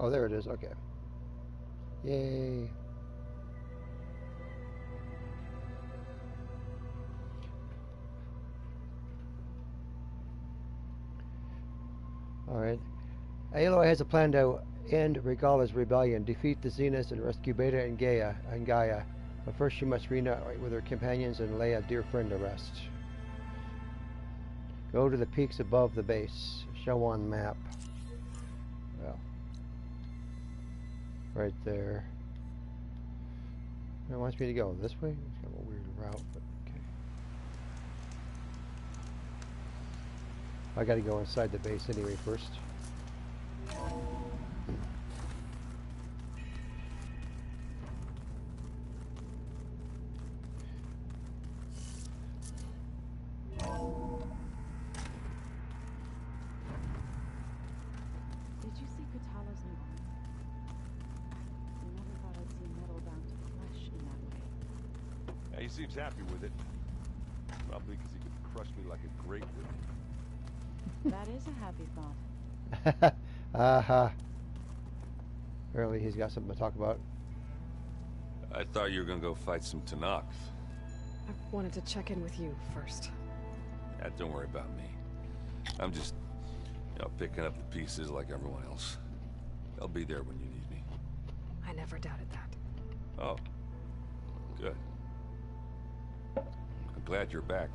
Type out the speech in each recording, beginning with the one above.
Oh, there it is. Okay. Yay. Alright. Aloy has a plan to end Regala's rebellion, defeat the Zeniths, and rescue Beta and Gaia. But first she must reunite with her companions and lay a dear friend to rest. Go to the peaks above the base. Show on map. Well. Right there. It wants me to go this way? It's kind of a weird route, but okay. I gotta go inside the base anyway first. He seems happy with it. Probably because he could crush me like a grape would. That is a happy thought. Aha. Apparently he's got something to talk about. I thought you were gonna go fight some Tanakh. I wanted to check in with you first. Yeah, don't worry about me. I'm just, picking up the pieces like everyone else. I'll be there when you need me. I never doubted that. Oh. Good. I'm glad you're back.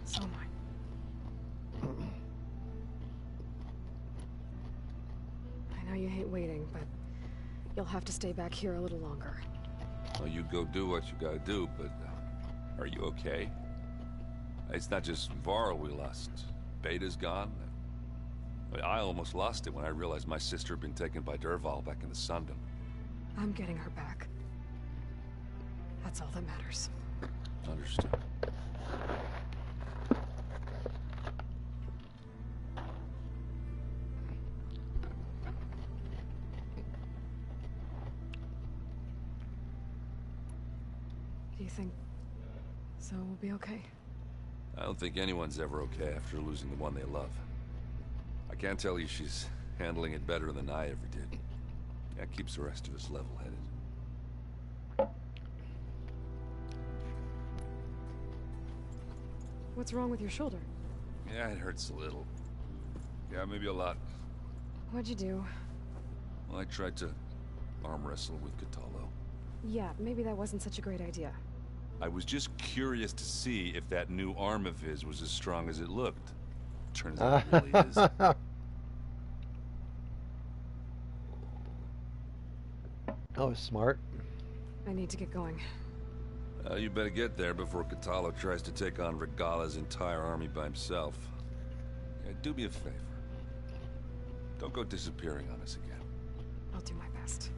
So am I. I know you hate waiting, but you'll have to stay back here a little longer. Well, you go do what you gotta do, but are you okay? It's not just Varl we lost. Beta's gone. I almost lost it when I realized my sister had been taken by Dervahl back in the Sundom. I'm getting her back. That's all that matters. Understood. Do you think Zoe will be okay? I don't think anyone's ever okay after losing the one they love. I can't tell you she's handling it better than I ever did. That keeps the rest of us level-headed. What's wrong with your shoulder? Yeah, it hurts a little. Yeah, maybe a lot. What'd you do? Well, I tried to arm wrestle with Katalo. Yeah, maybe that wasn't such a great idea. I was just curious to see if that new arm of his was as strong as it looked. Turns out it really is. Oh, smart. I need to get going. You better get there before Katalo tries to take on Regala's entire army by himself. Yeah, do me a favor. Don't go disappearing on us again. I'll do my best.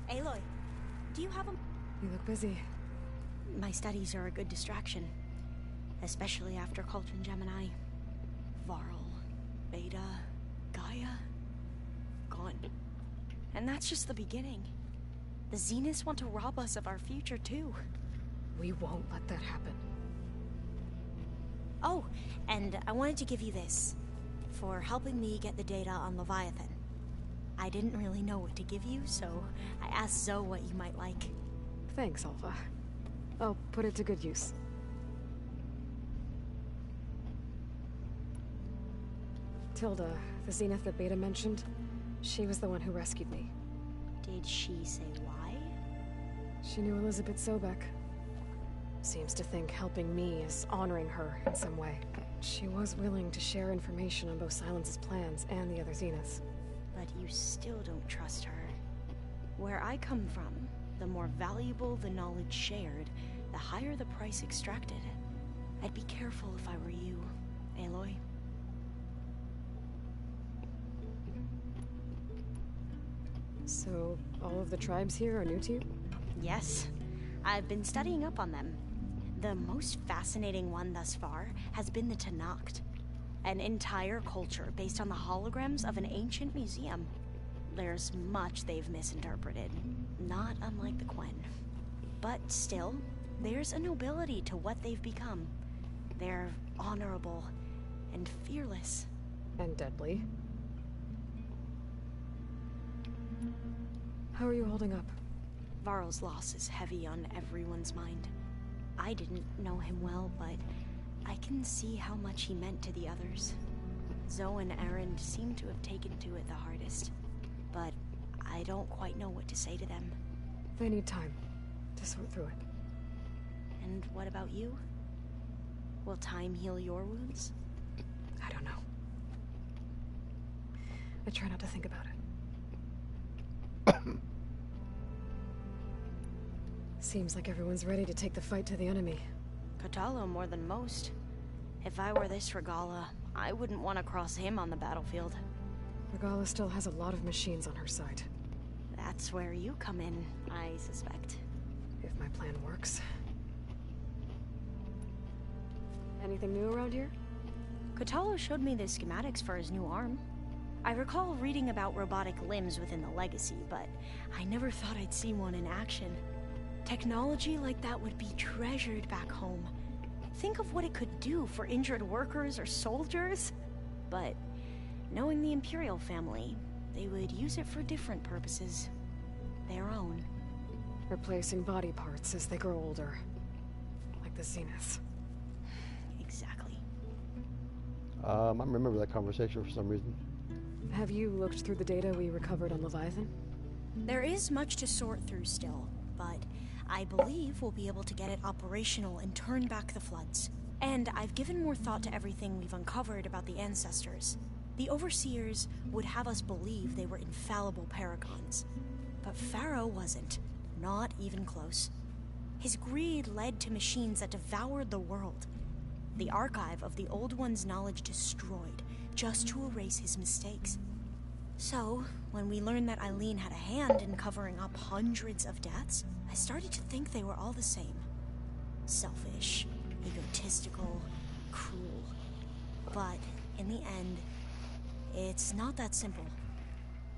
Aloy, do you have a... You look busy. My studies are a good distraction. Especially after Cauldron Gemini. Varl, Beta, Gaia... gone. And that's just the beginning. The Zeniths want to rob us of our future, too. We won't let that happen. Oh, and I wanted to give you this. For helping me get the data on Leviathan. I didn't really know what to give you, so I asked Zoe what you might like. Thanks, Alpha. I'll put it to good use. Tilda, the Zenith that Beta mentioned, she was the one who rescued me. Did she say why? She knew Elizabeth Sobek. Seems to think helping me is honoring her in some way. She was willing to share information on both Silence's plans and the other Zeniths. But you still don't trust her. Where I come from, the more valuable the knowledge shared, the higher the price extracted. I'd be careful if I were you, Aloy. So, all of the tribes here are new to you? Yes. I've been studying up on them. The most fascinating one thus far has been the Tanakh. An entire culture based on the holograms of an ancient museum. there's much they've misinterpreted, not unlike the Quen. But still, there's a nobility to what they've become. They're honorable and fearless. And deadly. How are you holding up? Varl's loss is heavy on everyone's mind. I didn't know him well, but I can see how much he meant to the others. Zoe and Erend seem to have taken to it the hardest, but I don't quite know what to say to them. They need time to sort through it. And what about you? Will time heal your wounds? I don't know. I try not to think about it. Seems like everyone's ready to take the fight to the enemy. Kotallo more than most. If I were this Regala, I wouldn't want to cross him on the battlefield. Regala still has a lot of machines on her side. That's where you come in, I suspect. If my plan works. Anything new around here? Kotallo showed me the schematics for his new arm. I recall reading about robotic limbs within the Legacy, but I never thought I'd see one in action. Technology like that would be treasured back home. Think of what it could do for injured workers or soldiers. But knowing the Imperial family, they would use it for different purposes. Their own. Replacing body parts as they grow older. Like the Zeniths. Exactly. I remember that conversation for some reason. Have you looked through the data we recovered on Leviathan? There is much to sort through still, but I believe we'll be able to get it operational and turn back the floods. And I've given more thought to everything we've uncovered about the ancestors. The Overseers would have us believe they were infallible paragons. But Pharaoh wasn't. Not even close. His greed led to machines that devoured the world. The archive of the Old One's knowledge destroyed, just to erase his mistakes. So, when we learned that Eileen had a hand in covering up hundreds of deaths, I started to think they were all the same. Selfish, egotistical, cruel. But, in the end, it's not that simple.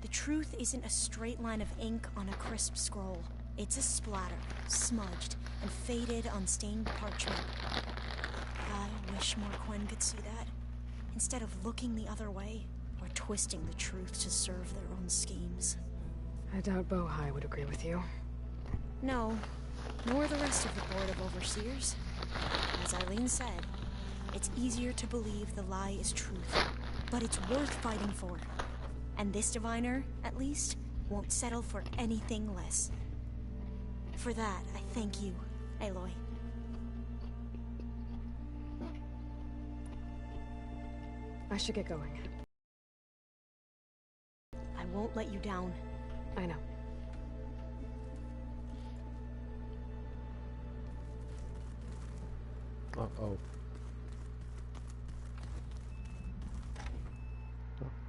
The truth isn't a straight line of ink on a crisp scroll. It's a splatter, smudged, and faded on stained parchment. I wish more Quen could see that, instead of looking the other way, or twisting the truth to serve their own schemes. I doubt Bohai would agree with you. No, nor the rest of the Board of Overseers. As Eileen said, it's easier to believe the lie is truth, but it's worth fighting for. And this diviner, at least, won't settle for anything less. For that, I thank you, Aloy. I should get going. I won't let you down. I know. Uh-oh.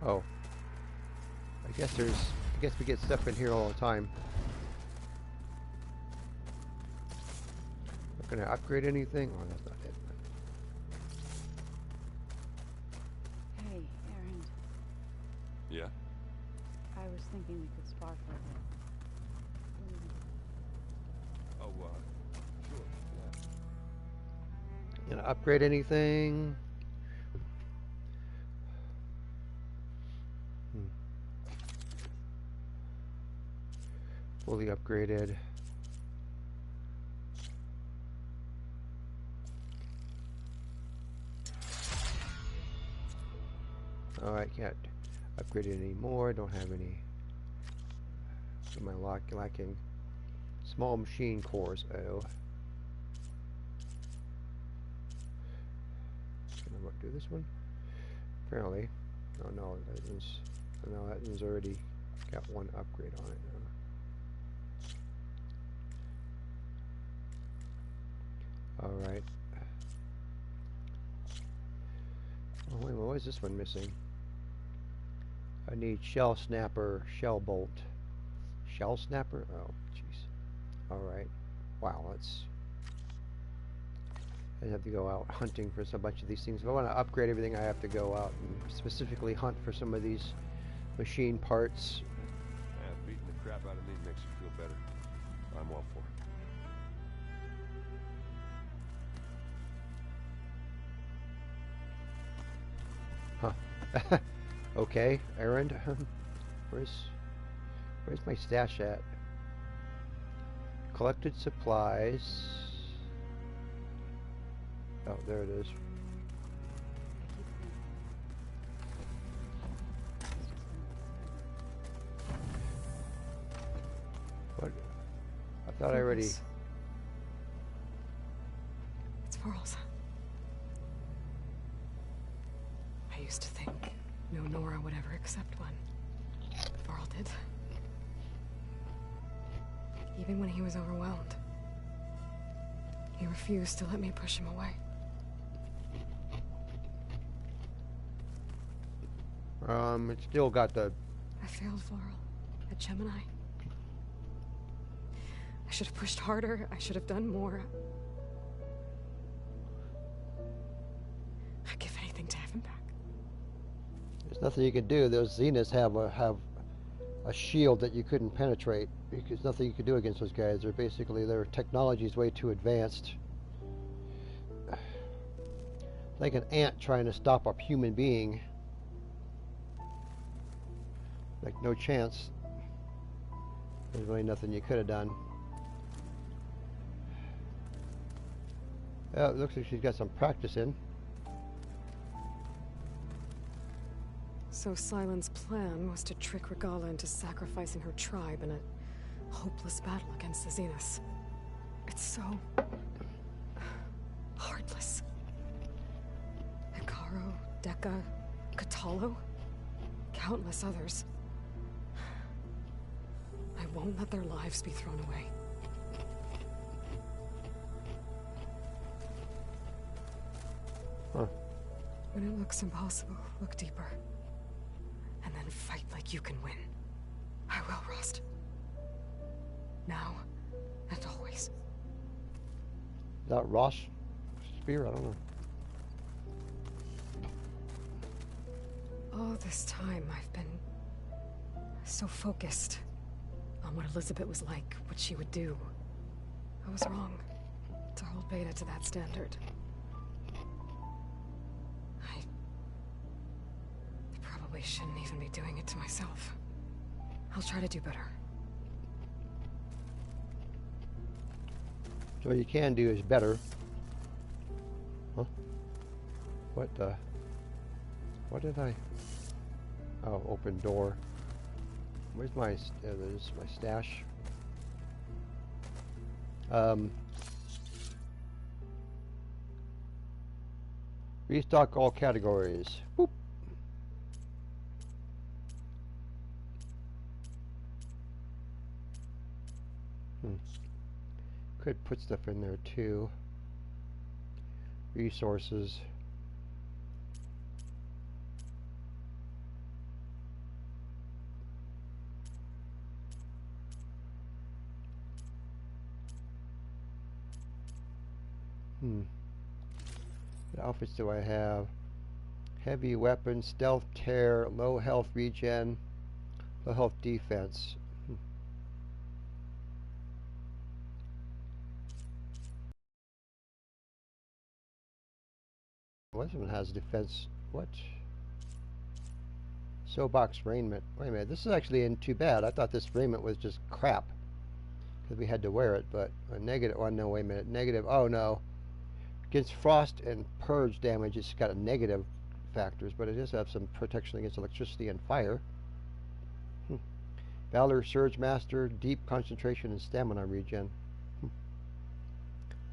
Oh. I guess we get stuff in here all the time. Not gonna upgrade anything? Oh, that's not it. Hey, Erend. Yeah? I was thinking we could spar for a bit. Oh, sure, yeah. Gonna upgrade anything? Fully upgraded. Alright, can't upgrade it anymore. Don't have any. What am I lacking? Small machine cores. Oh. Can I do this one? Apparently. Oh no, that one's already got one upgrade on it. Alright. Oh wait, why is this one missing? I need shell snapper, shell bolt. Shell snapper? Oh, jeez. Alright. Wow, I have to go out hunting for a bunch of these things. If I want to upgrade everything, I have to go out and specifically hunt for some of these machine parts. crap out of me makes you feel better, I'm all for it. Huh. Okay, errand. Where's my stash at? Collected supplies. Oh, there it is. What? I thought I already... It's Varl's. I used to think no Nora would ever accept one. But Varl did. Even when he was overwhelmed. He refused to let me push him away. It still got the... I failed Varl at Gemini. I should have pushed harder. I should have done more. I'd give anything to have him back. There's nothing you can do. Those Zeniths have a shield that you couldn't penetrate. There's nothing you can do against those guys. They're basically, their technology is way too advanced. Like an ant trying to stop a human being. Like, no chance. There's really nothing you could have done. Oh, it looks like she's got some practice in. So Sylens' plan was to trick Regala into sacrificing her tribe in a hopeless battle against the Zeniths. It's so... heartless. Hikaru, Dekka, Katalo, countless others. I won't let their lives be thrown away. Huh. When it looks impossible, look deeper. And then fight like you can win. I will, Rost. Now and always. Is that Ross spear? I don't know. All this time I've been so focused on what Elizabeth was like, what she would do. I was wrong to hold Beta to that standard. I probably shouldn't even be doing it to myself. I'll try to do better. So what you can do is better. Huh? What the... What did I... Oh, open door. Where's my... there's my stash. Restock all categories. Boop. Could put stuff in there too. Resources. What outfits do I have? Heavy weapon, stealth tear, low health regen, low health defense. This one has defense. What? Soapbox raiment. Wait a minute, this is actually in too bad. I thought this raiment was just crap because we had to wear it, but a negative. Oh no, wait a minute. Negative. Oh no. Against frost and purge damage, it's got a negative factors, but it does have some protection against electricity and fire. Valor Surge Master, deep concentration and stamina regen.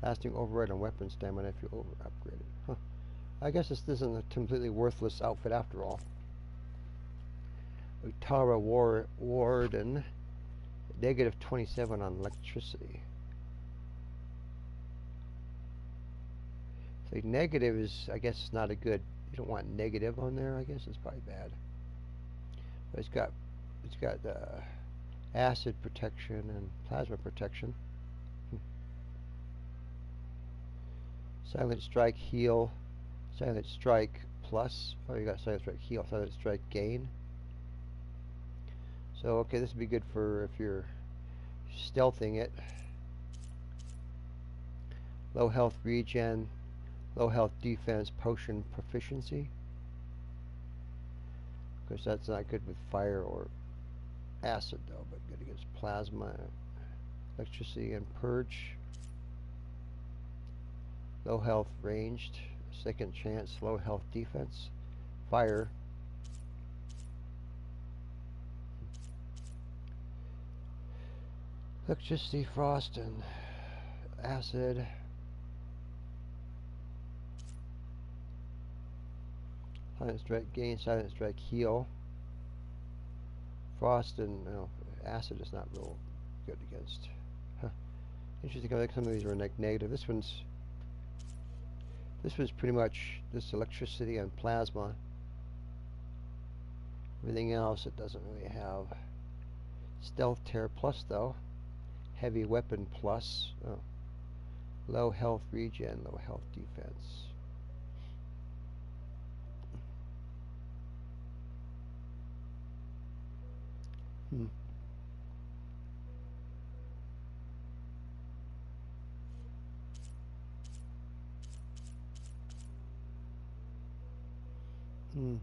Lasting override on weapon stamina if you over upgrade it. Huh. I guess this isn't a completely worthless outfit after all. Utara Warden, negative 27 on electricity. So negative is, I guess, not a good. You don't want negative on there. I guess it's probably bad. But it's got acid protection and plasma protection. Silent Strike heal, Silent Strike plus. Oh, you got Silent Strike heal, Silent Strike gain. So, okay, this would be good for if you're stealthing it. Low health regen, low health defense, potion proficiency. Of course, that's not good with fire or acid, though, but good against plasma, electricity, and purge. Low health ranged, second chance, low health defense, fire. Electricity, frost, and acid. Silent strike gain, silent strike heal. Frost and acid is not real good against. Huh. Interesting. I think some of these are negative. This one's pretty much this electricity and plasma. Everything else it doesn't really have. Stealth tear plus though. Heavy weapon plus. Oh. Low health regen, low health defense. Hmm. Hmm.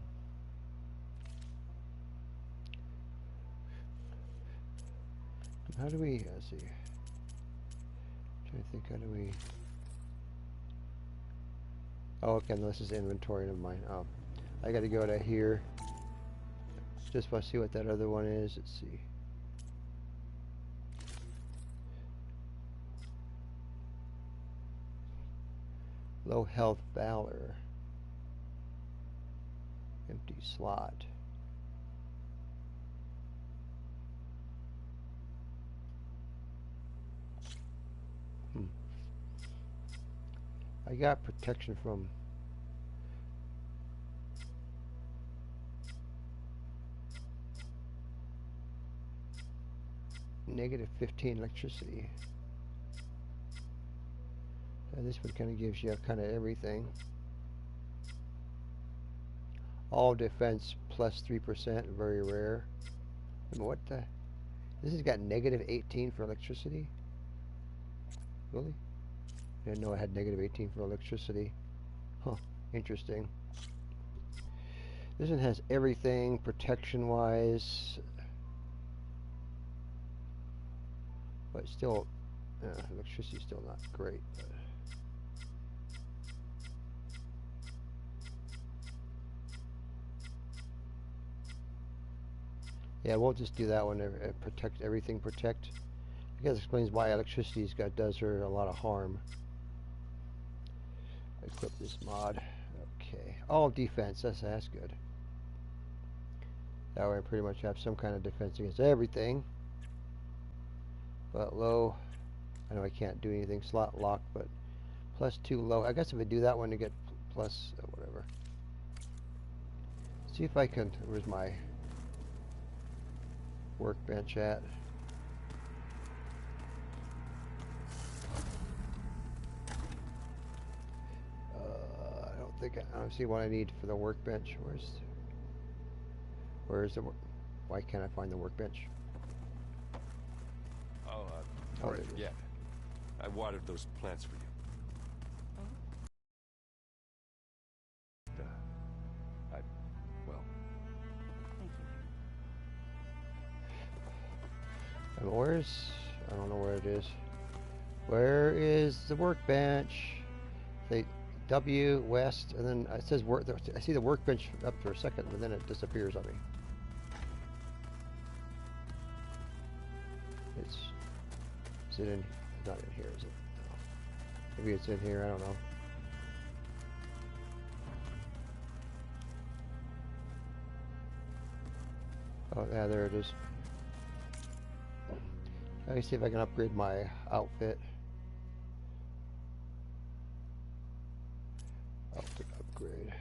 How do we, let's see. I'm trying to think, how do we, oh, okay, no, this is inventory, never mind. Oh, I gotta go to here. Just want to see what that other one is. Let's see. Low health valor. Empty slot. I got protection from -15 electricity. This one kind of gives you kind of everything. All defense plus 3%, very rare. I mean, what the? This has got -18 for electricity? Really? I didn't know it had -18 for electricity. Huh, interesting. This one has everything protection-wise. But still, electricity's still not great. But yeah, we'll just do that one. Protect everything. Protect. I guess explains why electricity's does her a lot of harm. Equip this mod. Okay. All defense. That's good. That way I pretty much have some kind of defense against everything. But low. I know I can't do anything slot lock, but +2 low. I guess if I do that one to get plus whatever. See if I can. Where's my workbench at? I don't see what I need for the workbench. Where's the why can't I find the workbench? Oh, before I forget, I watered those plants for you. Well. Thank you. And I don't know where it is. Where is the workbench? They W west, and then it says work. I see the workbench up for a second, but then it disappears on me. Is it in? It's not in here, is it? No. Maybe it's in here. I don't know. Oh yeah, there it is. Let me see if I can upgrade my outfit. Outfit upgrade.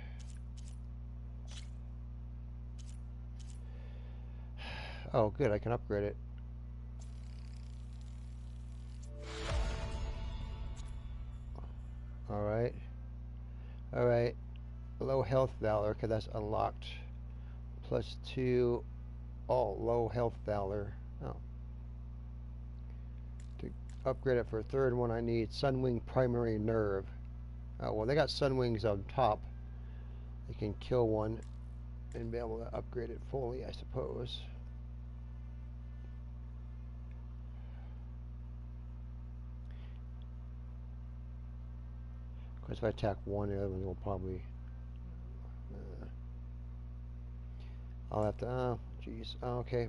Oh, good. I can upgrade it. All right. All right. Low health valor. Okay, that's unlocked. +2 all low health valor. Oh. To upgrade it for a third one, I need sunwing primary nerve. Oh, well, they got sunwings on top. They can kill one and be able to upgrade it fully, I suppose. Of course, if I attack one, the other one will probably... I'll have to... Oh, jeez. Oh, okay.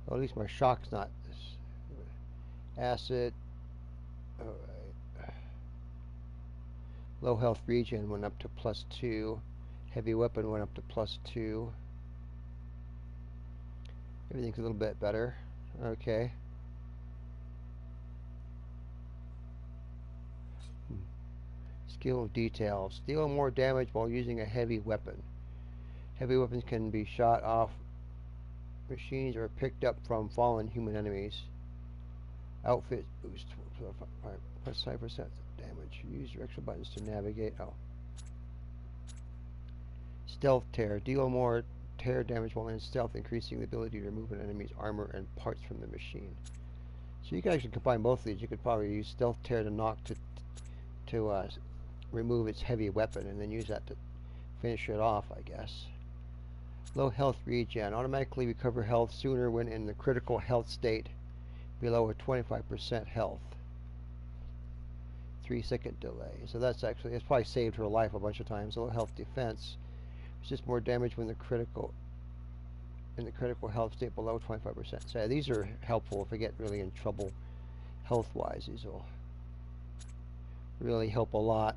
Well, at least my shock's not this. Acid. Alright. Low health regen went up to +2. Heavy weapon went up to +2. Everything's a little bit better. Okay. Skill of details. Deal more damage while using a heavy weapon. Heavy weapons can be shot off machines or picked up from fallen human enemies. Outfit boost +5% damage. Use your extra buttons to navigate. Oh. Stealth tear. Deal more tear damage while in stealth, increasing the ability to remove an enemy's armor and parts from the machine. So you can actually combine both of these. You could probably use stealth tear to knock to remove its heavy weapon, and then use that to finish it off, I guess. Low health regen. Automatically recover health sooner when in the critical health state below a 25% health. 3-second delay. So that's actually, it's probably saved her life a bunch of times. Low health defense. It's just more damage when in the critical health state below 25%. So yeah, these are helpful if I get really in trouble health-wise. These will really help a lot.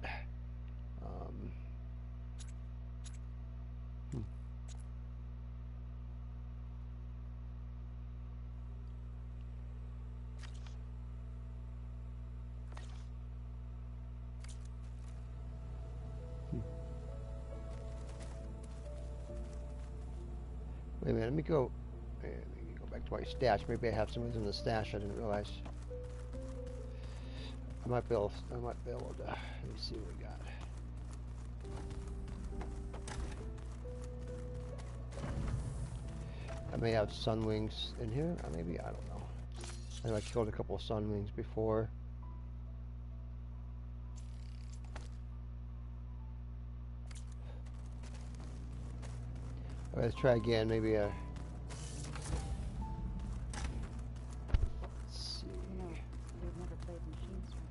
Wait a minute, let me go back to my stash. Maybe I have some in the stash I didn't realize. I might be able to, let me see what we got. I may have sunwings in here, or maybe, I don't know. I know I killed a couple of sunwings before. Alright, let's try again, maybe let's see. You know, we've never played machine strike.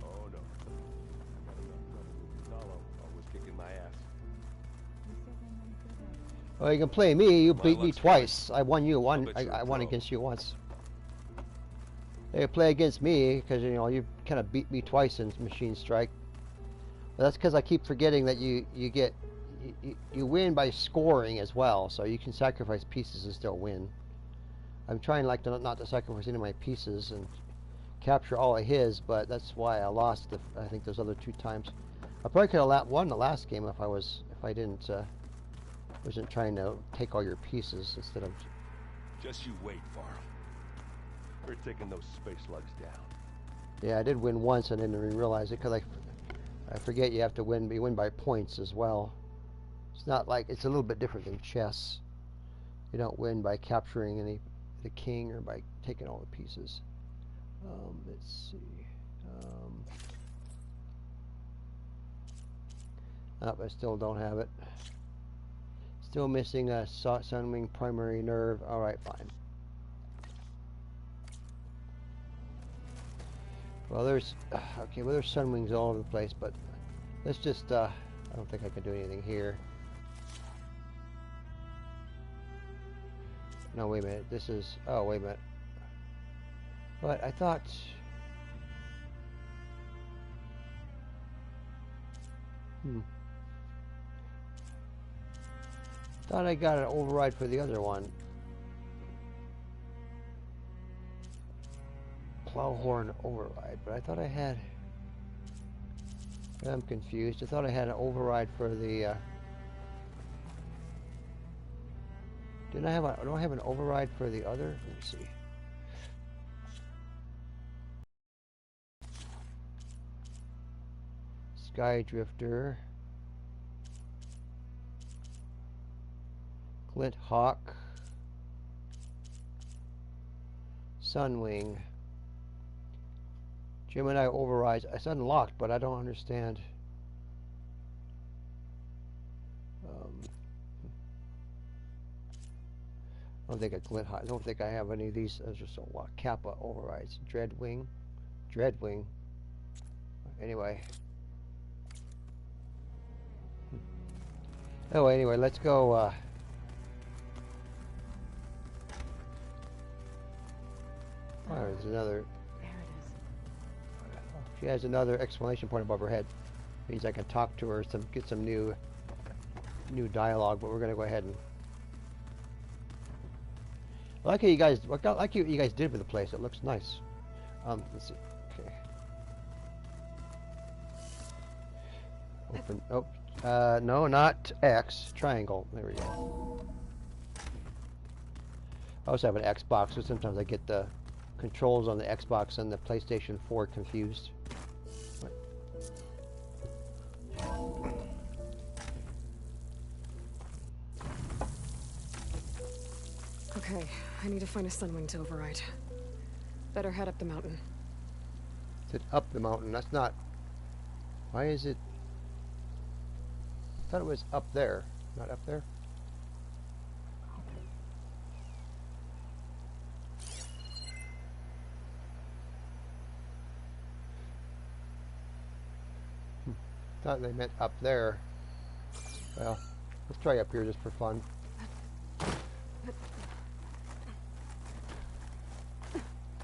Oh no. I got enough trouble with Aloy, always kicking my ass. You said they might do that. Well, you can play me. You My beat me luck's twice. I won you one. bet you're a I won pro. against you once. They play against me because you kind of beat me twice in Machine Strike. But that's because I keep forgetting that you win by scoring as well, so you can sacrifice pieces and still win. I'm trying not to sacrifice any of my pieces and capture all of his, but that's why I lost. I think those other 2 times. I probably could have won the last game if I didn't wasn't trying to take all your pieces instead of. Just you wait, Varl. We're taking those space slugs down. Yeah, I did win once and didn't even realize it because I forget you have to win. You win by points as well. It's not like, it's a little bit different than chess. You don't win by capturing the king or by taking all the pieces. Let's see. Oh, I still don't have it. Still missing a sunwing primary nerve. Alright, fine. Well, there's sunwings all over the place, but let's just, I don't think I can do anything here. No, wait a minute, this is, oh, wait a minute. But I thought, thought I got an override for the other one. Plowhorn override, but I thought I had, I'm confused. I thought I had an override for the, didn't I have a, don't I have an override for the other? Let me see. Sky Drifter. Flint Hawk. Sunwing. Gemini overrides. It's unlocked, but I don't understand. I don't think I don't think I have any of these. There's just a lot. Kappa overrides. Dreadwing. Dreadwing. Anyway. Oh, anyway, let's go. Oh, there's another. There it is. She has another exclamation point above her head. Means I can talk to her, get some new dialogue. But we're gonna go ahead and. I like how you guys. I like what you guys did with the place. It looks nice. Let's see. Okay. Open. Oh. No, not X. Triangle. There we go. I also have an Xbox, so sometimes I get the controls on the Xbox and the PlayStation 4 confused. Okay, I need to find a sunwing to override. Better head up the mountain. Is it up the mountain? That's not... Why is it... I thought it was up there. Not up there? Thought they meant up there. Well, let's try up here just for fun.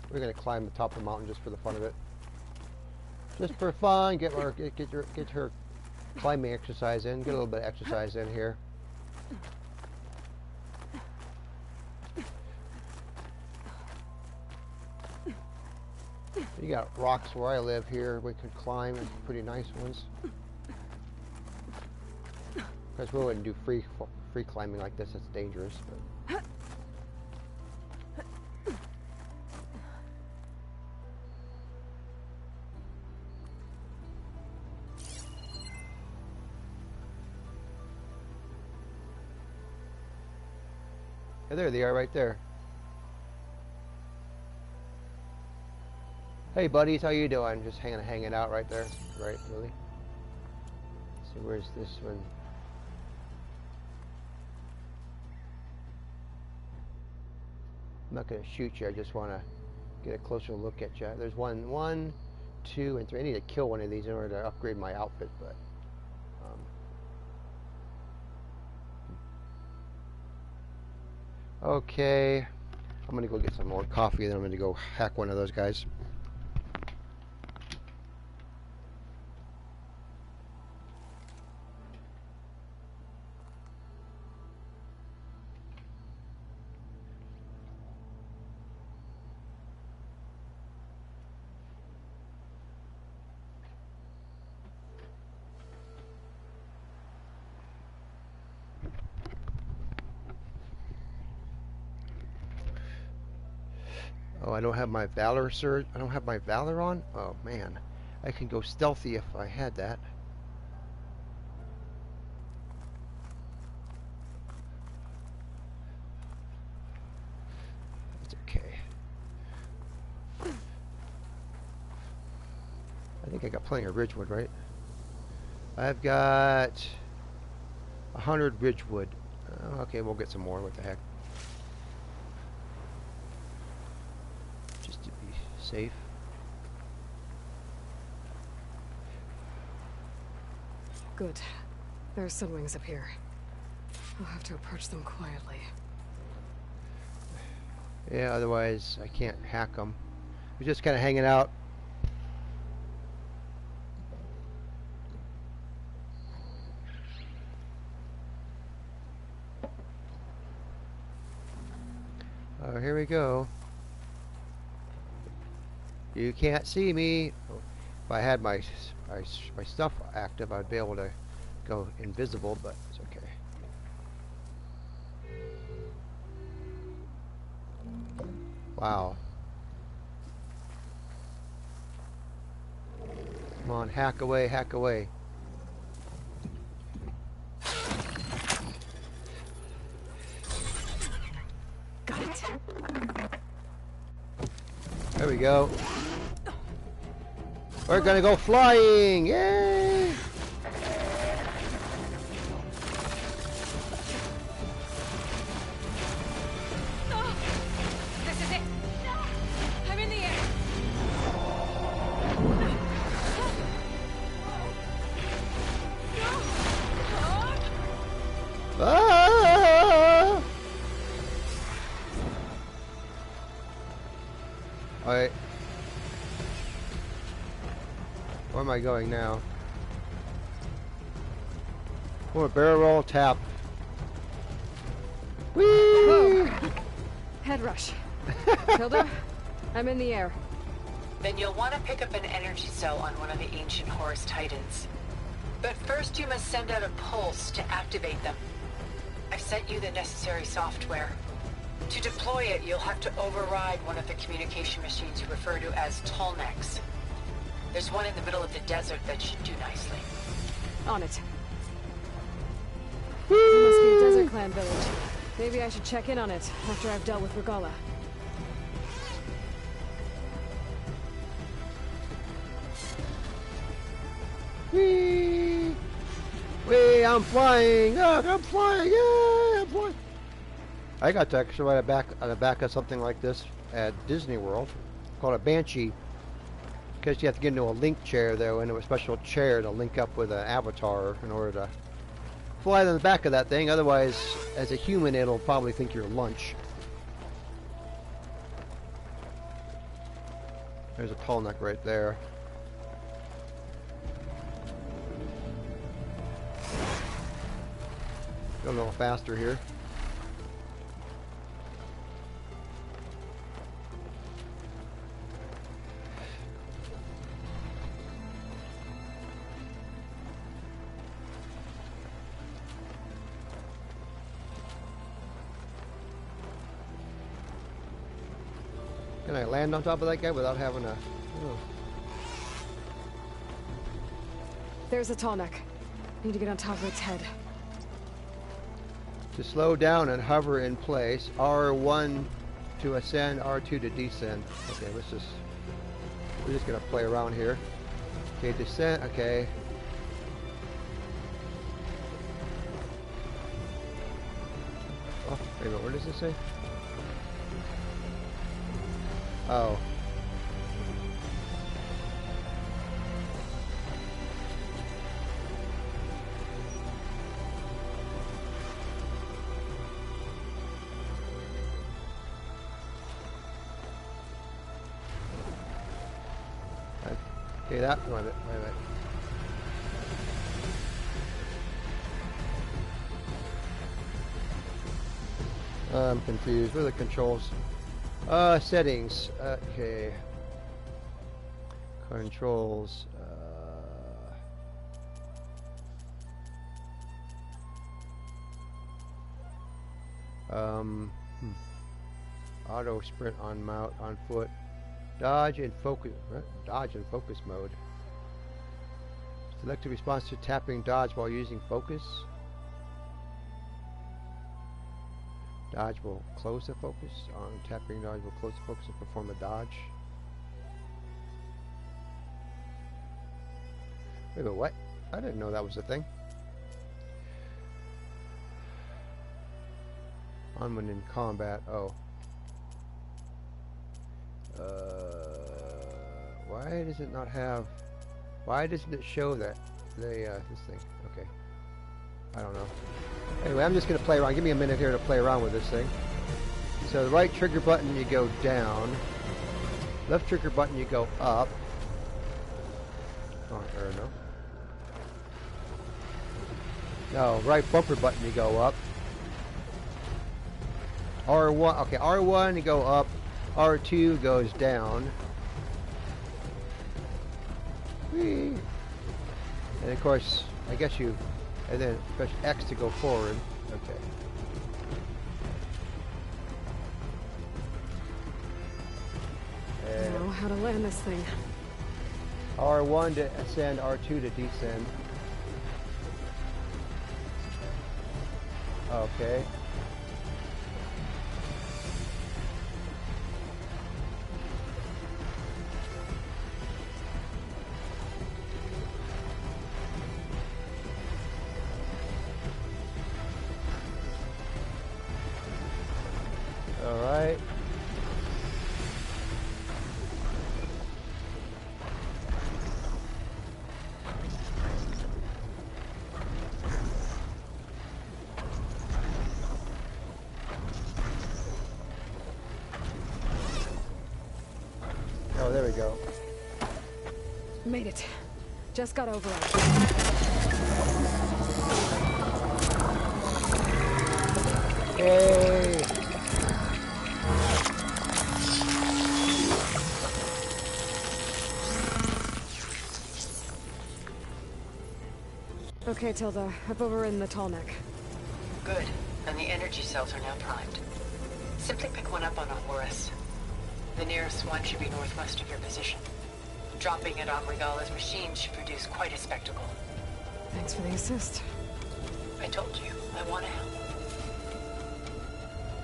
We're gonna climb the top of the mountain just for the fun of it. Just for fun, get her climbing exercise in. Get a little bit of exercise in here. You got rocks where I live here we could climb, and pretty nice ones. Because we wouldn't do free climbing like this. It's dangerous. But. Yeah, there they are, right there. Hey, buddies, how you doing? Just hanging out right there, right? Really? Let's see, where's this one? I'm not gonna shoot you. I just want to get a closer look at you. There's one, 2, and 3. I need to kill one of these in order to upgrade my outfit, but. Okay, I'm gonna go get some more coffee, then I'm gonna go hack one of those guys. Oh, I don't have my Valor surge. I don't have my Valor on? Oh, man. I can go stealthy if I had that. It's okay. I think I got plenty of Ridgewood, right? I've got 100 Ridgewood. Okay, we'll get some more. What the heck? Safe. Good. There are sunwings up here. I'll have to approach them quietly. Yeah, otherwise I can't hack them. We're just kind of hanging out. Oh, here we go. You can't see me. If I had my stuff active, I'd be able to go invisible, but it's okay. Wow. Come on, hack away, hack away. go. We're gonna go flying! Yay! This is it. I'm in the air. Ah! Alright. Where am I going now? Oh, a barrel roll tap. Whee! Whoa. Head rush. Hilda, I'm in the air. Then you'll want to pick up an energy cell on one of the ancient Horus Titans. But first you must send out a pulse to activate them. I've sent you the necessary software. To deploy it, you'll have to override one of the communication machines you refer to as Tallnecks. There's one in the middle of the desert that should do nicely. On it. It must be a Desert Clan village. Maybe I should check in on it after I've dealt with Regala. Whee! Whee! I'm flying! Look, I'm flying! Yeah, I'm flying! I got to actually ride on the back of something like this at Disney World, called a Banshee. Because you have to get into a link chair, though, into a special chair to link up with an avatar in order to fly on the back of that thing. Otherwise, as a human, it'll probably think you're lunch. There's a tall neck right there. Go a little faster here. Can I land on top of that guy without having a... Oh. There's a tall neck. Need to get on top of its head. To slow down and hover in place, R1 to ascend, R2 to descend. Okay, we're just gonna play around here. Okay, descent, okay. Oh, wait a minute, what does this say? Oh. Okay, that, wait a minute. I'm confused. Where are the controls? Settings. Okay. Controls. Auto sprint on mount on foot. Dodge and focus. Dodge and focus mode. Select a response to tapping dodge while using focus. Dodge will close the focus. On tapping dodge will close the focus and perform a dodge. Wait a minute, what? I didn't know that was a thing. On when in combat. Oh. Why does it not have... Why doesn't it show that this thing? Okay. I don't know. Anyway, I'm just going to play around. Give me a minute here to play around with this thing. So the right trigger button, you go down. Left trigger button, you go up. Oh, or no. No, right bumper button, you go up. R1, okay, R1, you go up. R2 goes down. Whee! And of course, I guess you... And then press X to go forward. Okay. I know how to land this thing. R1 to ascend, R2 to descend. Okay. there we go. Made it. Just got override. Yay! Okay, Tilda. I've overridden the tall neck. Good. And the energy cells are now primed. Simply pick one up on a Horus. The nearest one should be northwest of your position. Dropping it on Regala's machine should produce quite a spectacle. Thanks for the assist. I told you, I want to help.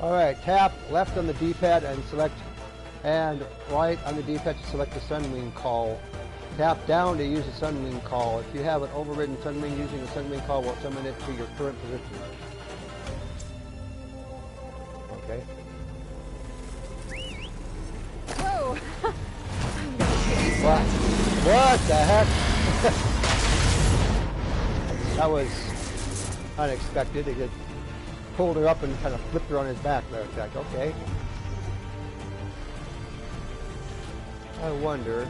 Alright, tap left on the D-pad and select, and right on the D-pad to select the sunwing call. Tap down to use the sunwing call. If you have an overridden sunwing, using the sunwing call will summon it to your current position. Okay. Whoa! What the heck? That was unexpected. He just pulled her up and kind of flipped her on his back. Matter of fact, okay. I wonder.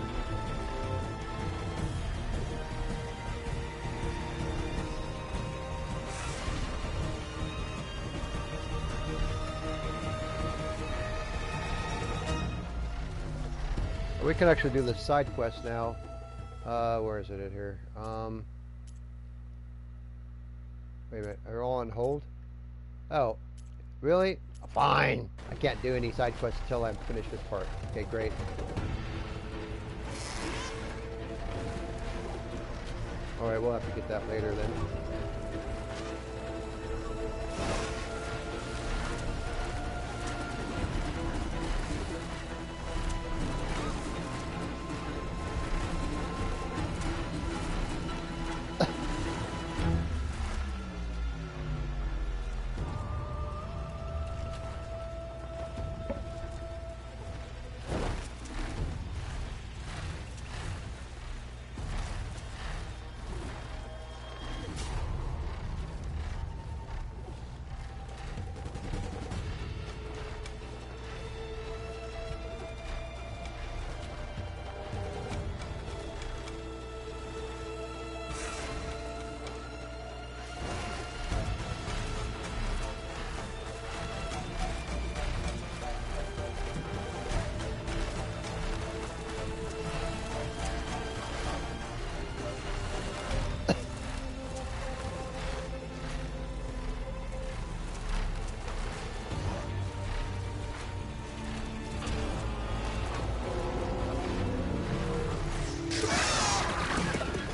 We can actually do the side quest now. Where is it in here? Wait a minute, are all on hold? Oh, really? Fine. I can't do any side quests until I finish this part. Okay, great. Alright, we'll have to get that later then.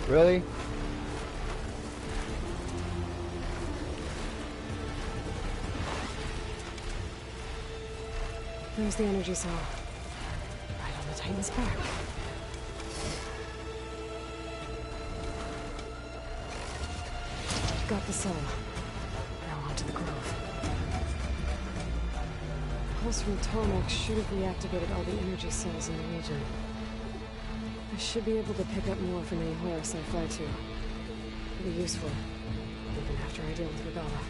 Really? There's the energy cell. Right on the Titan's back. Got the cell. Now onto the grove. Pulse from Tomek should have reactivated all the energy cells in the region. I should be able to pick up more from any Horus I fly to. It'll be useful, even after I deal with Regala.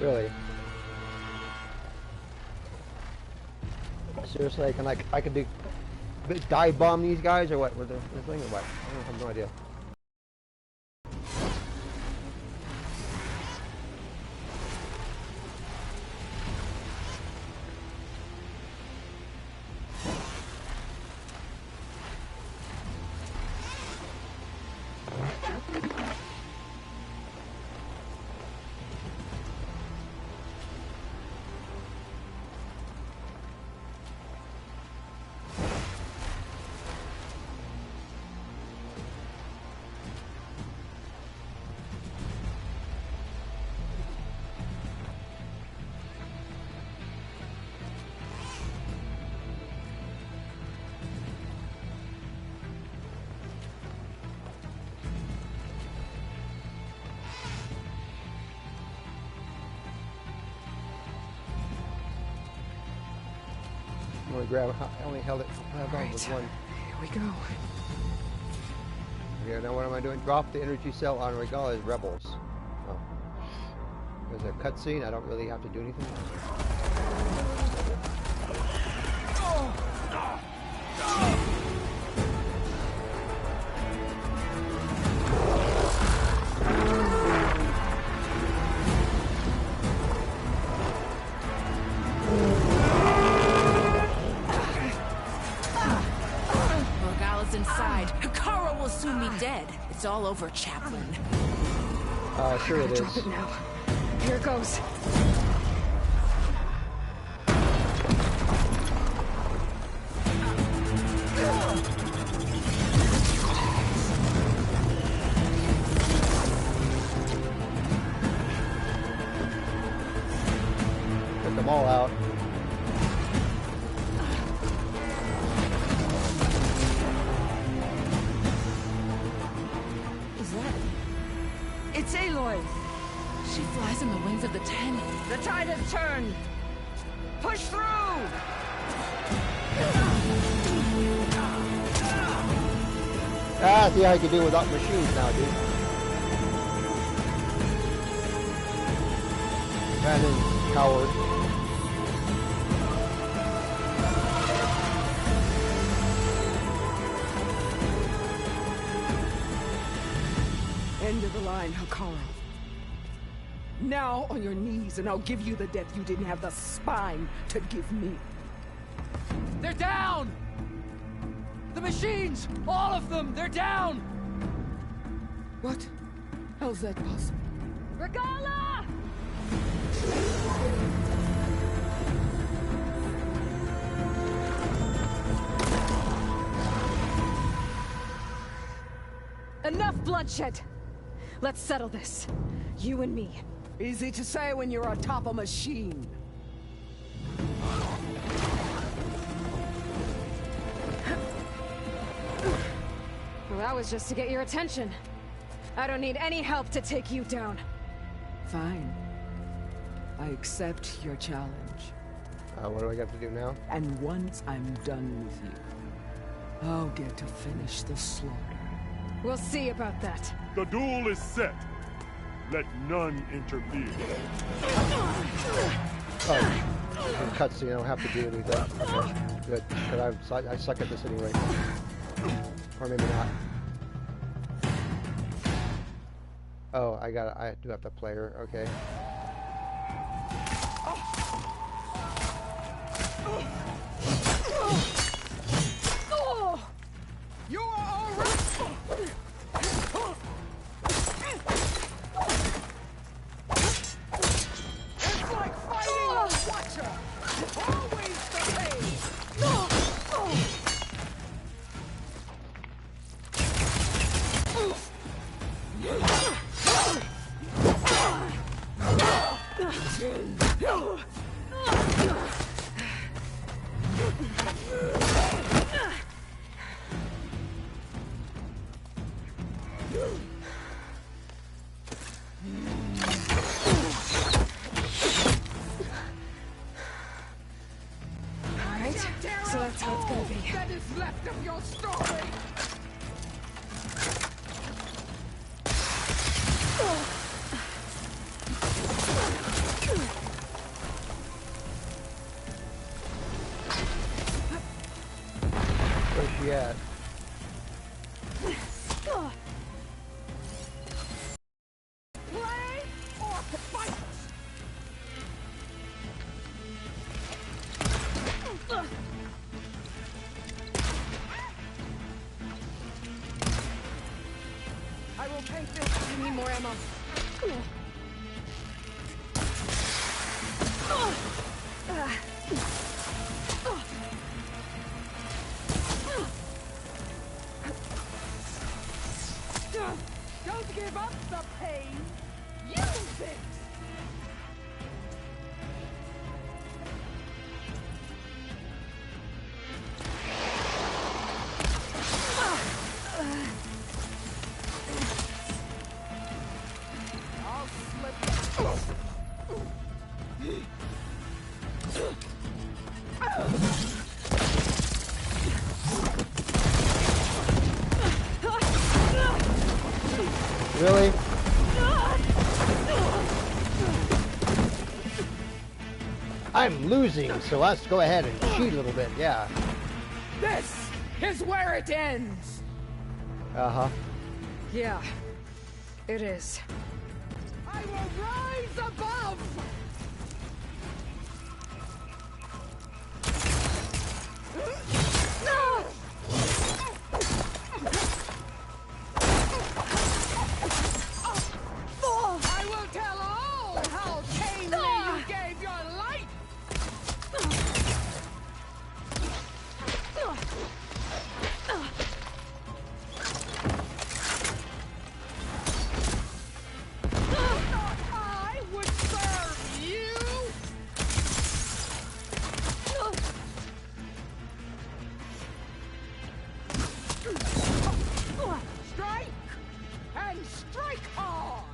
Really? Seriously, I can do dive bomb these guys or what with the thing or what? I have no idea. I only held it on with one. Here we go. Okay, now what am I doing? Drop the energy cell on Regala's rebels. Oh. There's a cutscene. I don't really have to do anything. over, Chaplain. Sure it is. Drop it now. Here it goes. Took them all out. Is that... It's Aloy! She flies in the wings of the Ten. The tide has turned. Push through! See how you can do without machines now, dude. Brandon, coward. End of the line, Hakara. Now on your knees, and I'll give you the death you didn't have the spine to give me. They're down! The machines! All of them! They're down! What? How's that possible? Regala! Enough bloodshed! Let's settle this. You and me. Easy to say when you're atop a machine. Well, that was just to get your attention. I don't need any help to take you down. Fine. I accept your challenge. What do I have to do now? And once I'm done with you, I'll get to finish the slaughter. We'll see about that. The duel is set. Let none interfere. Oh, cutscene. I don't have to do anything. Okay, good. But I suck at this anyway. Or maybe not. Oh, I do have to play her. Okay. You are all right. It's like fighting a watcher. Always the pain. Alright, so that's how it's gonna be. That is left of your story. Where's she at? Play or fight. I will take this. I need more ammo. Don't give up the pain. Use it. I'll slip. Really? I'm losing, so let's go ahead and cheat a little bit. Yeah. This is where it ends. Uh-huh. Yeah, it is. I will rise above. Then strike hard!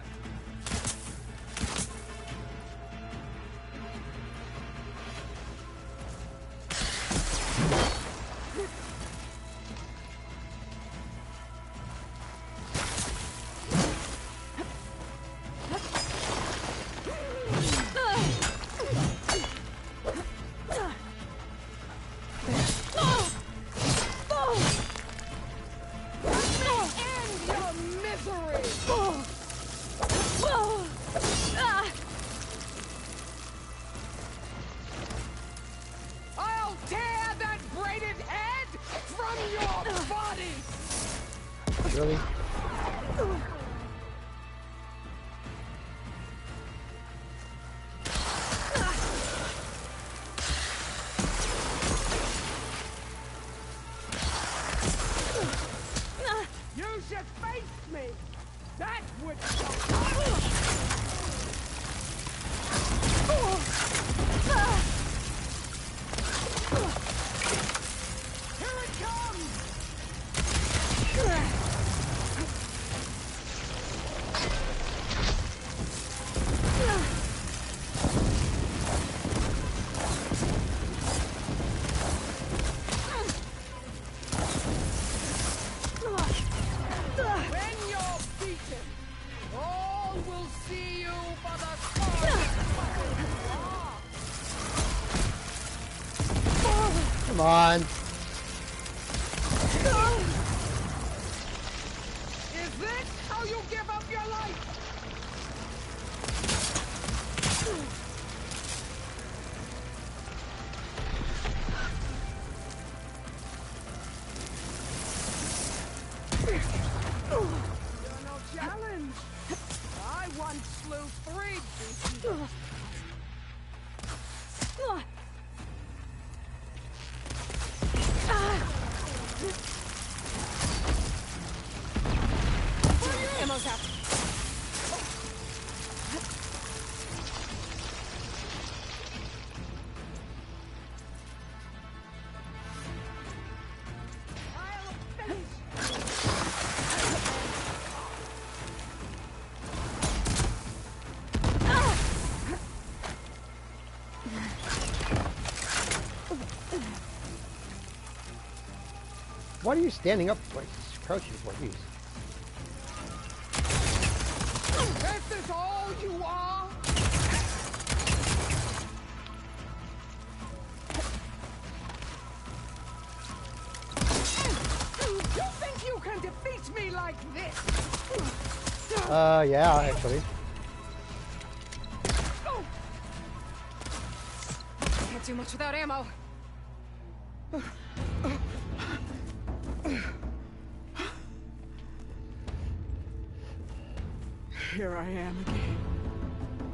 I'll tear that braided head from your body! Really? You should face me! That would... Here it comes! When you're beaten, all will see you for the scarlet Come on. Is this how you give up your life? You're no challenge. I once slew 3 beasts. Ammo's out. I'll finish. Why are you standing up? Like, crouching for these? This is all you are? You think you can defeat me like this? Yeah, actually. Can't do much without ammo. Here I am again,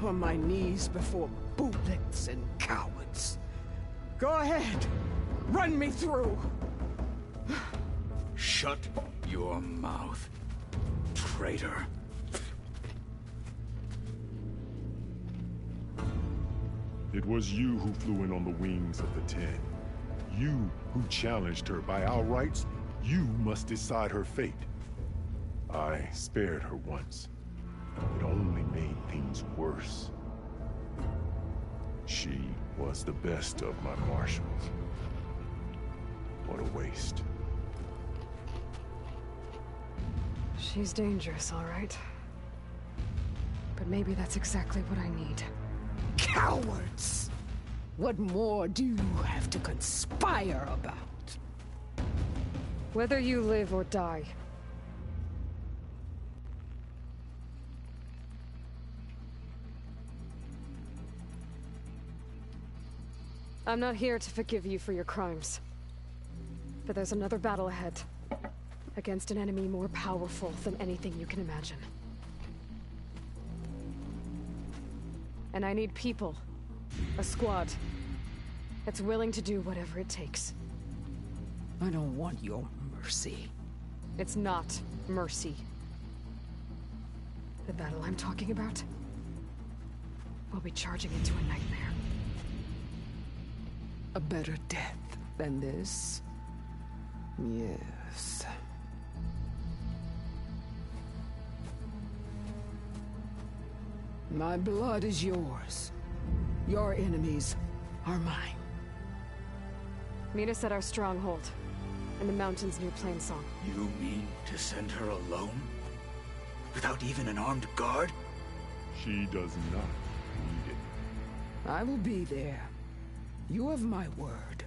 on my knees before bullets and cowards. Go ahead, run me through. Shut your mouth, traitor. It was you who flew in on the wings of the 10. You who challenged her by our rights. You must decide her fate. I spared her once. It only made things worse. She was the best of my marshals. What a waste. She's dangerous, all right. But maybe that's exactly what I need. Cowards! What more do you have to conspire about? Whether you live or die. I'm not here to forgive you for your crimes. But there's another battle ahead. Against an enemy more powerful than anything you can imagine. And I need people. A squad. That's willing to do whatever it takes. I don't want your mercy. It's not mercy. The battle I'm talking about will be charging into a nightmare. A better death than this? Yes. My blood is yours. Your enemies are mine. Meet us at our stronghold, in the mountains near Plainsong. You mean to send her alone? Without even an armed guard? She does not need it. I will be there. You have my word.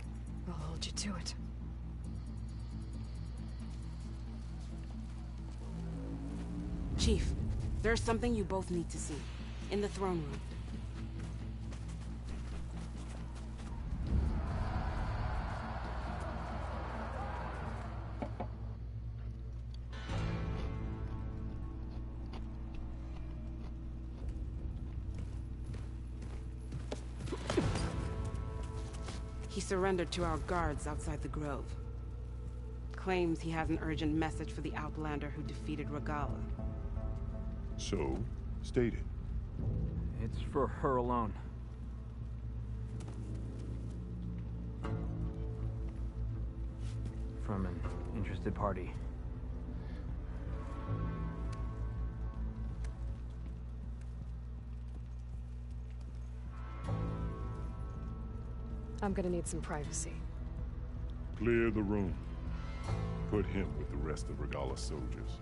I'll hold you to it. Chief, there's something you both need to see. In the throne room. He surrendered to our guards outside the grove. Claims he has an urgent message for the Outlander who defeated Regala. So, state it. It's for her alone. From an interested party. I'm gonna need some privacy. Clear the room. Put him with the rest of Regala's soldiers.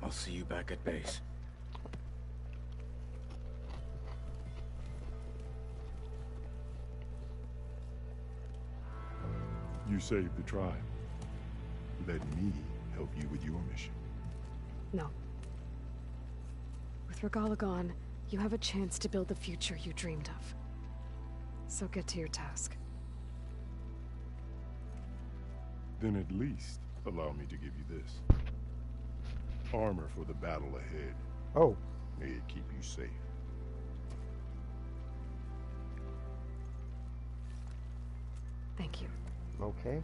I'll see you back at base. You saved the tribe. Let me help you with your mission. No. With Regala gone, you have a chance to build the future you dreamed of. So get to your task. Then at least allow me to give you this. Armor for the battle ahead. Oh. May it keep you safe. Thank you. Okay.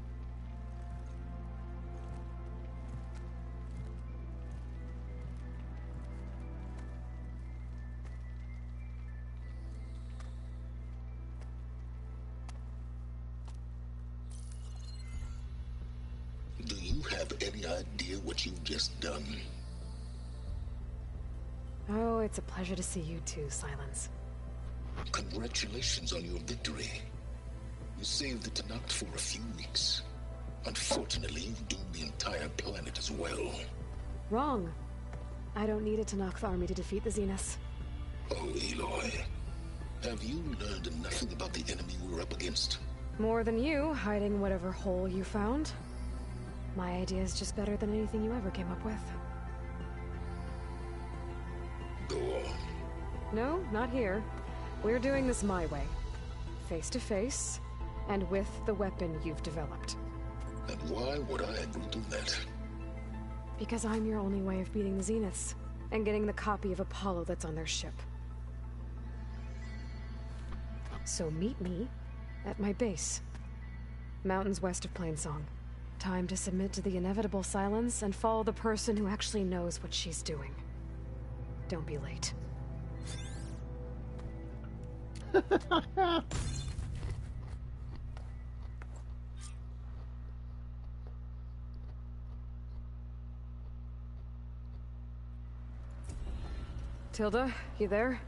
Do you have any idea what you've just done? Oh, it's a pleasure to see you too, Silence. Congratulations on your victory. You saved the Tenakth for a few weeks. Unfortunately, you've doomed the entire planet as well. Wrong. I don't need a Tenakth army to defeat the Zeniths. Oh, Aloy. Have you learned nothing about the enemy we're up against? More than you, hiding whatever hole you found. My idea is just better than anything you ever came up with. Go on. No, not here. We're doing this my way. Face to face, and with the weapon you've developed. And why would I agree to that? Because I'm your only way of beating the Zeniths, and getting the copy of Apollo that's on their ship. So meet me at my base. Mountains west of Plainsong. Time to submit to the inevitable silence and follow the person who actually knows what she's doing. Don't be late. Tilda, you there?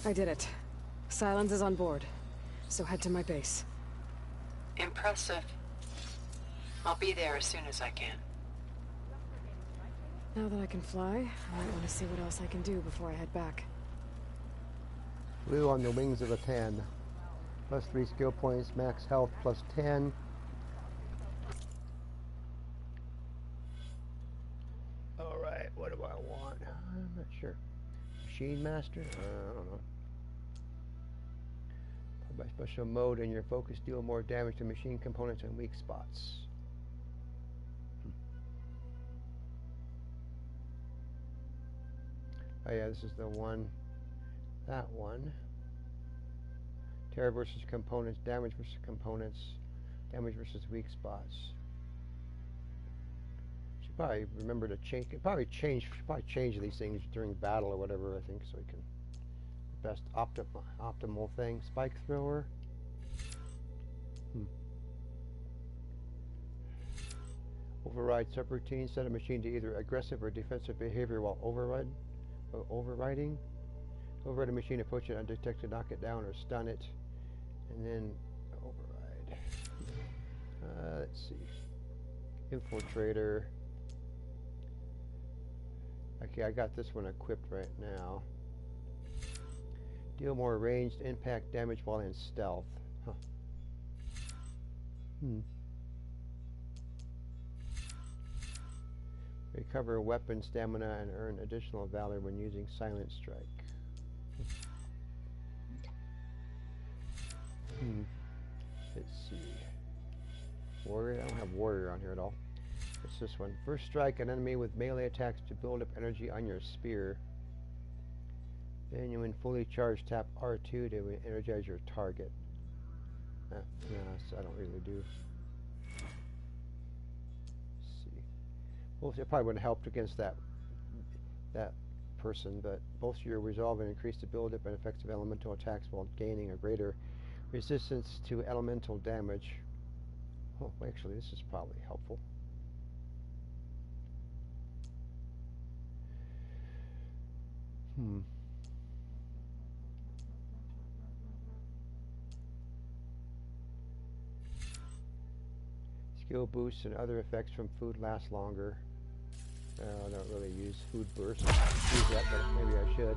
I did it. Silence is on board, so head to my base. Impressive. I'll be there as soon as I can. Now that I can fly, I might want to see what else I can do before I head back. Flew on the wings of a 10. Plus 3 skill points, max health plus 10. Alright, what do I want? I'm not sure. Machine Master? I don't know. By special mode in your focus, deal more damage to machine components and weak spots. Oh yeah, this is the one. That one. Terror versus components, damage versus components, damage versus weak spots. Should probably remember to change. Probably change these things during battle or whatever. I think so we can best optimal thing. Spike thrower. Override subroutine. Set a machine to either aggressive or defensive behavior while overriding. Override a machine, approach it undetected, knock it down or stun it. And then override. Let's see. Infiltrator. Okay, I got this one equipped right now. Deal more ranged impact damage while in stealth. Huh. Recover weapon stamina and earn additional valor when using silent strike. Let's see. Warrior? I don't have warrior on here at all. It's this one. First strike an enemy with melee attacks to build up energy on your spear. Then when fully charged, tap R2 to energize your target. No, so I don't really do. Let's see. Well, it probably wouldn't have helped against that person, but both your resolve and increase the build-up and effects of elemental attacks while gaining a greater resistance to elemental damage. Oh, actually, this is probably helpful. Skill boosts and other effects from food last longer. I don't really use food burst. Use that, but maybe I should.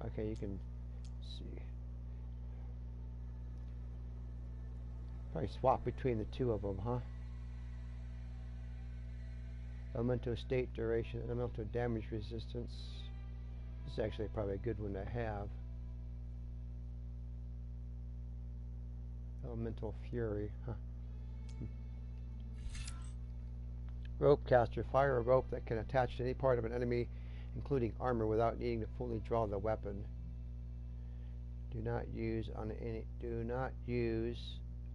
Okay, you can see. Probably swap between the two of them, huh? Elemental state duration, elemental damage resistance. This is actually probably a good one to have. Elemental fury, huh? Rope caster. Fire a rope that can attach to any part of an enemy, including armor, without needing to fully draw the weapon. Do not use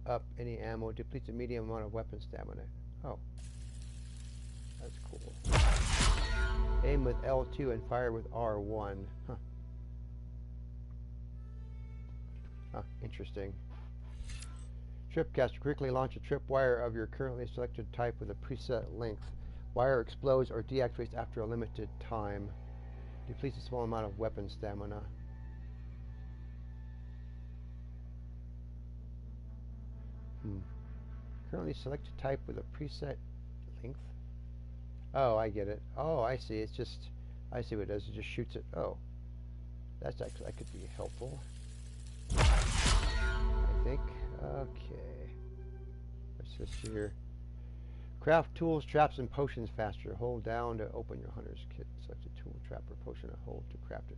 up any ammo. Depletes a medium amount of weapon stamina. Oh, that's cool. Aim with L2 and fire with R1. Huh, interesting. Tripcaster. Quickly launch a tripwire of your currently selected type with a preset length. Wire explodes or deactivates after a limited time. Depletes a small amount of weapon stamina. Currently selected type with a preset length. Oh, I get it. Oh, I see. It's just, I see what it does. It just shoots it. Oh, that's actually, that could be helpful, I think. Okay. What's this here? Craft tools, traps, and potions faster. Hold down to open your hunter's kit. Select a tool, trap, or potion, and hold to craft it.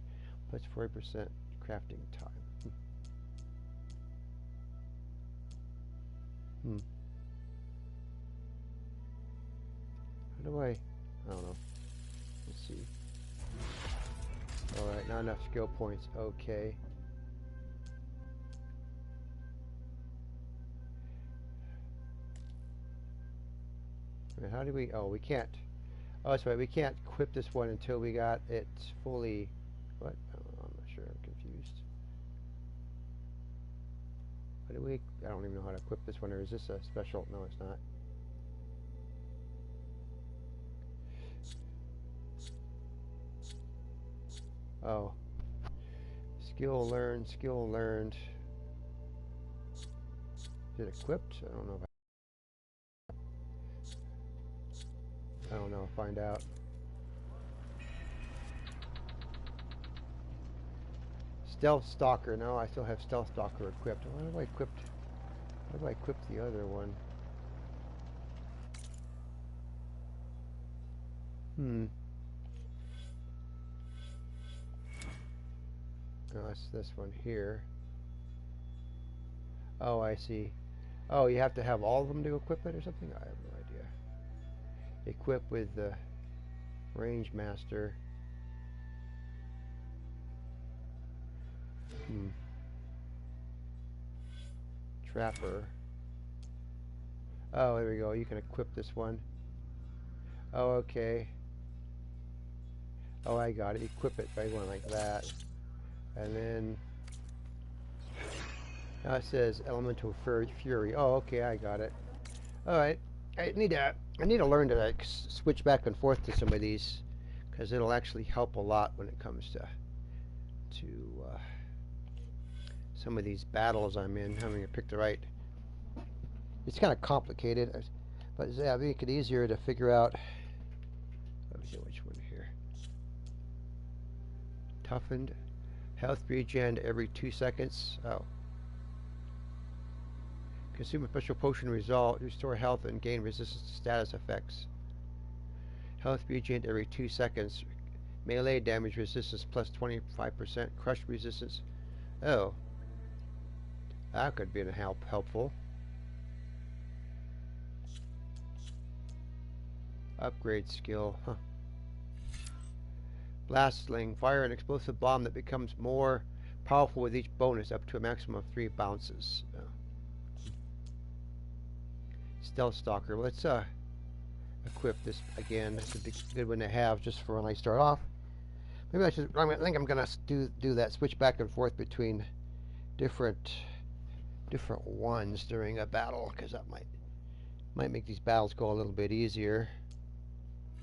Plus 40% crafting time. How do I don't know. Let's see. Alright, not enough skill points. Okay. And how do we... Oh, we can't... Oh, that's right. We can't equip this one until we got it fully... What? I'm not sure. I'm confused. How do we... I don't even know how to equip this one. Or is this a special... No, it's not. Oh. Skill learned. Skill learned. Is it equipped? I don't know if I don't know. Find out. Stealth Stalker. No, I still have Stealth Stalker equipped. Why do I equip? How do I equip the other one? No, it's this one here. Oh, I see. Oh, you have to have all of them to equip it or something? I have no idea. Equip with the Range Master. Trapper. Oh, there we go. You can equip this one. Oh, okay. Oh, I got it. Equip it by going like that. And then now it says elemental fury. Oh, okay, I got it. All right, I need to learn to like switch back and forth to some of these, because it'll actually help a lot when it comes to some of these battles I'm in. Having to pick the right. It's kind of complicated, but yeah, make it easier to figure out. Let me see which one here. Toughened, health regen every 2 seconds. Oh. Consume a special potion restore health and gain resistance to status effects. Health regen every 2 seconds. Melee damage resistance plus 25%. Crush resistance. Oh. That could be helpful. Upgrade skill. Huh. Blast sling. Fire an explosive bomb that becomes more powerful with each bonus up to a maximum of 3 bounces. Oh. Stealth Stalker. Let's equip this again. This would be a good one to have just for when I start off. Maybe I think I'm gonna do that. Switch back and forth between different ones during a battle, because that might make these battles go a little bit easier.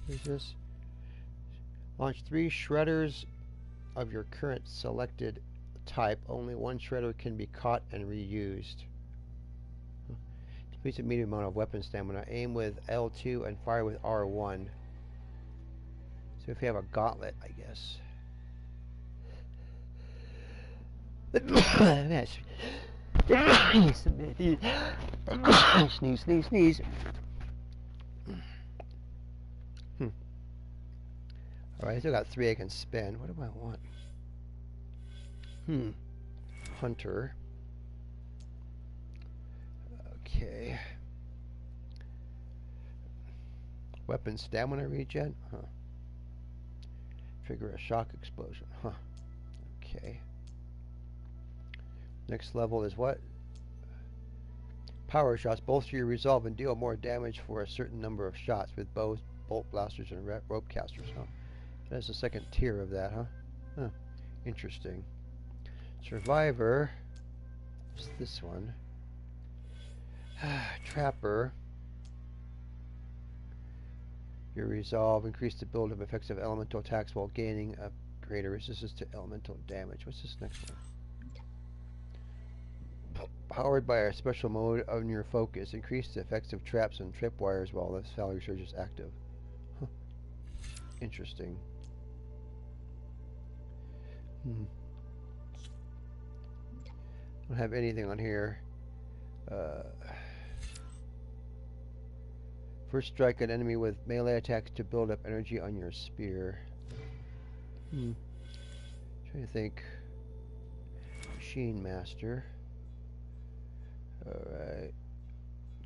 What is this? Launch 3 shredders of your current selected type. Only 1 shredder can be caught and reused. Depletes a medium amount of weapon stamina. Aim with L2 and fire with R1. So if you have a gauntlet, I guess. Sneeze, sneeze, sneeze. Alright, I still got 3 I can spend. What do I want? Hunter. Okay. Weapon stamina regen? Huh. Trigger a shock explosion. Huh. Okay. Next level is what? Power shots. Bolster your resolve and deal more damage for a certain number of shots with bows, bolt blasters, and rope casters. Huh. That's the second tier of that, huh? Huh. Interesting. Survivor. What's this one? Trapper. Your resolve. Increase the build of effective elemental attacks while gaining a greater resistance to elemental damage. What's this next one? Powered by a special mode on your focus. Increase the effects of traps and tripwires while the salary surge is active. Huh. Interesting. Don't have anything on here. First strike an enemy with melee attacks to build up energy on your spear. Trying to think. Machine Master. Alright.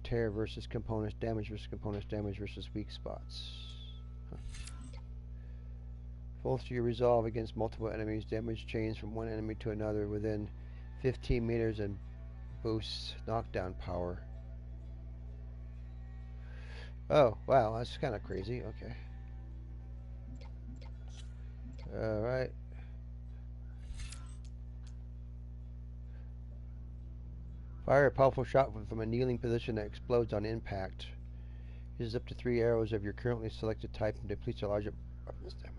Tear versus components, damage versus components, damage versus weak spots. Huh. Bolster your resolve against multiple enemies. Damage chains from one enemy to another within 15 meters and boosts knockdown power. Oh, wow, that's kind of crazy. Okay. Alright. Fire a powerful shot from a kneeling position that explodes on impact. Uses up to 3 arrows of your currently selected type and depletes a larger weapon stamina.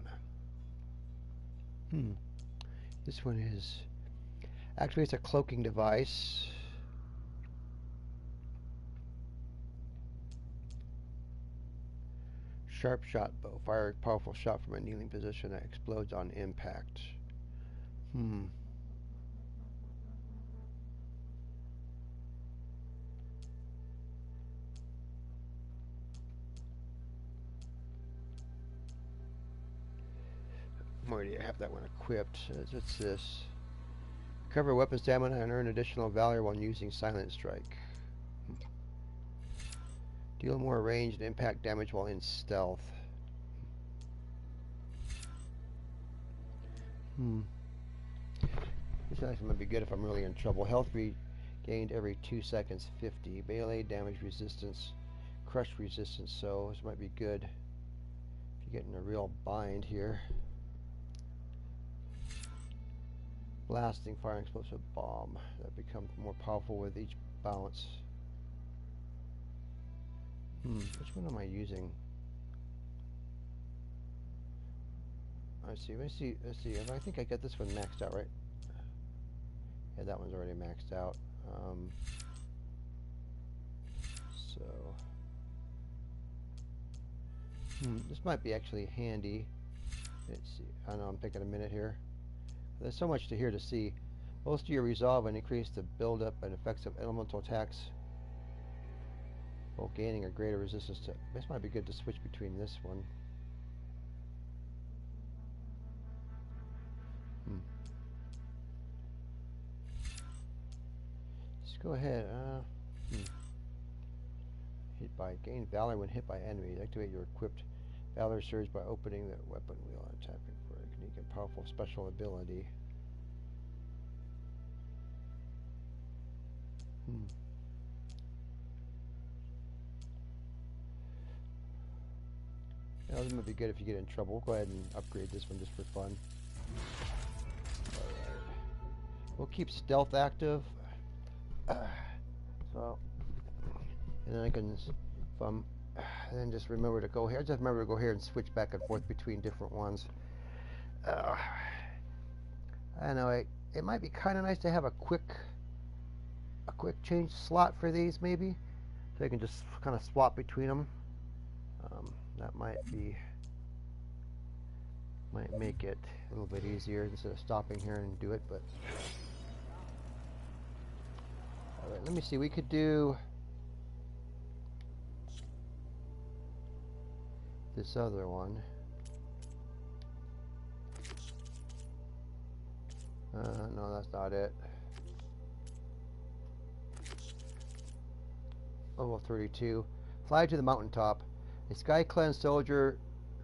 This one is activates a cloaking device. Sharp shot bow. Fire a powerful shot from a kneeling position that explodes on impact. Where do you have that one equipped? What's this? Recover weapon stamina and earn additional valor while using Silent Strike. Deal more ranged and impact damage while in stealth. This actually might be good if I'm really in trouble. Health regained every 2 seconds, 50. Melee damage resistance, crush resistance, so this might be good if you get in a real bind here. Blasting, firing explosive bomb that becomes more powerful with each bounce. Which one am I using? Let's see. I think I got this one maxed out, right? Yeah, that one's already maxed out. This might be actually handy. Let's see. I know I'm taking a minute here. There's so much here to see. Bolster your resolve and increase the buildup and effects of elemental attacks, while gaining a greater resistance to. This might be good to switch between this one. Let's go ahead. Hit by gain valor when hit by enemies. Activate your equipped valor surge by opening the weapon wheel and tapping for a unique and powerful special ability. Yeah, this might be good if you get in trouble. We'll go ahead and upgrade this one just for fun. Alright. We'll keep stealth active. So, and then I can, and then just remember to go here. Just remember to go here and switch back and forth between different ones. I know it might be kind of nice to have a quick change slot for these, maybe, so you can just kind of swap between them. That might make it a little bit easier instead of stopping here and do it. But all right, let me see. We could do this other one. No, that's not it. Level 32. Fly to the mountaintop. A sky-cleansed soldier,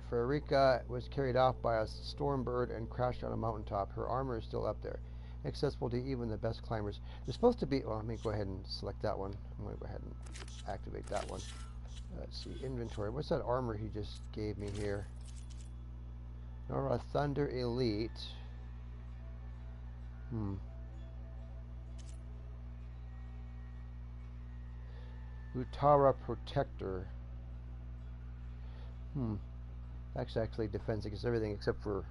Frederica, was carried off by a storm bird and crashed on a mountaintop. Her armor is still up there, accessible to even the best climbers. There's supposed to be. Well, let me go ahead and select that one. I'm going to go ahead and activate that one. Let's see, inventory. What's that armor he just gave me here? Nora Thunder Elite. Utara Protector. That's actually defense against everything except for,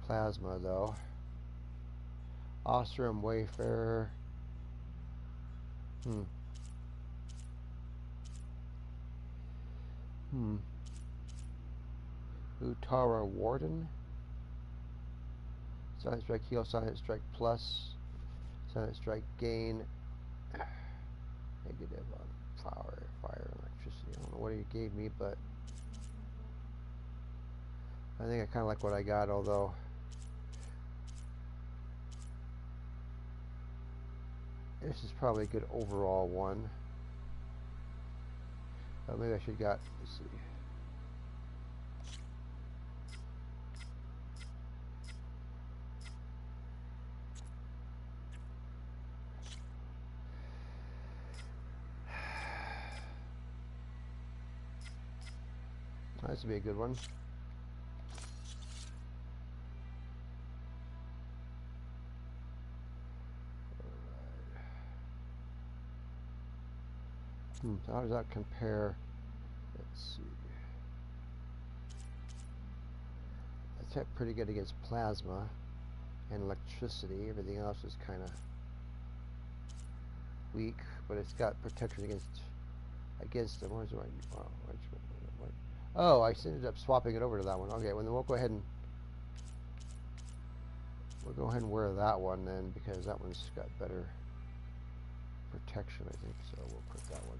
plasma, though. Ostrom Wayfarer. Utara Warden. Silent Strike Heal, Silent Strike Plus. Silent Strike Gain. Negative on fire, electricity. I don't know what he gave me, but I think I kind of like what I got, although this is probably a good overall one. Maybe I should got, let's see. This would be a good one. So how does that compare? Let's see. That's pretty good against plasma and electricity. Everything else is kind of weak, but it's got protection against them. Where's the right? Oh, I ended up swapping it over to that one. Okay, well then we'll go ahead and wear that one then, because that one's got better protection, I think. So we'll put that one.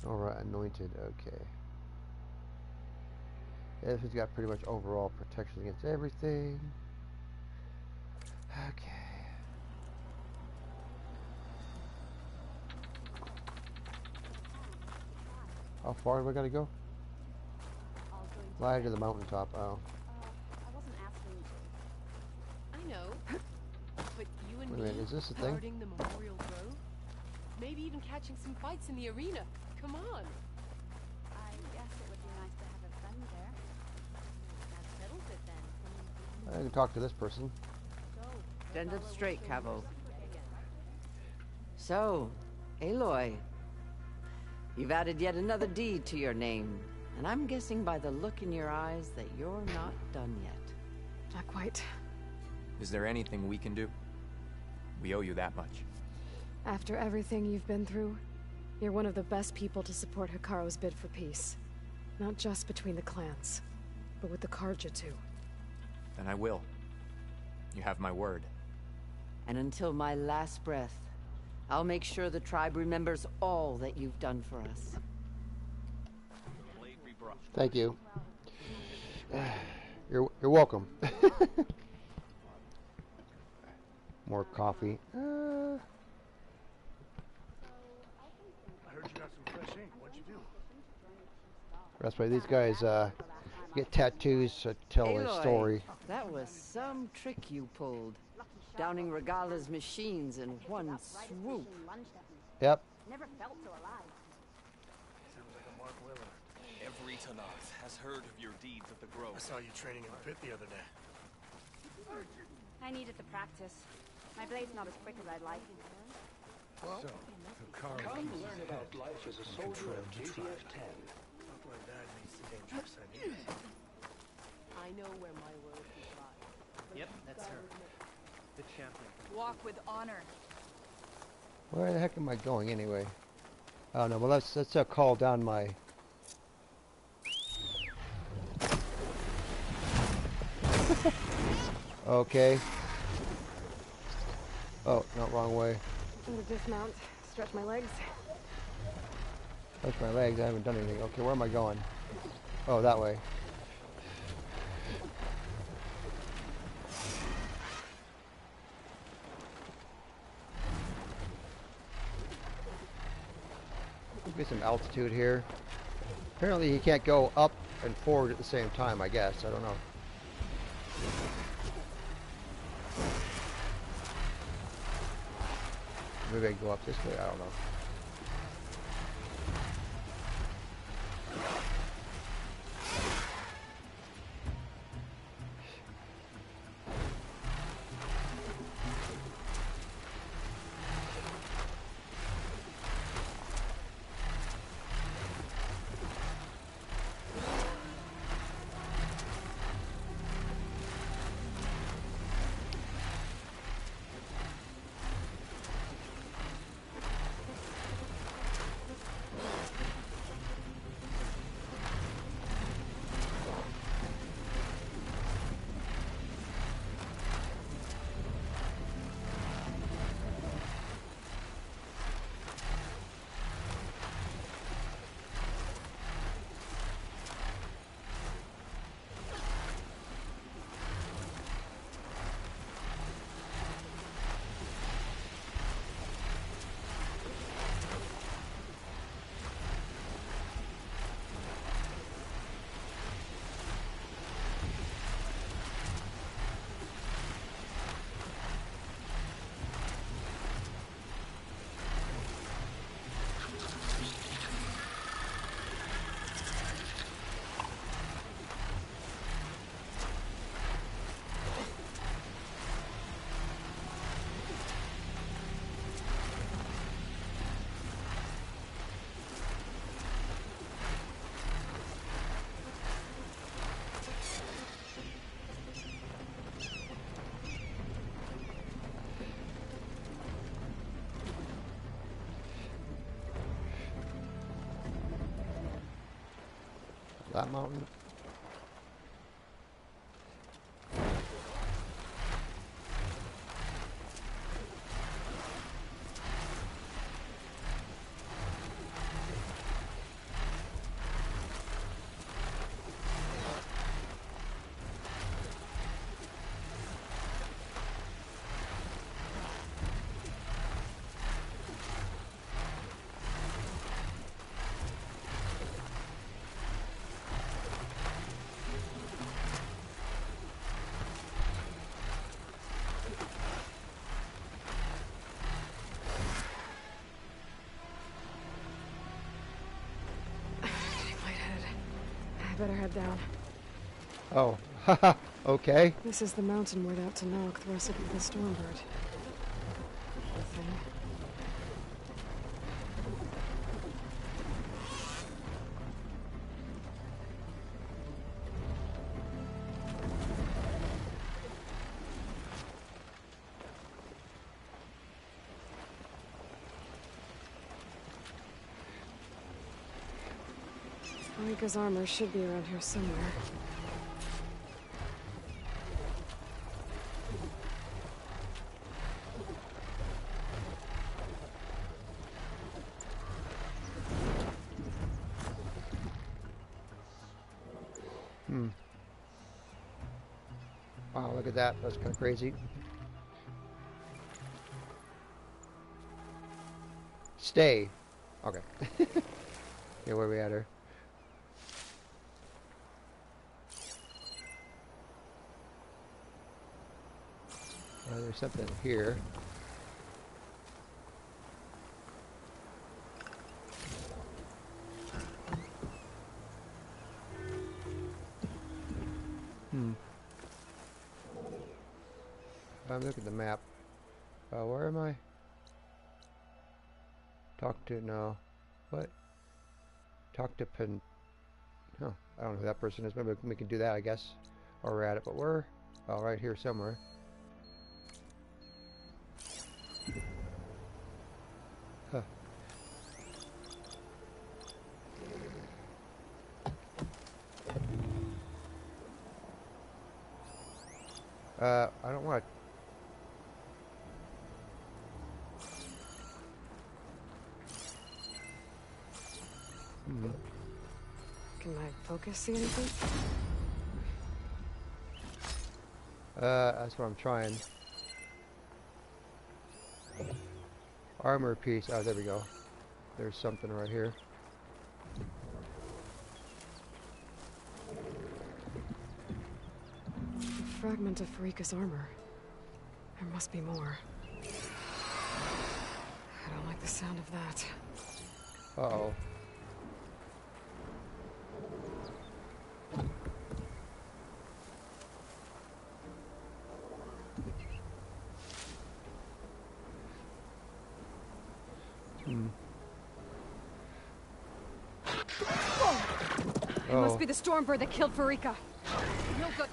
Alright, anointed. Okay. Yeah, this has got pretty much overall protection against everything. Okay. How far have I got to go? Fly to the mountaintop. Oh. I wasn't asking. I know. But you and Wait a minute, is this a thing? guarding the Memorial Grove? Maybe even catching some fights in the arena. Come on. I guess I can talk to this person. Stand up straight, Cavo. So, Aloy, you've added yet another deed to your name, and I'm guessing by the look in your eyes that you're not done yet. Not quite. Is there anything we can do? We owe you that much. After everything you've been through, you're one of the best people to support Hikaru's bid for peace. Not just between the clans, but with the Karja too. Then I will. You have my word. And until my last breath, I'll make sure the tribe remembers all that you've done for us. Thank you. You're welcome. More coffee. I heard you got some fresh ink. What'd you do? That's why these guys get tattoos to tell a Aloy, story. That was some trick you pulled. Downing Regala's machines in one swoop. Yep. Never felt so alive. Sounds like a Mark Willer. Every Tanath has heard of your deeds at the Grove. I saw you training in the pit the other day. I needed the practice. My blade's not as quick as I'd like. Well, So, come learn about life as a soldier of JDF-10. Stuff like that leads to dangerous ideas. I know where my word is lies. Yep, that's her. The champion. Walk with honor. Where the heck am I going anyway? I don't know. Well, let's call down my. Okay. Oh, not wrong way. I'm gonna dismount, stretch my legs. Touch my legs. I haven't done anything. Okay, where am I going? Oh, that way. Get some altitude here. Apparently you can't go up and forward at the same time, I guess. I don't know. Maybe I can go up this way. I don't know. That mountain. I better head down. Oh, Haha, okay. This is the mountain word out to Nog, thrusted with the Stormbird. Thing. Rika's armor should be around here somewhere. Wow, look at that. That's kind of crazy. Stay. Okay. Yeah, where are we at her? There's something here. I'm looking at the map. Where am I? Talk to, no. What? Talk to Pen... Oh, I don't know who that person is. Maybe we can do that, I guess. Or we're at it, but where? Oh, right here somewhere. Huh. I don't want to... Can my focus see anything? That's what I'm trying. Armor piece. Oh, there we go. There's something right here. A fragment of Rika's armor. There must be more. I don't like the sound of that. Uh-oh. It must be the Stormbird that killed Farika. No good.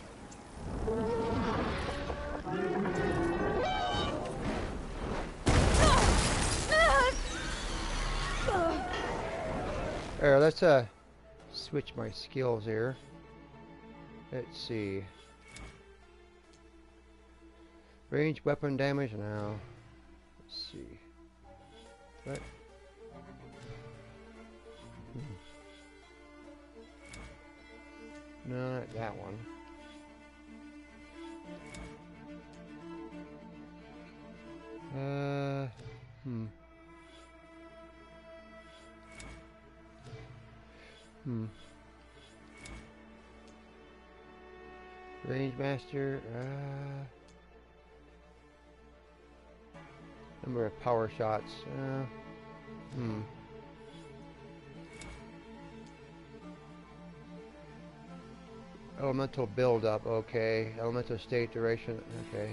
Here, let's switch my skills here. Let's see. Range weapon damage now. Let's see. What? No, not that one. Range master. Number of power shots. Elemental build-up, okay. Elemental state duration, okay.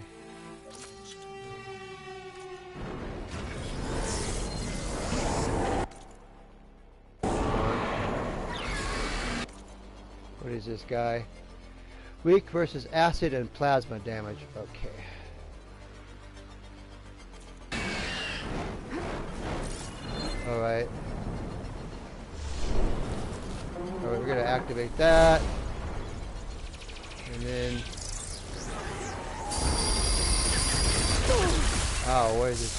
What is this guy? Weak versus acid and plasma damage, okay. Alright. Alright, we're gonna activate that. And then... Oh, what is this?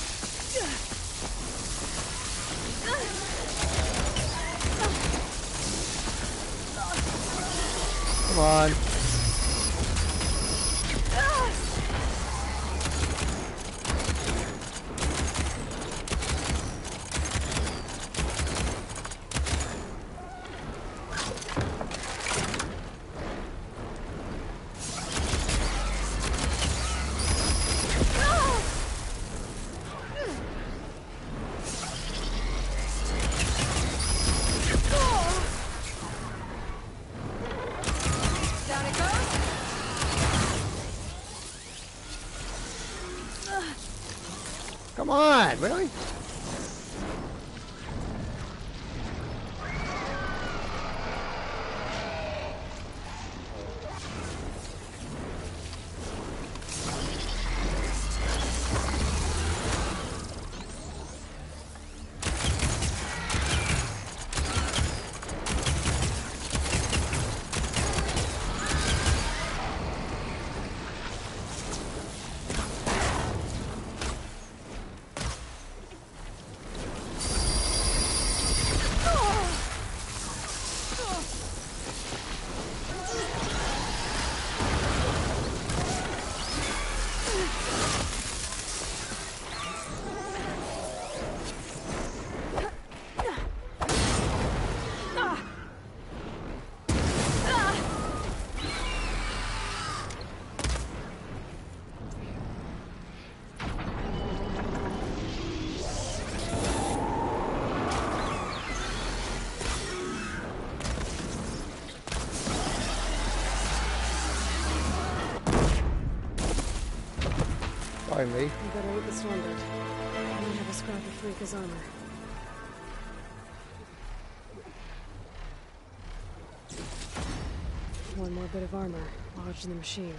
Come on. Come on, really? Me. You better eat the stormbird. I don't have a scrap of Freaka's armor. One more bit of armor lodged in the machine.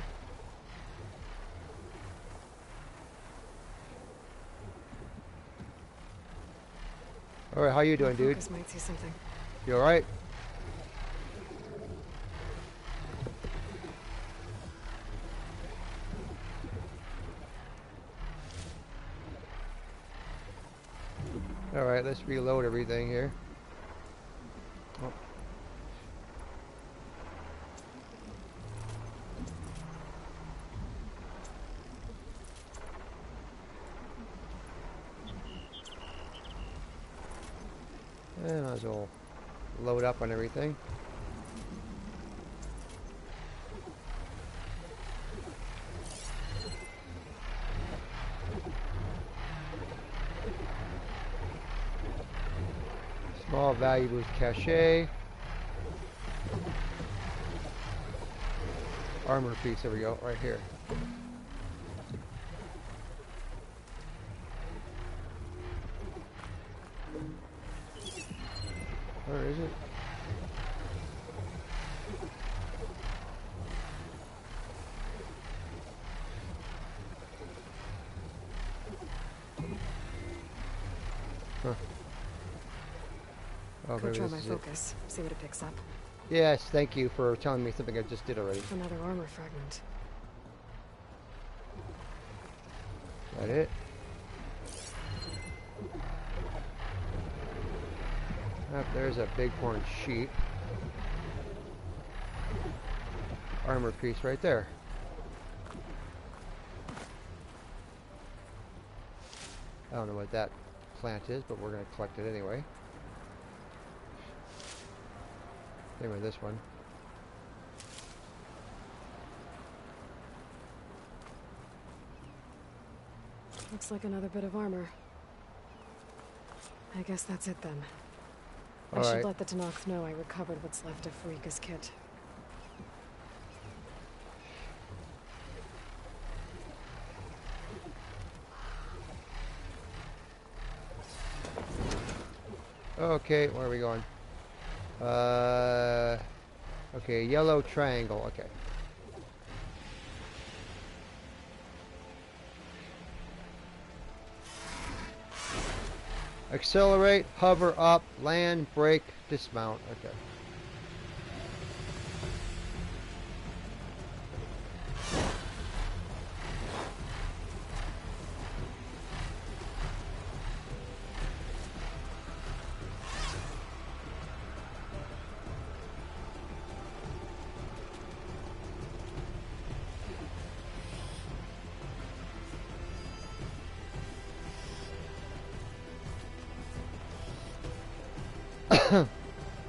All right, how you doing, dude? Focus might see something. You all right? All right, let's reload everything here. Oh. And might as well load up on everything. Small value boost cachet. Armor piece, there we go, right here. Where is it? Huh. Oh, Go try my focus. See what it picks up. Yes, thank you for telling me something I just did already. Another armor fragment. That it? Oh, there's a bighorn sheep. Armor piece right there. I don't know what that plant is, but we're going to collect it anyway. Same with this one. Looks like another bit of armor. I guess that's it then. I should let the Tanakh know I recovered what's left of Freaka's kit. Okay, where are we going? Okay, yellow triangle, okay. Accelerate, hover up, land, brake, dismount, okay.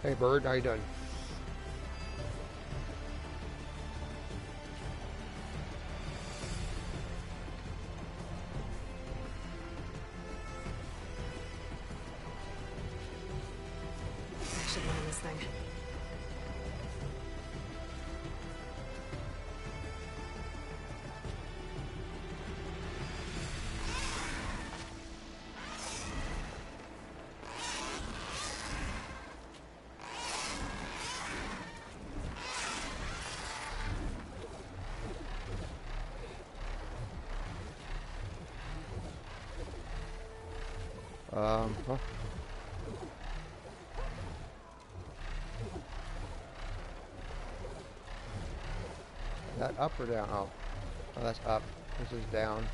Hey bird, how you doing? I should learn this thing. Huh? That up or down? Oh, that's up. This is down.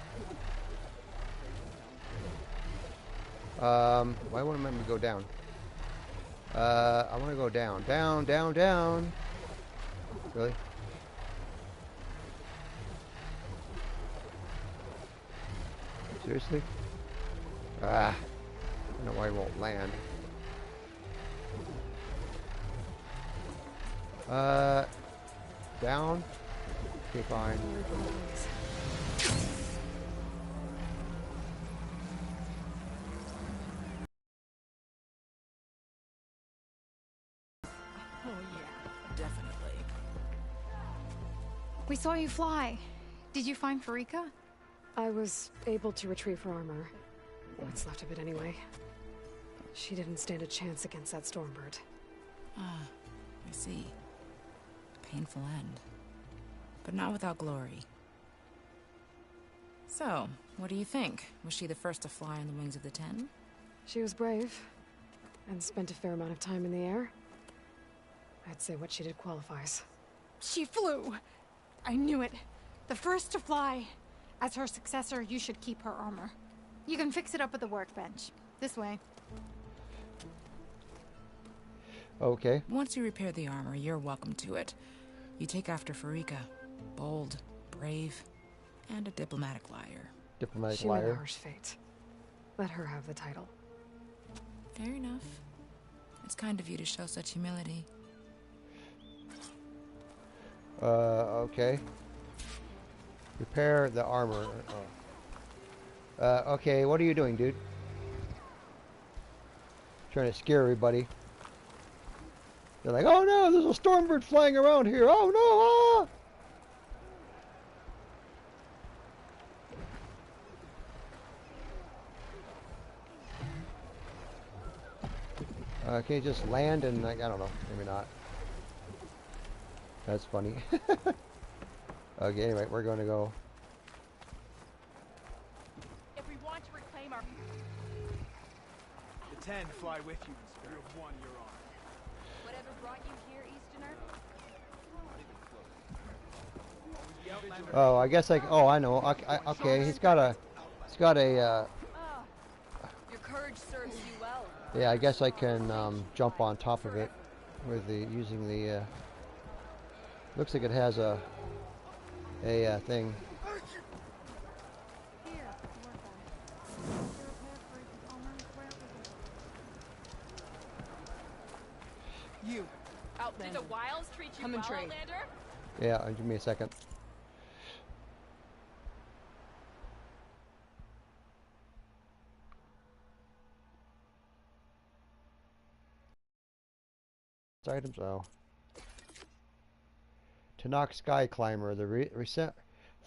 Why wouldn't it let me go down? I want to go down. Down, down, down. Really? Seriously? Ah. I don't know why it won't land. Down? Okay, fine. Oh yeah, definitely. We saw you fly. Did you find Farika? I was able to retrieve her armor. What's left of it anyway. She didn't stand a chance against that Stormbird. Ah, I see. Painful end. But not without glory. So, what do you think? Was she the first to fly on the wings of the Ten? She was brave, and spent a fair amount of time in the air. I'd say what she did qualifies. She flew! I knew it. The first to fly. As her successor, you should keep her armor. You can fix it up at the workbench. This way. Okay. Once you repair the armor, you're welcome to it. You take after Farika. Bold, brave, and a diplomatic liar. Diplomatic She liar. met a harsh fate. Let her have the title. Fair enough. It's kind of you to show such humility. Okay. Repair the armor. Oh. Okay, what are you doing, dude? Trying to scare everybody. They're like, oh no, there's a Stormbird flying around here. Oh no, ah! Can you just land and, like, I don't know, maybe not. That's funny. Okay, anyway, we're going to go. If we want to reclaim our... The 10 fly with you in spirit of one you're on. Whatever brought you here, Easterner? Oh, I guess like, oh, I know. Okay, he's got a, Your courage serves you well. yeah, I guess I can jump on top of it with using the. Looks like it has a thing. You, Outlander. Did the wilds treat you Come well, and trade. Outlander? Yeah, give me a second. Items. Oh. Tanakh Sky Climber, the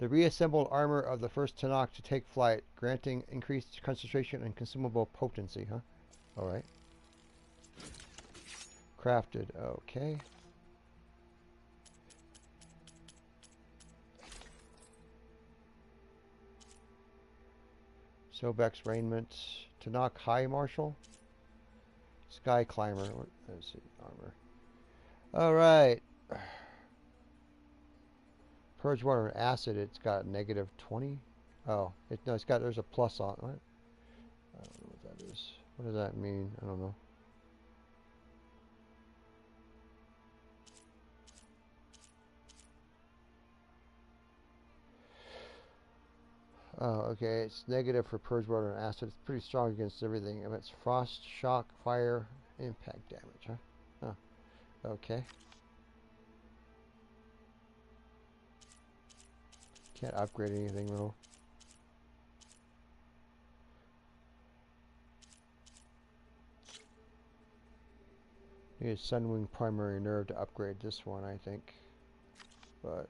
reassembled armor of the first Tanakh to take flight, granting increased concentration and consumable potency, huh? Alright. Crafted, okay. Sobek's raiment, Tanakh High Marshal, Sky Climber, let's see, armor. Alright. Purge water and acid, it's got negative 20. Oh, no, there's a plus on it. What? I don't know what that is. What does that mean? I don't know. Oh, okay, it's negative for purge water and acid. It's pretty strong against everything. It's frost, shock, fire, impact damage, huh? Oh, okay. Can't upgrade anything though. Need a sunwing primary nerve to upgrade this one, I think. But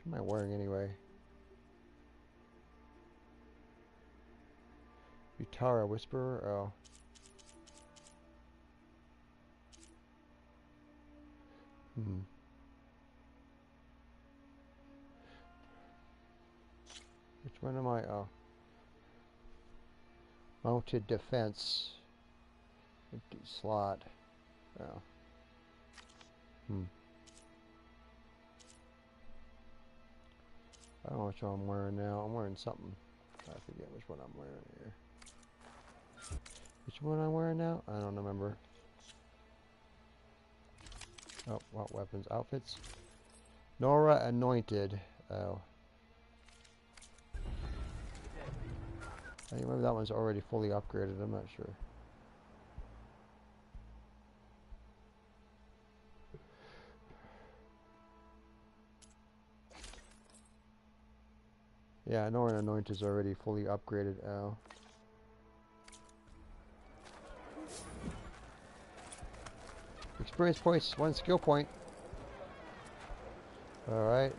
what am I wearing anyway? Utara Whisperer. Oh. Which one am I? Oh. Mounted defense. Empty slot. Oh. I don't know which one I'm wearing now. I'm wearing something. I forget which one I'm wearing here. Which one I'm wearing now? I don't remember. Oh, what weapons? Outfits? Nora Anointed. Oh. I think maybe that one's already fully upgraded. I'm not sure. Yeah, Nora Anointed is already fully upgraded. Oh. Experience points, 1 skill point. Alright.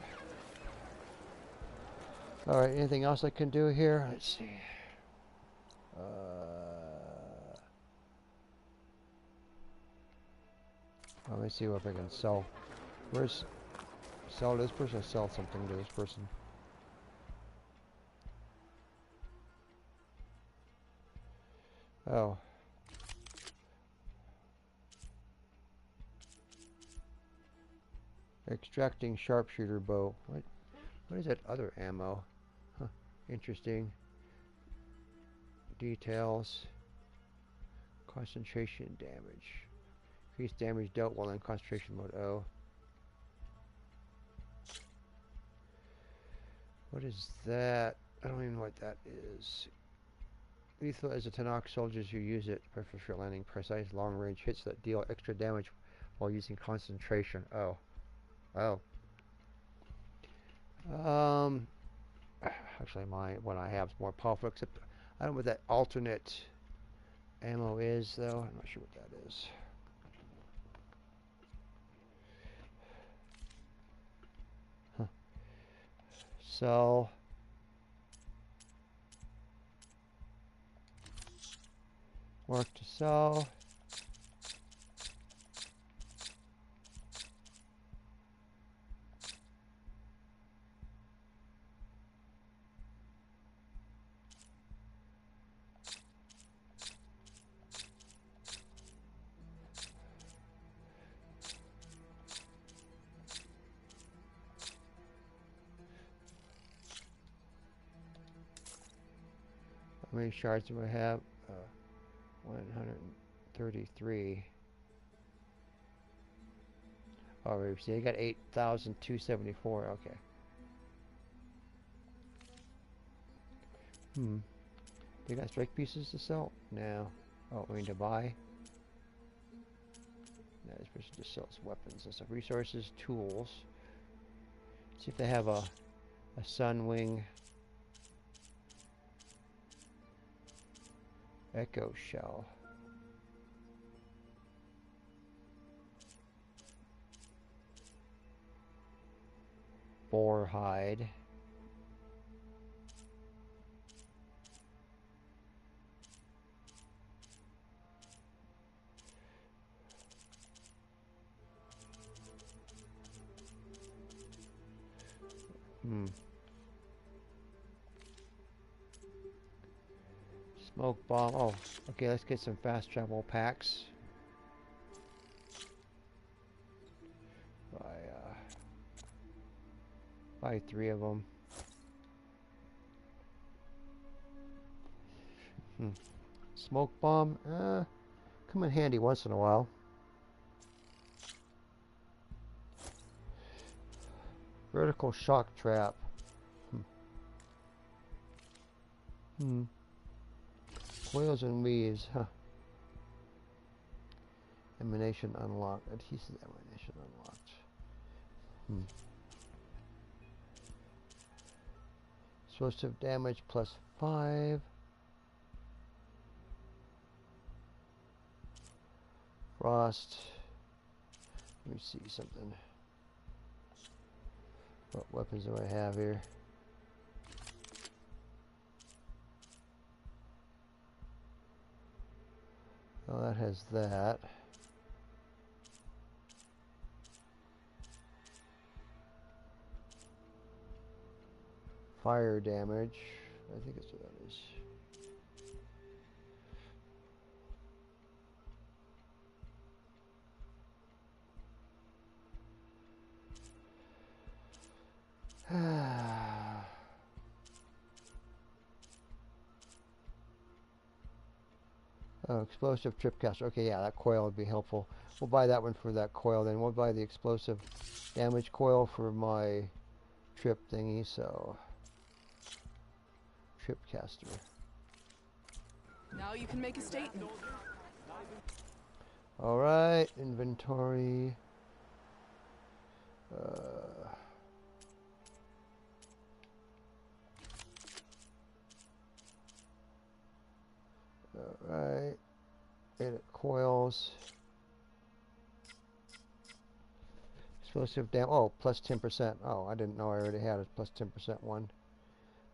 Alright, anything else I can do here? Let's see. Let me see what I can sell. Sell this person, sell something to this person. Oh. Extracting sharpshooter bow. What is that other ammo? Huh. Interesting. Details. Concentration damage. Increased damage dealt while in concentration mode. Oh. What is that? I don't even know what that is. Lethal as a Tanakh soldiers who use it. Perfect for landing precise long range hits that deal extra damage while using concentration. Oh. Oh. Actually, what I have is more powerful, except I don't know what that alternate ammo is, though. I'm not sure what that is. Huh. Sell. Work to sell. How many shards do I have? 133. Oh, see, I got 8,274. Okay. They got strike pieces to sell? No. Oh, we need to buy? No, this person just sells weapons and stuff. Resources, tools. See if they have a sunwing. Echo shell. Boar hide. Smoke bomb. Oh, okay, let's get some fast travel packs. Buy 3 of them. Smoke bomb. Come in handy once in a while. Vertical shock trap. Coils and weaves. Huh. Emanation unlocked. Adhesive emanation unlocked. Explosive damage +5. Frost. Let me see something. What weapons do I have here? Oh, that has that. Fire damage. I think that's what that is. Oh, explosive trip caster. Okay, yeah, that coil would be helpful. We'll buy that one for that coil. Then we'll buy the explosive damage coil for my trip thingy. So, trip caster. Now you can make a statement. All right, inventory. All right, edit coils. Explosive damage. Oh, plus 10%. Oh, I didn't know I already had a plus 10% one.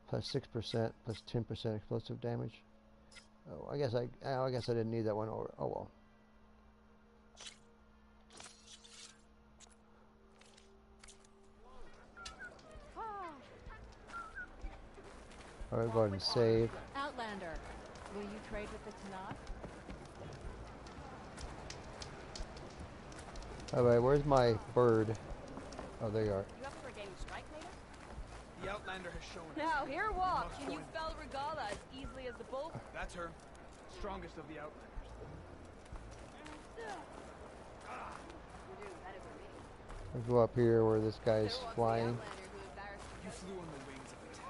Plus 6%, plus 10% explosive damage. Oh, I guess I didn't need that one. Oh well. All right, go ahead and save. Outlander, will you trade with the Tanakh? All right, where's my bird? Oh, there you are. You up for a game of strike later? The Outlander has shown us. Now, here walk. Must Can you join. fell Regala as easily as the bull? That's her. Strongest of the Outlanders. We'll go up here where this guy's flying. You flew on the wings of the tank.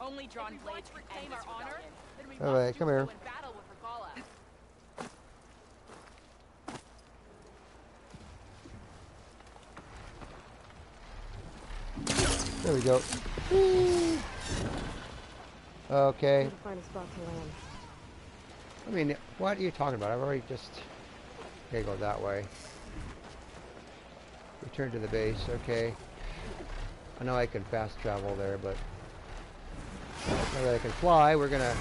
Only drawn blades reclaim our honor. Then we All right, come here. in battle with Regala. There we go. Whee! Okay. Need to find a spot to land. I mean, what are you talking about? I've already just... Okay, go that way. Return to the base, okay. I know I can fast travel there, but... Now that I can fly, we're gonna...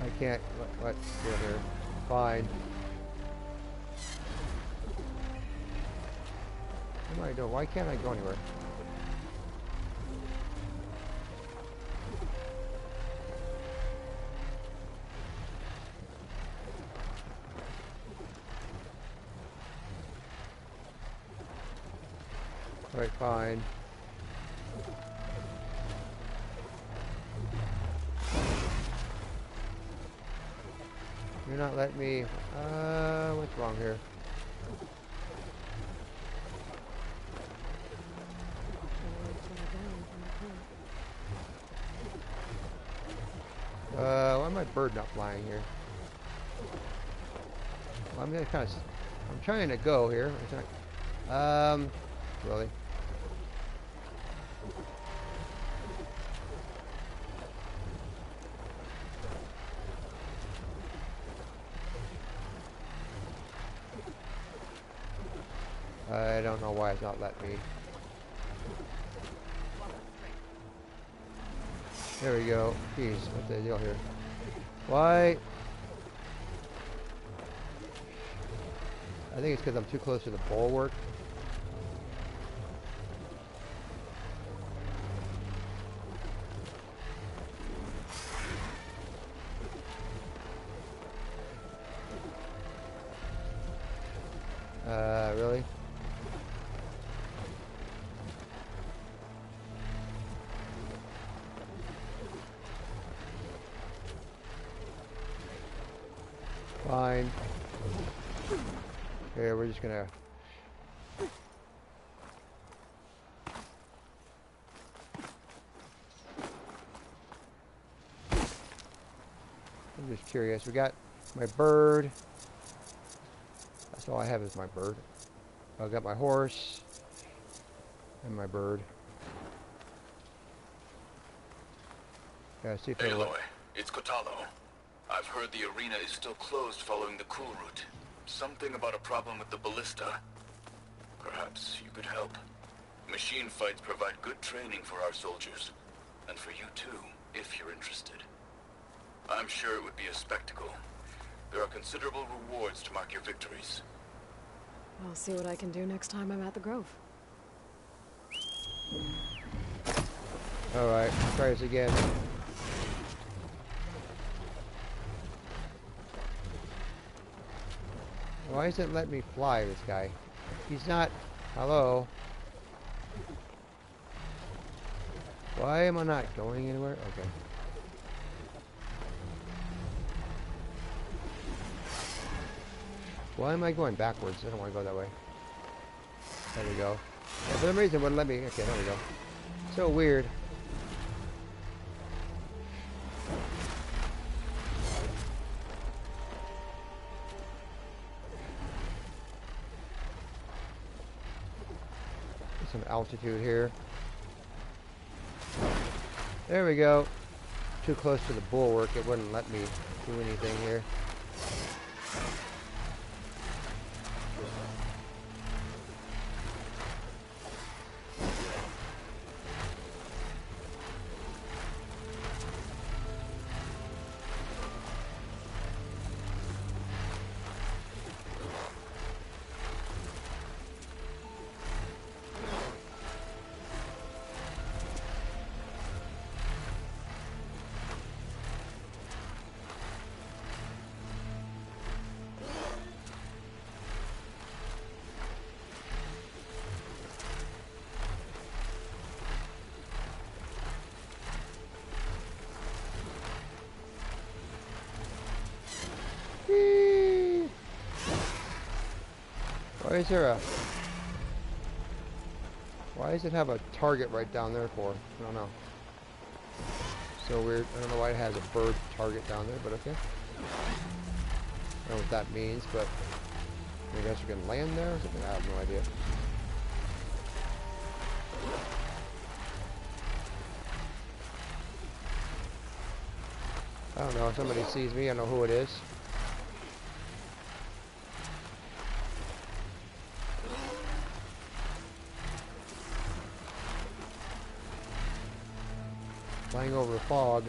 I can't, what, do here? Fine. What am I doing? Why can't I go anywhere? Alright, fine. You're not letting me... what's wrong here? Why am my bird not flying here? Well, I'm gonna kind of... I'm trying to go here. Really? I don't know why it's not letting me. There we go. Jeez, what's the deal here? Why? I think it's because I'm too close to the bulwark. Really? Fine. Okay, we're just gonna... I'm just curious. We got my bird. That's all I have is my bird. I got my horse and my bird. Gotta see if Aloy, it's Kotalo. I've heard the arena is still closed following the cool route. Something about a problem with the ballista. Perhaps you could help. Machine fights provide good training for our soldiers. And for you too, if you're interested. I'm sure it would be a spectacle. There are considerable rewards to mark your victories. I'll see what I can do next time I'm at the Grove. Alright, try this again. Why isn't it letting me fly, this guy? He's not... Hello? Why am I not going anywhere? Okay. Why am I going backwards? I don't want to go that way. There we go. Yeah, for some reason it wouldn't let me... Okay, there we go. So weird. Some altitude here. There we go. Too close to the bulwark. It wouldn't let me do anything here. Why does it have a target right down there for? I don't know. So weird. I don't know why it has a bird target down there, but okay. I don't know what that means, but I guess we can land there or something. I have no idea. I don't know. If somebody sees me, I don't know who it is. Flying over fog.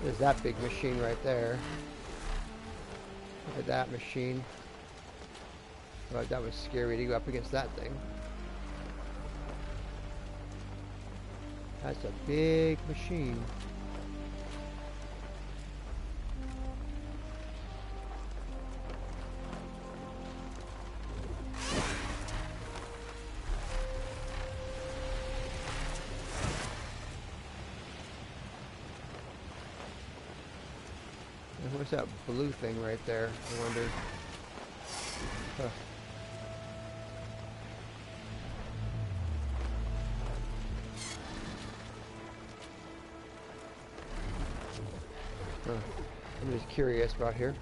There's that big machine right there. Look at that machine. Well, that was scary to go up against that thing. That's a big machine. What's that blue thing right there? I wonder. Huh. Huh. I'm just curious about here.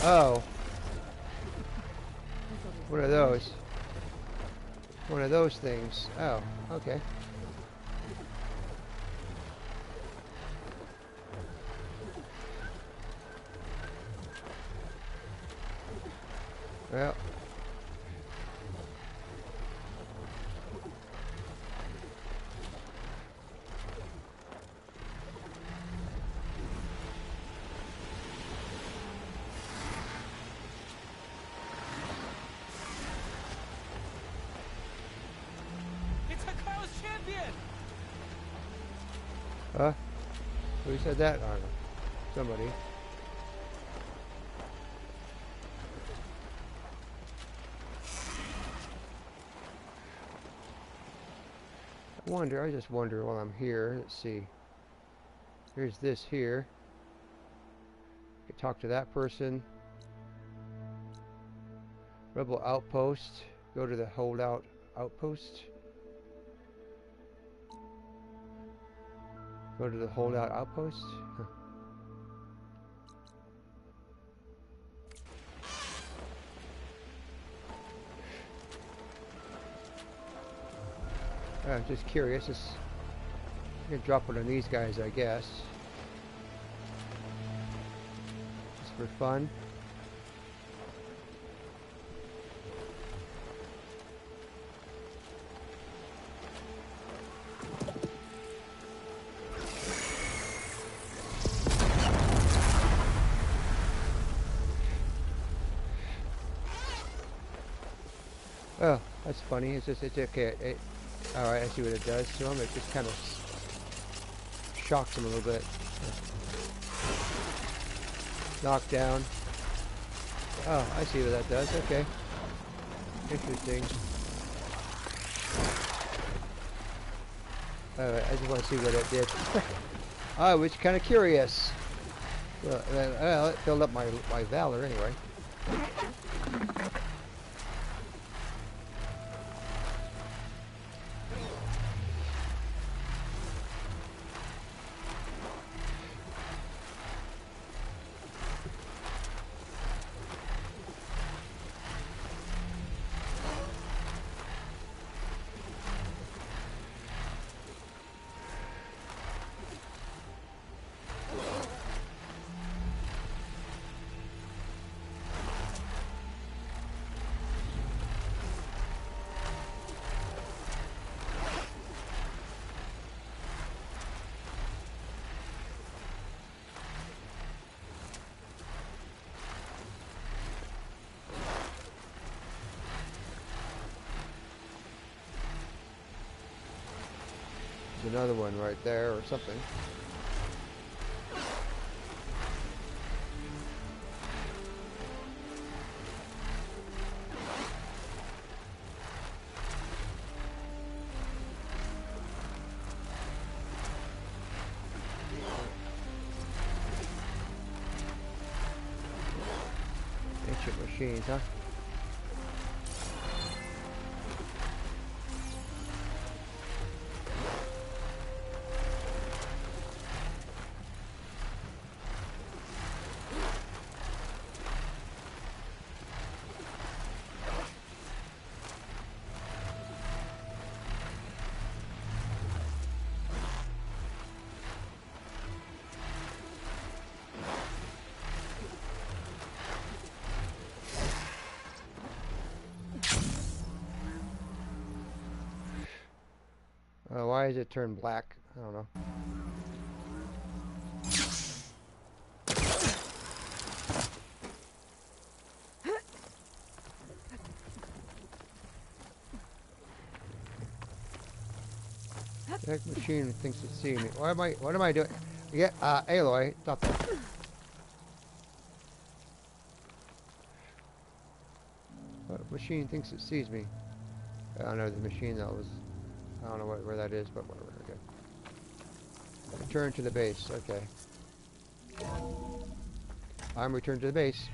Oh. What are those? One of those things. Oh, okay. Well. Huh? Who said that? I don't know. Somebody. I just wonder while I'm here. Let's see. Here's this here. I can talk to that person. Rebel outpost. Go to the holdout outpost. Go to the holdout outpost. Huh. I'm just curious. I'm gonna drop one of these guys, I guess. Just for fun. Oh, that's funny. It's okay. Alright, I see what it does to him. It just kind of shocks him a little bit. Knocked down. Oh, I see what that does. Okay. Interesting. Alright, I just want to see what it did. I was kind of curious. Well, it filled up my valor anyway. Another one right there or something. Ancient machines, huh? Why is it turned black? I don't know. The heck machine thinks it's seeing me. What am I doing? Yeah, Aloy, stop that. What machine thinks it sees me? I don't know, the machine that was... I don't know where that is, but whatever. Okay. Return to the base. Okay. I'm returned to the base.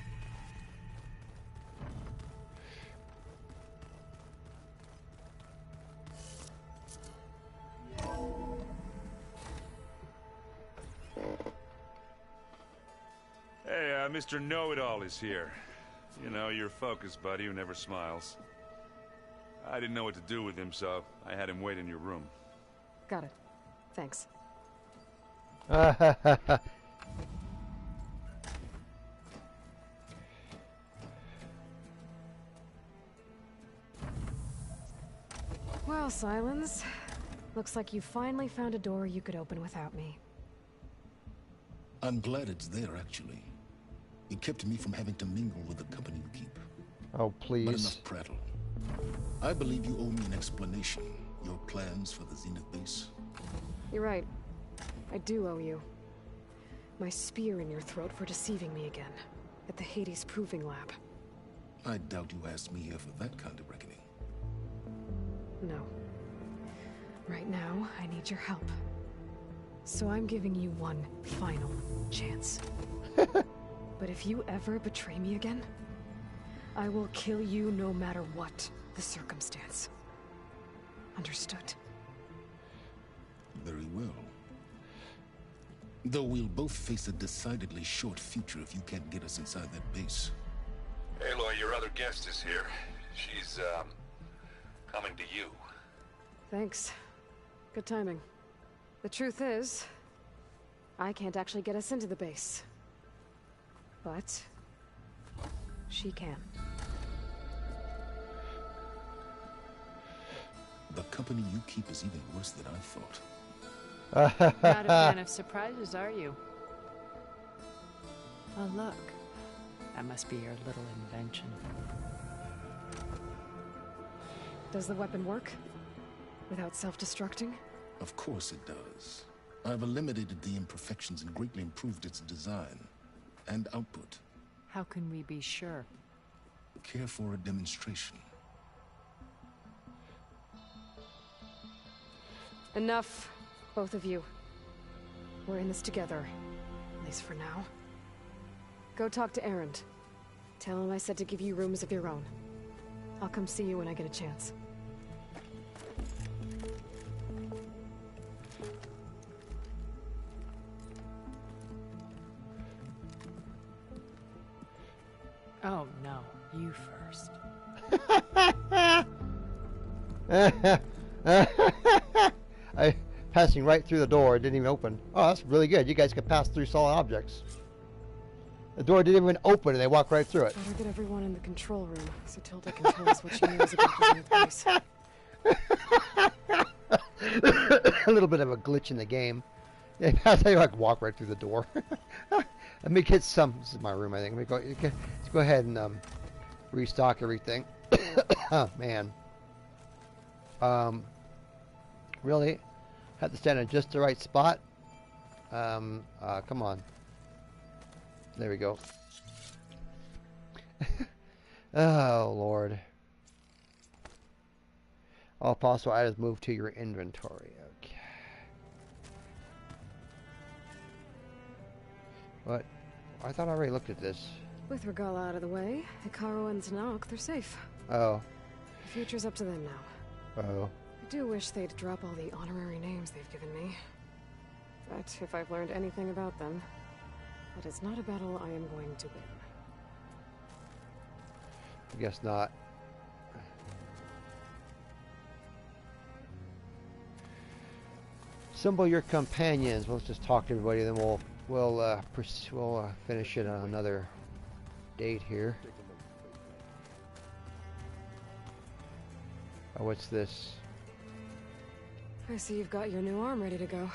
Hey, Mr. Know-It-All is here. You know, your focus buddy who never smiles. I didn't know what to do with him, so I had him wait in your room. Got it. Thanks. Well, Silence. Looks like you finally found a door you could open without me. I'm glad it's there, actually. It kept me from having to mingle with the company you keep. Oh, please. But enough prattle. I believe you owe me an explanation. Your plans for the Zenith base. You're right. I do owe you. my spear in your throat for deceiving me again. At the Hades Proving Lab. I doubt you asked me here for that kind of reckoning. No. Right now, I need your help. So I'm giving you one final chance. But if you ever betray me again, I will kill you no matter what the circumstance. Understood? Very well. Though we'll both face a decidedly short future if you can't get us inside that base. Aloy, your other guest is here. She's, coming to you. Thanks. Good timing. The truth is, I can't actually get us into the base. But she can. The company you keep is even worse than I thought. Not a fan of surprises, are you? Oh, look. That must be your little invention. Does the weapon work? Without self-destructing? Of course it does. I've eliminated the imperfections and greatly improved its design and output. How can we be sure? Care for a demonstration? Enough, both of you. We're in this together, at least for now. Go talk to Erend. Tell him I said to give you rooms of your own. I'll come see you when I get a chance. Oh no, you first. Passing right through the door, it didn't even open. Oh, that's really good. You guys can pass through solid objects. The door didn't even open and they walked right through it. Better get everyone in the control room so Tilda can tell us what she knows about the Zenith base. A little bit of a glitch in the game. Yeah, that's how you like walk right through the door. Let me get some. This is my room, I think. Let's go ahead and restock everything. Oh, man. Really? Have to stand in just the right spot? Come on. There we go. Oh, Lord. All possible items move to your inventory. Okay. What? I thought I already looked at this. With Regala out of the way, Hikaru and Zanok, they're safe. Oh. The future's up to them now. Oh. I do wish they'd drop all the honorary names they've given me. But if I've learned anything about them, that is not a battle I am going to win. I guess not. Assemble your companions. Let's just talk to everybody, then we'll finish it on another date here. Oh, what's this? I see you've got your new arm ready to go.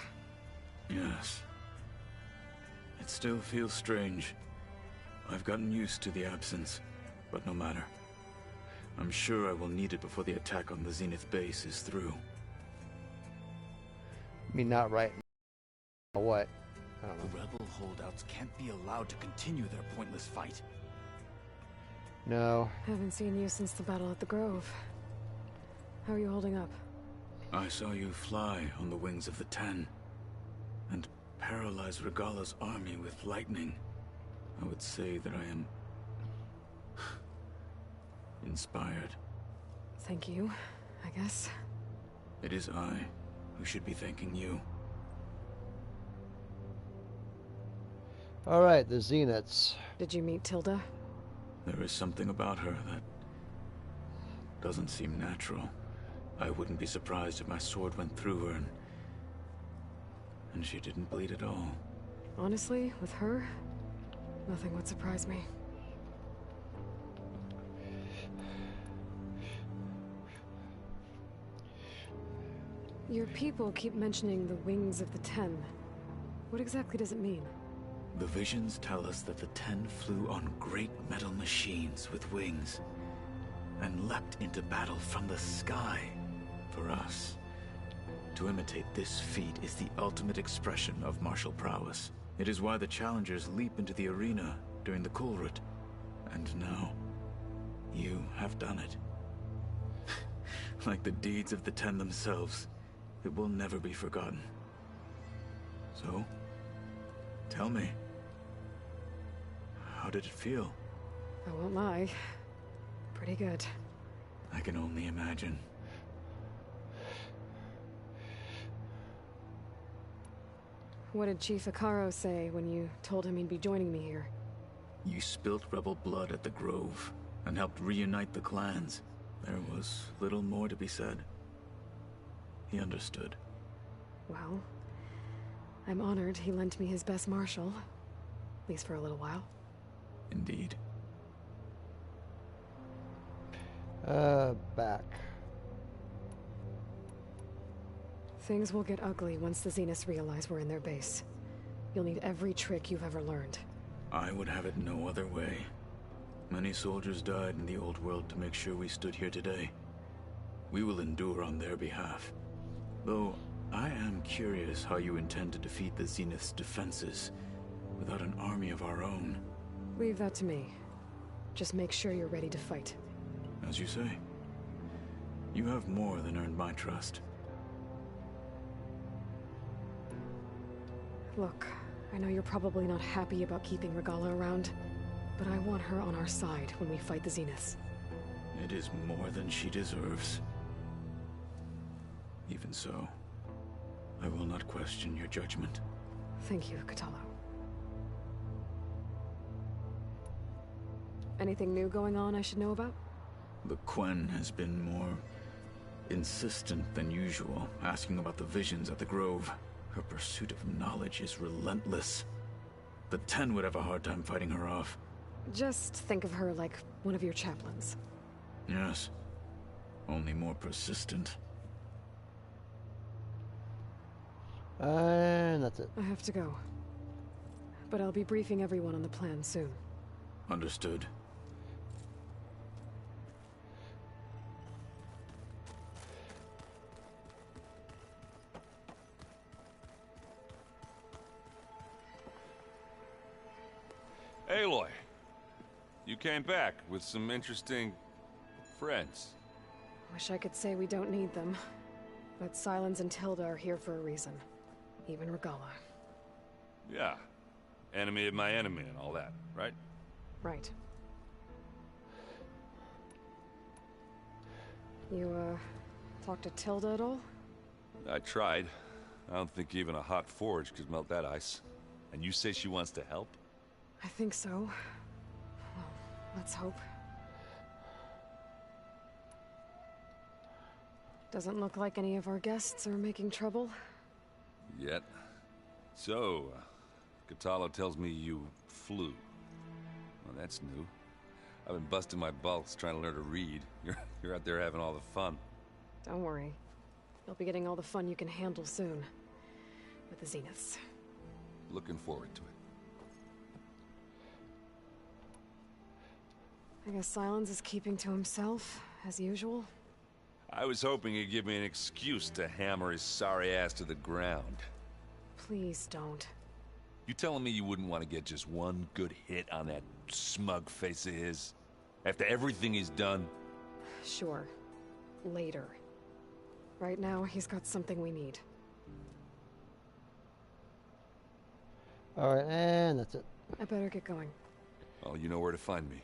Yes. It still feels strange. I've gotten used to the absence, but no matter. I'm sure I will need it before the attack on the Zenith base is through. I mean, not right now. What? I don't know. The rebel holdouts can't be allowed to continue their pointless fight. No. Haven't seen you since the battle at the Grove. How are you holding up? I saw you fly on the wings of the Ten, and paralyze Regala's army with lightning. I would say that I am inspired. Thank you, I guess. It is I who should be thanking you. Alright, the Zeniths. Did you meet Tilda? There is something about her that doesn't seem natural. I wouldn't be surprised if my sword went through her and she didn't bleed at all. Honestly, with her, nothing would surprise me. Your people keep mentioning the wings of the Ten. What exactly does it mean? The visions tell us that the Ten flew on great metal machines with wings and leapt into battle from the sky for us. To imitate this feat is the ultimate expression of martial prowess. It is why the challengers leap into the arena during the Kulrut. And now, you have done it. Like the deeds of the Ten themselves, it will never be forgotten. So, tell me, how did it feel? I won't lie. Pretty good. I can only imagine. What did Chief Ikaro say when you told him he'd be joining me here? You spilt rebel blood at the Grove and helped reunite the clans. There was little more to be said. He understood. Well, I'm honored he lent me his best marshal. At least for a little while. Indeed. Back. Things will get ugly once the Zeniths realize we're in their base. You'll need every trick you've ever learned. I would have it no other way. Many soldiers died in the old world to make sure we stood here today. We will endure on their behalf. Though, I am curious how you intend to defeat the Zenith's defenses without an army of our own. Leave that to me. Just make sure you're ready to fight. As you say, you have more than earned my trust. Look, I know you're probably not happy about keeping Regala around, but I want her on our side when we fight the Zeniths. It is more than she deserves. Even so, I will not question your judgment. Thank you, Katalo. Anything new going on I should know about? The Quen has been more insistent than usual, asking about the visions at the Grove. Her pursuit of knowledge is relentless. The Ten would have a hard time fighting her off. Just think of her like one of your chaplains. Yes. Only more persistent. And that's it. I have to go. But I'll be briefing everyone on the plan soon. Understood. Aloy, you came back with some interesting friends. Wish I could say we don't need them. But Silence and Tilda are here for a reason. Even Regala. Yeah. Enemy of my enemy and all that, right? Right. You, talked to Tilda at all? I tried. I don't think even a hot forge could melt that ice. And you say she wants to help? I think so. Well, let's hope. Doesn't look like any of our guests are making trouble. Yet. So, Katalo tells me you flew. Well, that's new. I've been busting my balls trying to learn to read. You're out there having all the fun. Don't worry. You'll be getting all the fun you can handle soon. With the Zeniths. Looking forward to it. I guess Silence is keeping to himself, as usual. I was hoping he'd give me an excuse to hammer his sorry ass to the ground. Please don't. You telling me you wouldn't want to get just one good hit on that smug face of his? After everything he's done? Sure. Later. Right now, he's got something we need. Alright, and that's it. I better get going. Oh, you know where to find me.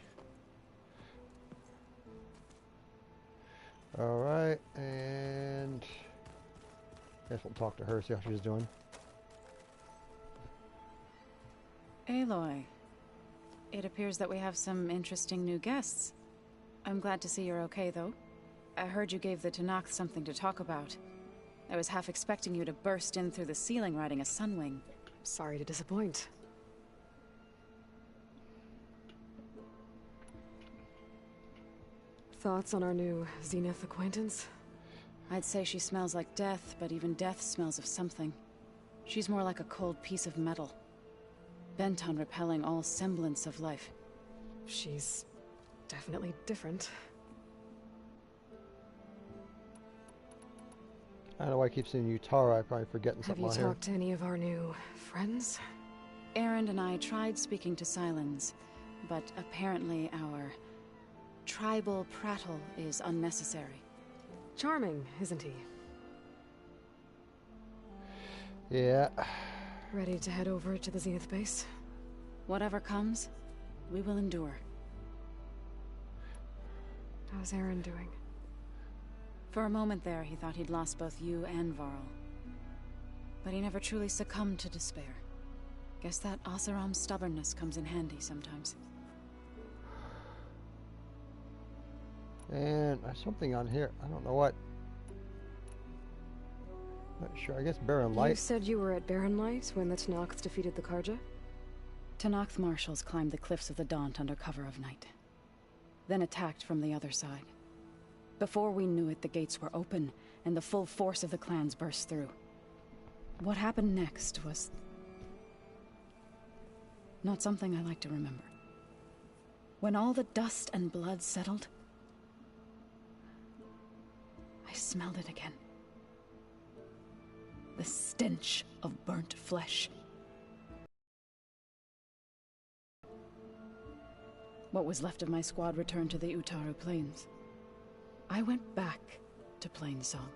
Alright, and guess we'll talk to her, see how she's doing. Aloy, it appears that we have some interesting new guests. I'm glad to see you're okay, though. I heard you gave the Tenakth something to talk about. I was half expecting you to burst in through the ceiling riding a sunwing. Sorry to disappoint. Thoughts on our new Zenith acquaintance? I'd say she smells like death, but even death smells of something. She's more like a cold piece of metal. Bent on repelling all semblance of life. She's definitely different. I don't know why I keep seeing you, Tara. I'm probably forgetting Have something you on here. talked to any of our new friends? Erend and I tried speaking to Sylens, but apparently our tribal prattle is unnecessary. Charming, isn't he? Yeah. Ready to head over to the Zenith base? Whatever comes, we will endure. How's Erend doing? For a moment there, he thought he'd lost both you and Varl. But he never truly succumbed to despair. Guess that Oseram's stubbornness comes in handy sometimes. And there's something on here. I don't know what. Not sure. I guess Barren Light. You said you were at Barren Light when the Tenakth defeated the Karja? Tenakth marshals climbed the cliffs of the Daunt under cover of night, then attacked from the other side. Before we knew it, the gates were open, and the full force of the clans burst through. What happened next was not something I like to remember. When all the dust and blood settled, I smelled it again. The stench of burnt flesh. What was left of my squad returned to the Utaru Plains. I went back to Plainsong.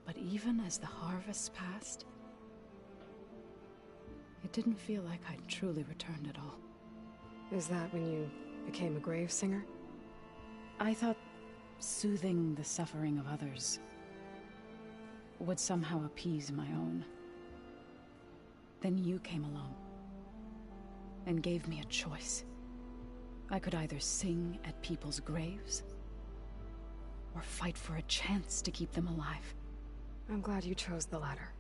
But even as the harvests passed, it didn't feel like I'd truly returned at all. Is that when you became a grave singer? I thought soothing the suffering of others would somehow appease my own. Then you came along and gave me a choice. I could either sing at people's graves or fight for a chance to keep them alive. I'm glad you chose the latter.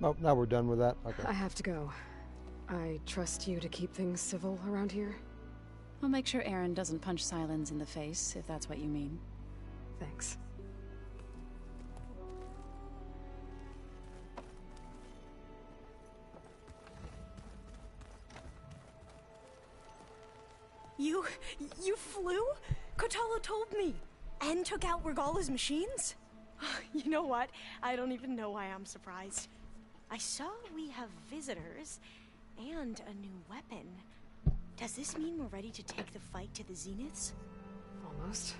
Oh, now we're done with that? Okay. I have to go. I trust you to keep things civil around here? I'll make sure Erend doesn't punch Sylens in the face, if that's what you mean. Thanks. You flew? Kotalo told me. And took out Regala's machines? You know what? I don't even know why I'm surprised. I saw we have visitors and a new weapon. Does this mean we're ready to take the fight to the Zeniths? Almost.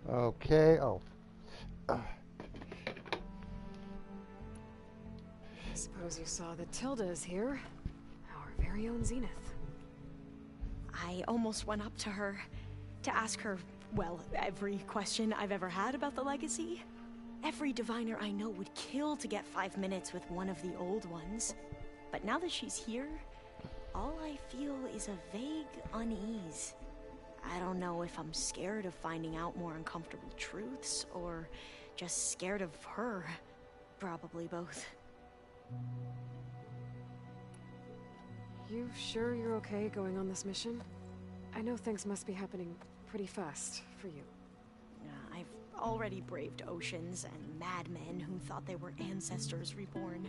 Okay. Oh. I suppose you saw that Tilda is here. Our very own Zenith. I almost went up to her to ask her, well, every question I've ever had about the legacy. Every diviner I know would kill to get 5 minutes with one of the old ones. But now that she's here, all I feel is a vague unease. I don't know if I'm scared of finding out more uncomfortable truths, or just scared of her. Probably both. You sure you're okay going on this mission? I know things must be happening pretty fast for you. I've already braved oceans and madmen who thought they were ancestors reborn.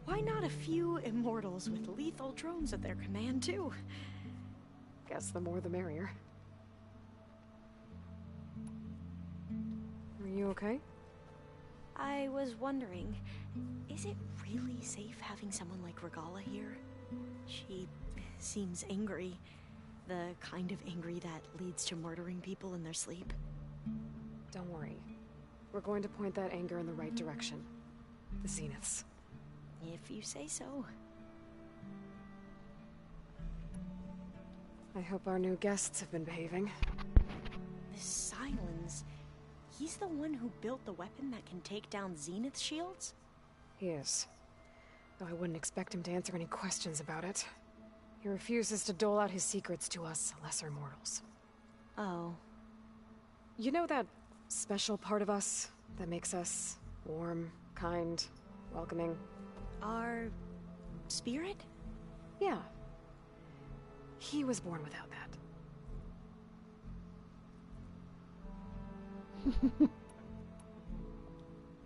Why not a few immortals with lethal drones at their command, too? Guess the more the merrier. Are you okay? I was wondering, is it really safe having someone like Regala here? She seems angry. The kind of angry that leads to murdering people in their sleep. Don't worry. We're going to point that anger in the right direction. The Zeniths. If you say so. I hope our new guests have been behaving. This Sylens, he's the one who built the weapon that can take down Zenith shields? He is. Though I wouldn't expect him to answer any questions about it. He refuses to dole out his secrets to us lesser mortals. Oh. You know that special part of us that makes us warm, kind, welcoming? Our spirit? Yeah. He was born without that.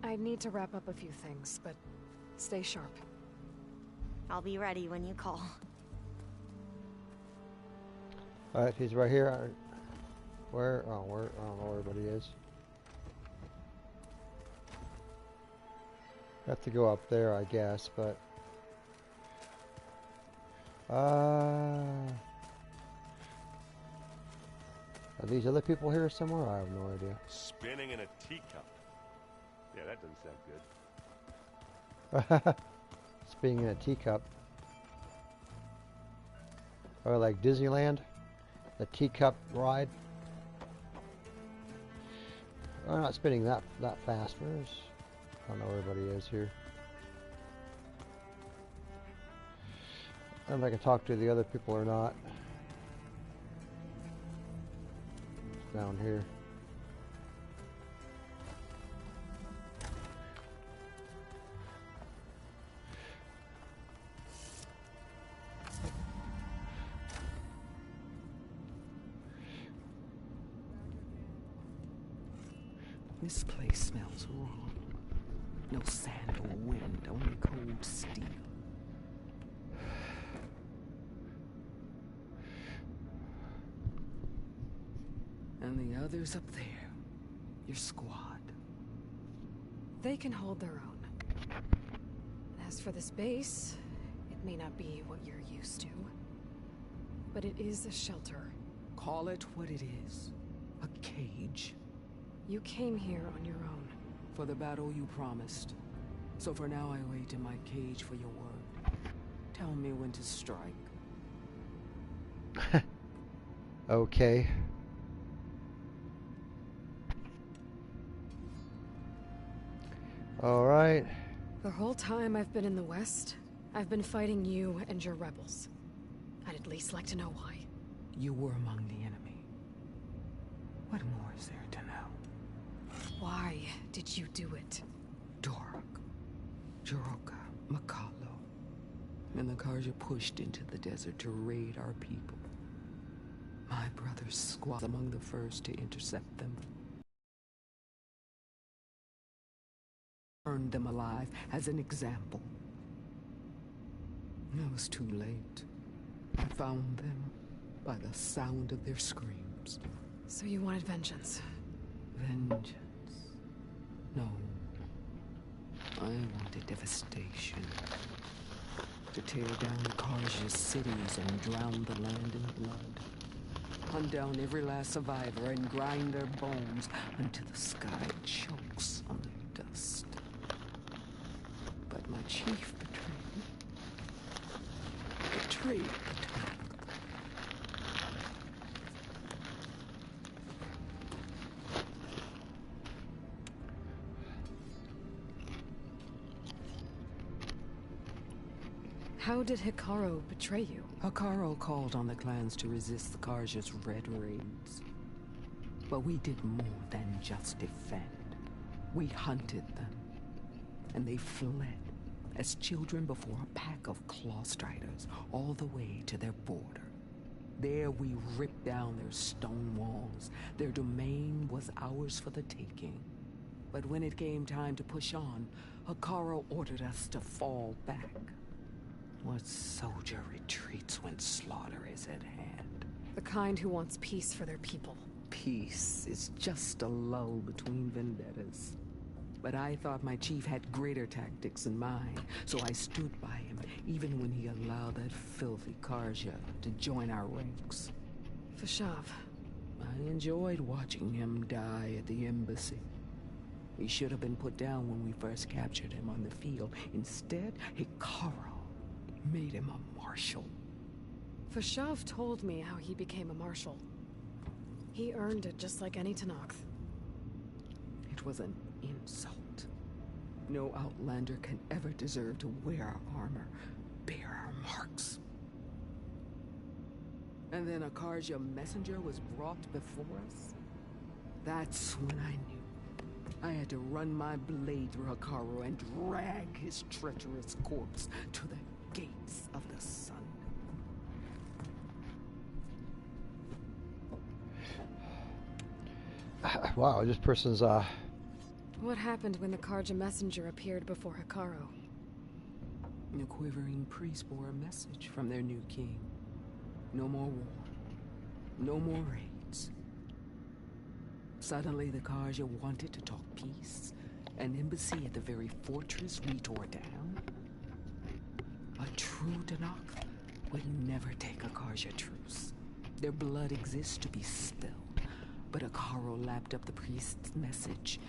I need to wrap up a few things, but stay sharp. I'll be ready when you call. Alright, he's right here. Where? Oh, where? I don't know where everybody is. Have to go up there, I guess, but... Are these other people here somewhere? I have no idea. Spinning in a teacup. Yeah, that doesn't sound good. Spinning in a teacup. Or like Disneyland? The teacup ride? I'm not spinning that fast. Where's... I don't know where everybody is here. I don't know if I can talk to the other people or not. It's down here. This place smells wrong. No sand or wind, only cold steel. And the others up there, your squad. They can hold their own. As for this base, it may not be what you're used to, but it is a shelter. Call it what it is. A cage. You came here on your own. For the battle you promised. So for now I wait in my cage for your word. Tell me when to strike. Okay. All right. The whole time I've been in the West, I've been fighting you and your rebels. I'd at least like to know why. You were among the enemy. What more is there to know? Why did you do it? Dork, Jiroka, Makalo, and the Karja pushed into the desert to raid our people. My brother's squad was among the first to intercept them. Burned them alive as an example. It was too late. I found them by the sound of their screams. So you wanted vengeance? Vengeance? No. I wanted devastation. To tear down Karja's cities and drown the land in blood. Hunt down every last survivor and grind their bones until the sky chokes on the dust. But my chief betrayed me. Betrayed the Tanakh. How did Hikaru betray you? Hikaru called on the clans to resist the Karja's red raids. But we did more than just defend. We hunted them. And they fled, as children before a pack of claw striders, all the way to their border. There we ripped down their stone walls. Their domain was ours for the taking. But when it came time to push on, Hikaru ordered us to fall back. What soldier retreats when slaughter is at hand? The kind who wants peace for their people. Peace is just a lull between vendettas. But I thought my chief had greater tactics in mind, so I stood by him, even when he allowed that filthy Karja to join our ranks. Fashav. I enjoyed watching him die at the embassy. He should have been put down when we first captured him on the field. Instead, Hikaru made him a marshal. Fashav told me how he became a marshal. He earned it just like any Tanakh. It was an insult. No outlander can ever deserve to wear our armor, bear our marks. And then a Karja messenger was brought before us? That's when I knew. I had to run my blade through Hikaru and drag his treacherous corpse to the gates of the sun. Wow, this person's What happened when the Karja messenger appeared before Hikaru? The quivering priests bore a message from their new king. No more war. No more raids. Suddenly the Karja wanted to talk peace. An embassy at the very fortress we tore down. A true Tanakh would never take a Karja truce. Their blood exists to be spilled. But Akaro lapped up the priest's message.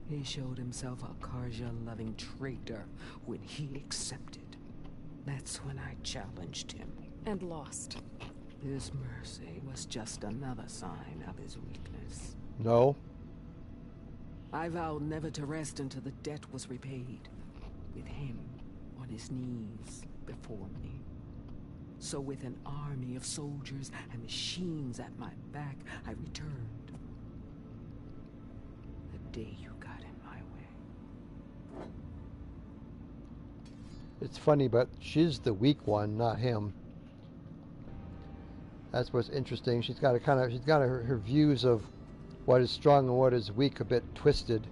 He showed himself a Karja-loving traitor when he accepted. That's when I challenged him. And lost. His mercy was just another sign of his weakness. No. I vowed never to rest until the debt was repaid, with him on his knees before me. So with an army of soldiers and machines at my back, I returned. The day you got in my way. It's funny, but she's the weak one, not him. That's what's interesting. She's got her views of what is strong and what is weak a bit twisted.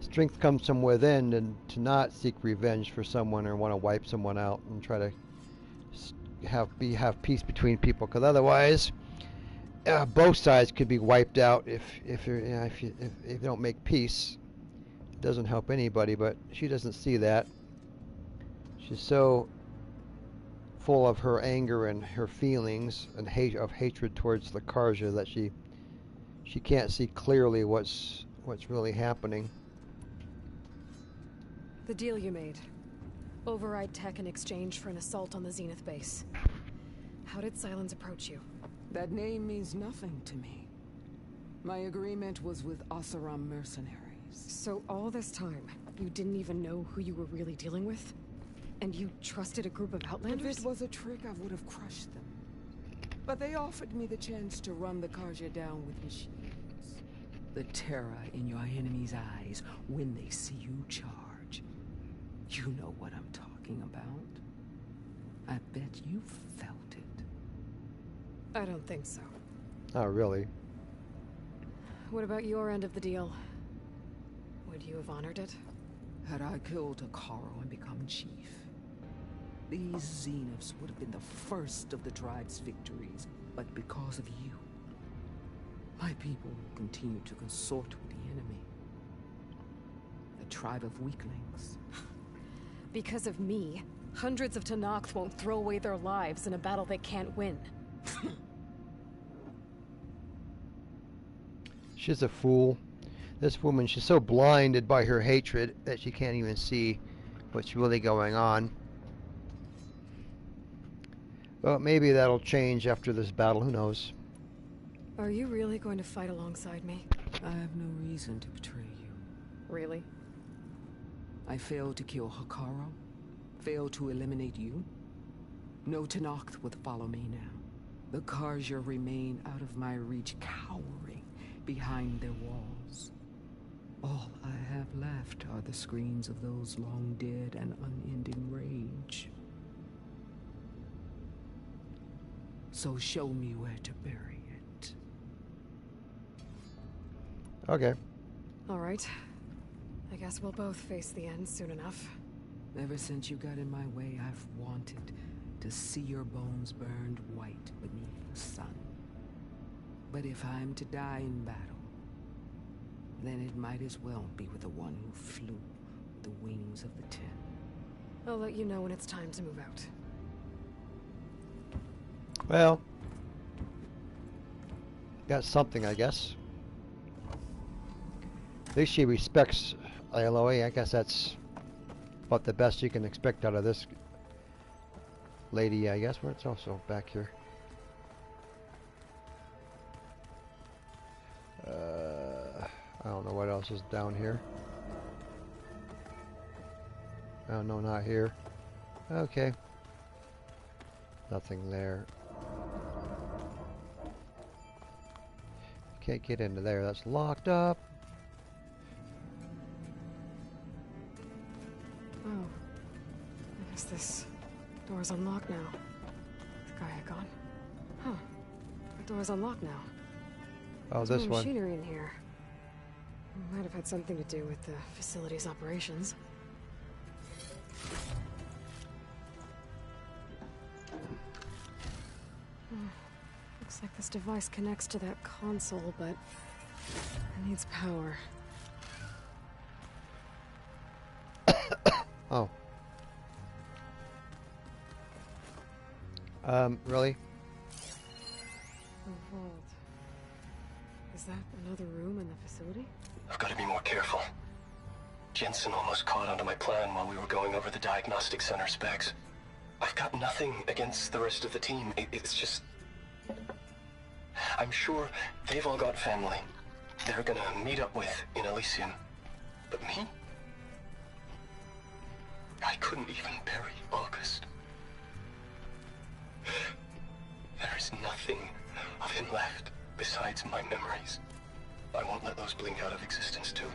Strength comes from within, and to not seek revenge for someone or want to wipe someone out and try to have peace between people, because otherwise both sides could be wiped out if you don't make peace. It doesn't help anybody, but she doesn't see that. She's so full of her anger and her feelings and hatred towards the Karja that she can't see clearly what's really happening. The deal you made. Override tech in exchange for an assault on the Zenith base. How did Silence approach you? That name means nothing to me. My agreement was with Oseram mercenaries. So all this time, you didn't even know who you were really dealing with? And you trusted a group of Outlanders? If it was a trick, I would have crushed them. But they offered me the chance to run the Karja down with machines. The terror in your enemy's eyes when they see you charge. You know what I'm talking about. I bet you felt it. I don't think so. Not really. What about your end of the deal? Would you have honored it? Had I killed Akaro and become chief, these Zeniths would have been the first of the tribe's victories. But because of you, my people continue to consort with the enemy. The tribe of weaklings. Because of me, hundreds of Tanakh won't throw away their lives in a battle they can't win. She's a fool. This woman, she's so blinded by her hatred that she can't even see what's really going on. Well, maybe that'll change after this battle, who knows. Are you really going to fight alongside me? I have no reason to betray you. Really? I failed to kill Hakaro, failed to eliminate you. No Tanakh would follow me now. The Karja remain out of my reach, cowering behind their walls. All I have left are the screams of those long dead and unending rage. So show me where to bury it. Okay. All right. I guess we'll both face the end soon enough. Ever since you got in my way, I've wanted to see your bones burned white beneath the sun. But if I'm to die in battle, then it might as well be with the one who flew with the wings of the Ten. I'll let you know when it's time to move out. Well, got something, I guess. At least she respects Aloy. I guess that's about the best you can expect out of this lady, I guess. Where it's also back here. I don't know what else is down here. Oh, no, not here. Okay. Nothing there. Can't get into there. That's locked up. Oh. I guess this door's unlocked now. The guy had gone. Huh. The door's unlocked now. Oh, There's this more one. machinery in here. Might have had something to do with the facility's operations. Looks like this device connects to that console, but it needs power. Oh. Really? A vault. Is that another room in the facility? I've got to be more careful. Jensen almost caught onto my plan while we were going over the diagnostic center specs. I've got nothing against the rest of the team. It's just... I'm sure they've all got family they're gonna meet up with in Elysium. But me? I couldn't even bury August. There is nothing of him left besides my memories. I won't let those blink out of existence too.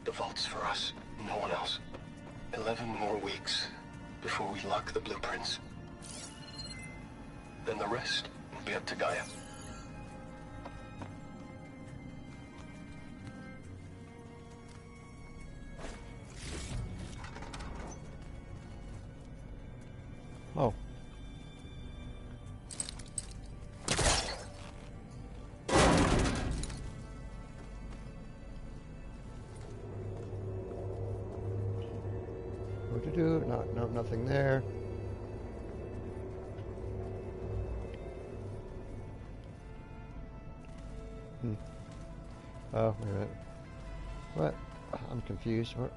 The vault's for us, no one else. 11 more weeks before we lock the blueprints. Then the rest will be up to Gaia. Oh. What to do? No, nothing there. Oh, wait a minute. What? I'm confused. What?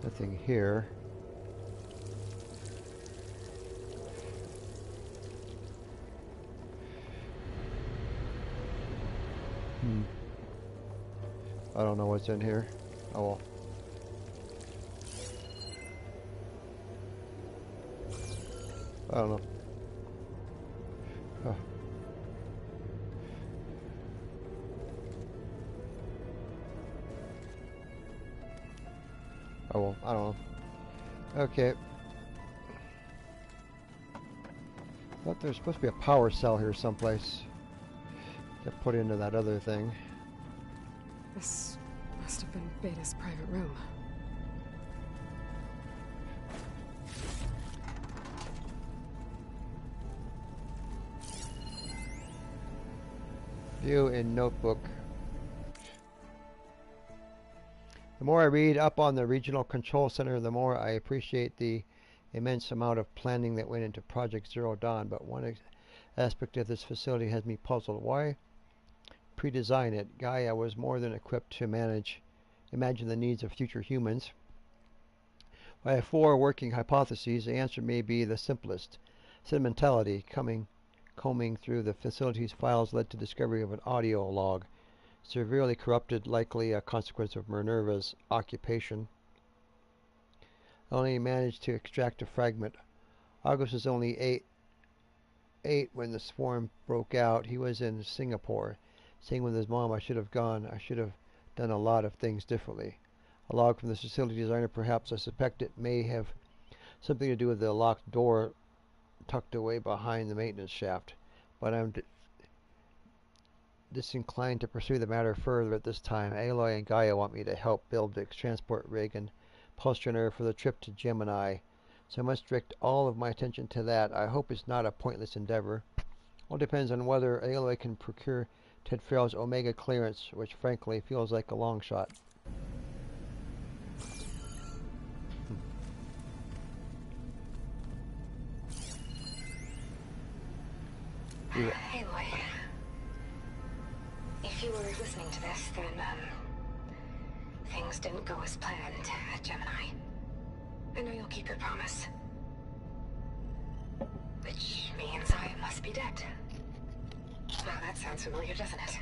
Nothing here. I don't know what's in here. Oh well. I don't know. Oh. Oh well, I don't know. Okay. Thought there's supposed to be a power cell here someplace to put into that other thing. This must have been Beta's private room. View in notebook. The more I read up on the regional control center, the more I appreciate the immense amount of planning that went into Project Zero Dawn. But one aspect of this facility has me puzzled. Why pre-design it? Gaia was more than equipped to imagine the needs of future humans. I have 4 working hypotheses. The answer may be the simplest. Sentimentality, combing through the facility's files led to discovery of an audio log. Severely corrupted, likely a consequence of Minerva's occupation. Only managed to extract a fragment. August was only 8 when the swarm broke out. He was in Singapore. Saying with his mom, I should have gone. I should have done a lot of things differently. A log from the facility designer, perhaps. I suspect it may have something to do with the locked door tucked away behind the maintenance shaft. But I'm disinclined to pursue the matter further at this time. Aloy and Gaia want me to help build the transport rig and pulse-generator for the trip to Gemini, so I must direct all of my attention to that. I hope it's not a pointless endeavor. All depends on whether Aloy can procure Ted Farrell's Omega clearance, which frankly feels like a long shot. Aloy. If you were listening to this, then, things didn't go as planned at Gemini. I know you'll keep your promise. Which means I must be dead. Now that sounds familiar, doesn't it?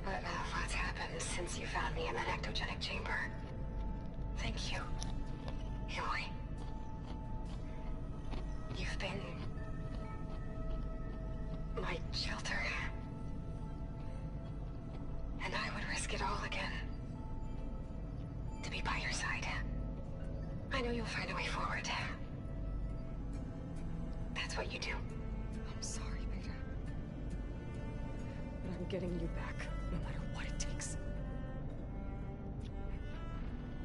But what's happened since you found me in that ectogenic chamber? Thank you, Aloy. You've been my shelter. And I would risk it all again to be by your side. I know you'll find a way forward. That's what you do. I'm sorry, Beta. But I'm getting you back, no matter what it takes.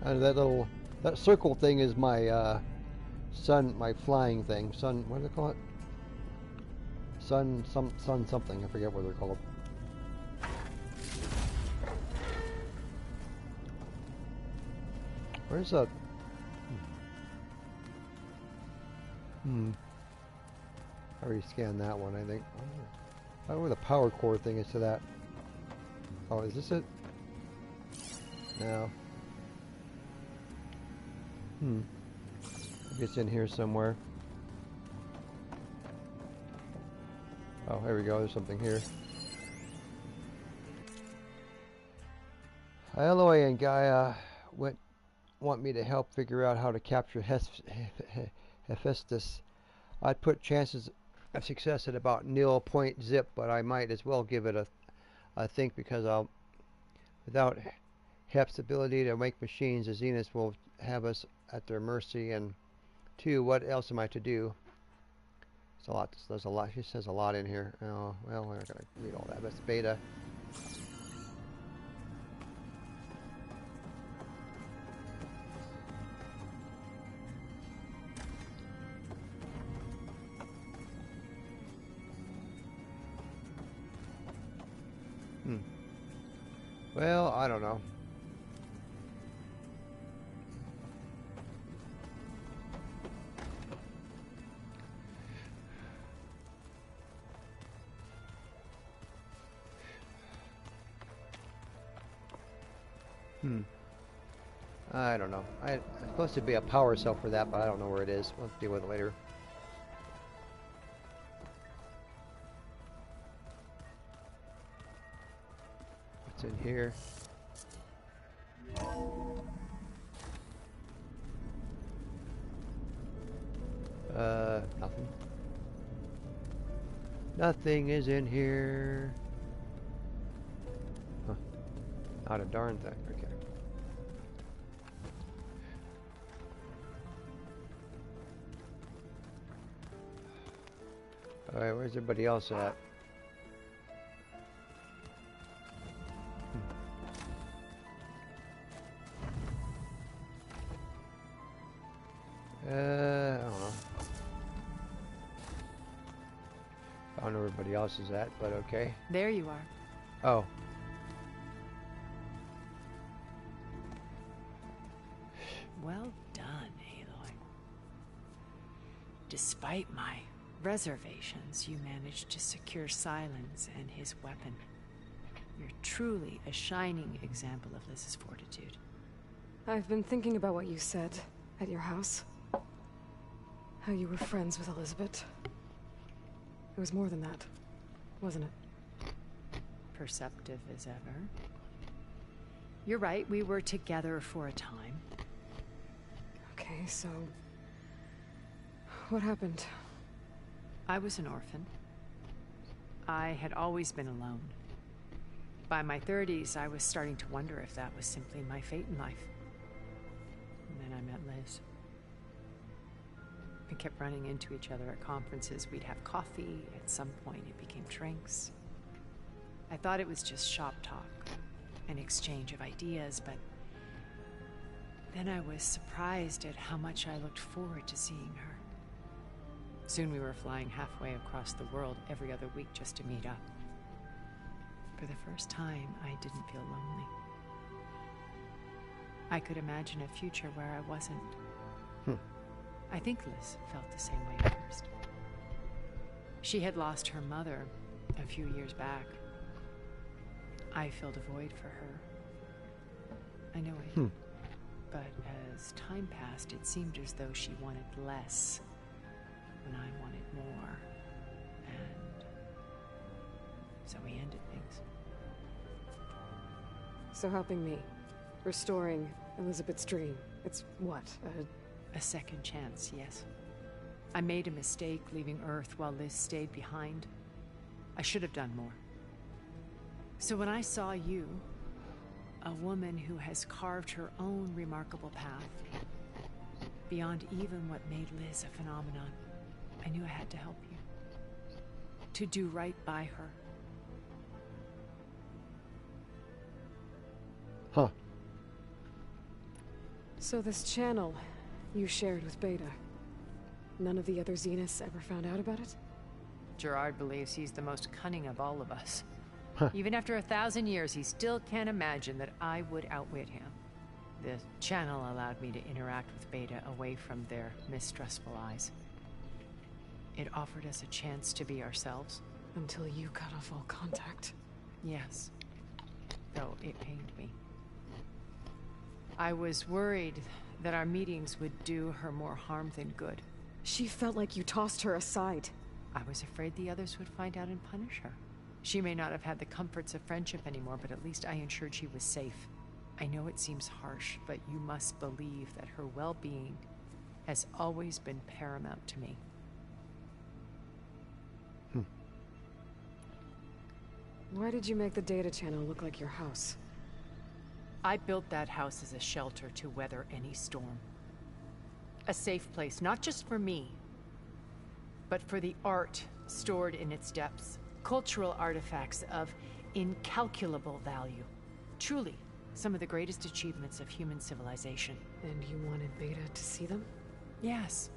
And that circle thing is my my flying thing. What do they call it? Sun something. I forget what they're called. Where's that? I already scanned that one, I think. I don't know where the power core thing is to that. Oh, is this it? No. Maybe it's in here somewhere. Oh, here we go. There's something here. Aloy and Gaia want me to help figure out how to capture Hephaestus. I'd put chances of success at about 0.0, but I might as well give it a think, because without Hep's ability to make machines, the Zeniths will have us at their mercy. And 2, what else am I to do? It's a lot. There's a lot. She says a lot in here. Oh, well, we're not going to read all that. But it's beta. Well, I don't know. I don't know. It's supposed to be a power cell for that, but I don't know where it is. We'll deal with it later. What's in here? Nothing. Nothing is in here. Huh. Not a darn thing. Okay. Alright, where's everybody else at? I don't know. I don't know where everybody else is at, but okay. There you are. Oh. Well done, Aloy. Despite my reservations, you managed to secure Silence and his weapon. You're truly a shining example of Liz's fortitude. I've been thinking about what you said at your house. How you were friends with Elizabeth. It was more than that, wasn't it? Perceptive as ever. You're right, we were together for a time. Okay, so... what happened? I was an orphan. I had always been alone. By my 30s, I was starting to wonder if that was simply my fate in life. And then I met Liz. We kept running into each other at conferences. We'd have coffee. At some point, it became drinks. I thought it was just shop talk, an exchange of ideas, but then I was surprised at how much I looked forward to seeing her. Soon we were flying halfway across the world every other week just to meet up. For the first time, I didn't feel lonely. I could imagine a future where I wasn't. I think Liz felt the same way at first. She had lost her mother a few years back. I filled a void for her. I know I did. But as time passed, it seemed as though she wanted less, and I wanted more. And so we ended things. So helping me, restoring Elizabeth's dream, it's what, a second chance, yes. I made a mistake leaving Earth while Liz stayed behind. I should have done more. So when I saw you, a woman who has carved her own remarkable path, beyond even what made Liz a phenomenon, I knew I had to help you. To do right by her. Huh. So this channel you shared with Beta, None of the other Zeniths ever found out about it? Gerard believes he's the most cunning of all of us. Even after 1,000 years, he still can't imagine that I would outwit him. The channel allowed me to interact with Beta away from their mistrustful eyes. It offered us a chance to be ourselves. Until you cut off all contact. Yes. Though it pained me. I was worried that our meetings would do her more harm than good. She felt like you tossed her aside. I was afraid the others would find out and punish her. She may not have had the comforts of friendship anymore, but at least I ensured she was safe. I know it seems harsh, but you must believe that her well-being has always been paramount to me. Why did you make the data channel look like your house? I built that house as a shelter to weather any storm. A safe place, not just for me, but for the art stored in its depths. Cultural artifacts of incalculable value. Truly, some of the greatest achievements of human civilization. And you wanted Beta to see them? Yes.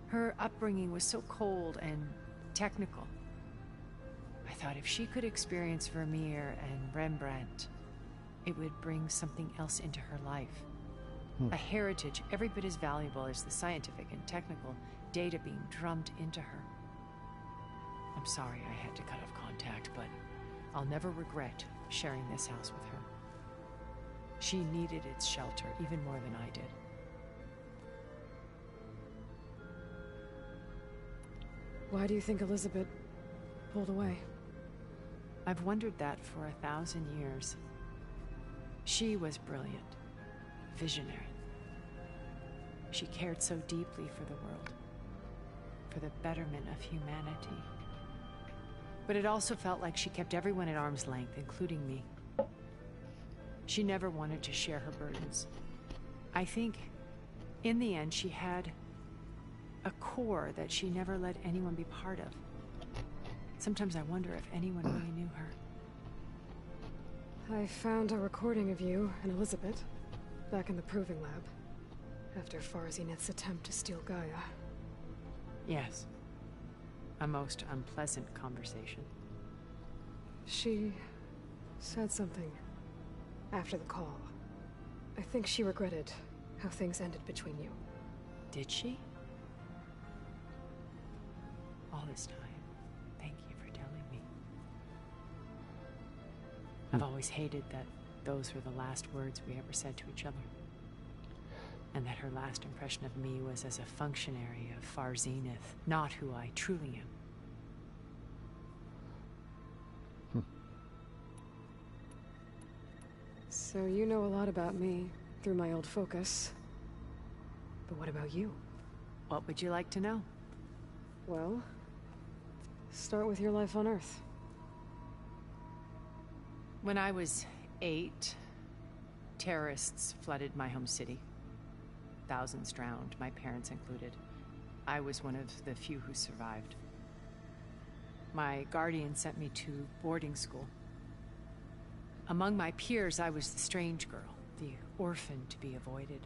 Her upbringing was so cold and technical. I thought if she could experience Vermeer and Rembrandt, it would bring something else into her life. A heritage every bit as valuable as the scientific and technical data being drummed into her. I'm sorry I had to cut off contact, but I'll never regret sharing this house with her. She needed its shelter even more than I did. Why do you think Elizabeth pulled away? I've wondered that for 1,000 years. She was brilliant, visionary. She cared so deeply for the world, for the betterment of humanity. But it also felt like she kept everyone at arm's length, including me. She never wanted to share her burdens. I think, in the end, she had a core that she never let anyone be part of. Sometimes I wonder if anyone really knew her. I found a recording of you and Elizabeth back in the Proving Lab after Farzineth's attempt to steal Gaia. Yes. A most unpleasant conversation. She said something after the call. I think she regretted how things ended between you. Did she? All this time, thank you for telling me. I've always hated that those were the last words we ever said to each other. And that her last impression of me was as a functionary of Far Zenith, not who I truly am. So you know a lot about me through my old focus. But what about you? What would you like to know? Well, start with your life on Earth. When I was 8, terrorists flooded my home city. Thousands drowned, my parents included. I was one of the few who survived. My guardian sent me to boarding school. Among my peers, I was the strange girl, the orphan to be avoided.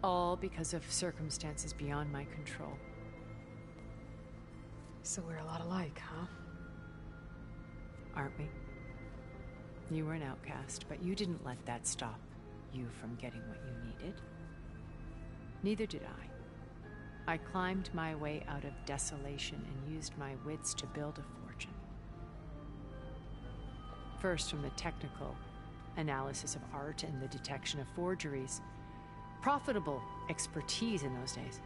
All because of circumstances beyond my control. So we're a lot alike, huh? Aren't we? You were an outcast, but you didn't let that stop you from getting what you needed. Neither did I. I climbed my way out of desolation and used my wits to build a fortune. First from the technical analysis of art and the detection of forgeries. Profitable expertise in those days.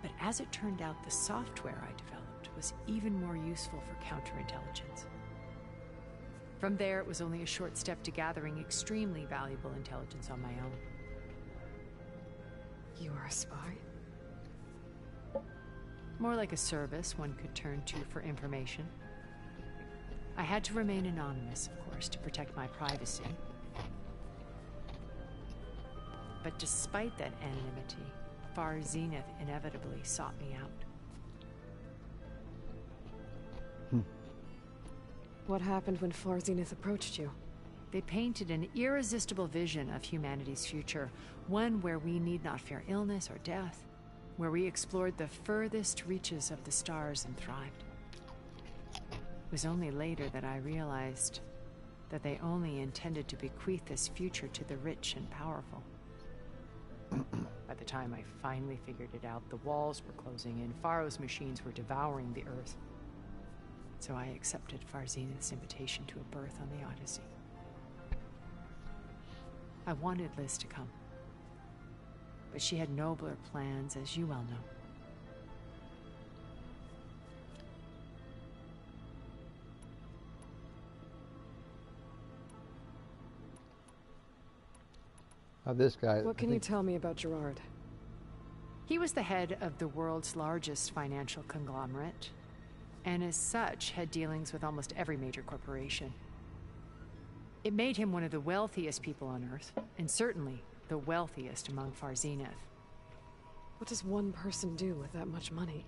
But as it turned out, the software I developed was even more useful for counterintelligence. From there, it was only a short step to gathering extremely valuable intelligence on my own. You are a spy? More like a service one could turn to for information. I had to remain anonymous, of course, to protect my privacy. But despite that anonymity, Far Zenith inevitably sought me out. What happened when Far Zenith approached you? They painted an irresistible vision of humanity's future, one where we need not fear illness or death, where we explored the furthest reaches of the stars and thrived. It was only later that I realized that they only intended to bequeath this future to the rich and powerful. By the time I finally figured it out, the walls were closing in, Pharaoh's machines were devouring the Earth. So I accepted Farzenith's invitation to a berth on the Odyssey. I wanted Liz to come, but she had nobler plans, as you well know. This guy. What can you tell me about Gerard? He was the head of the world's largest financial conglomerate, and as such had dealings with almost every major corporation. It made him one of the wealthiest people on Earth, and certainly the wealthiest among Farzenith. What does one person do with that much money?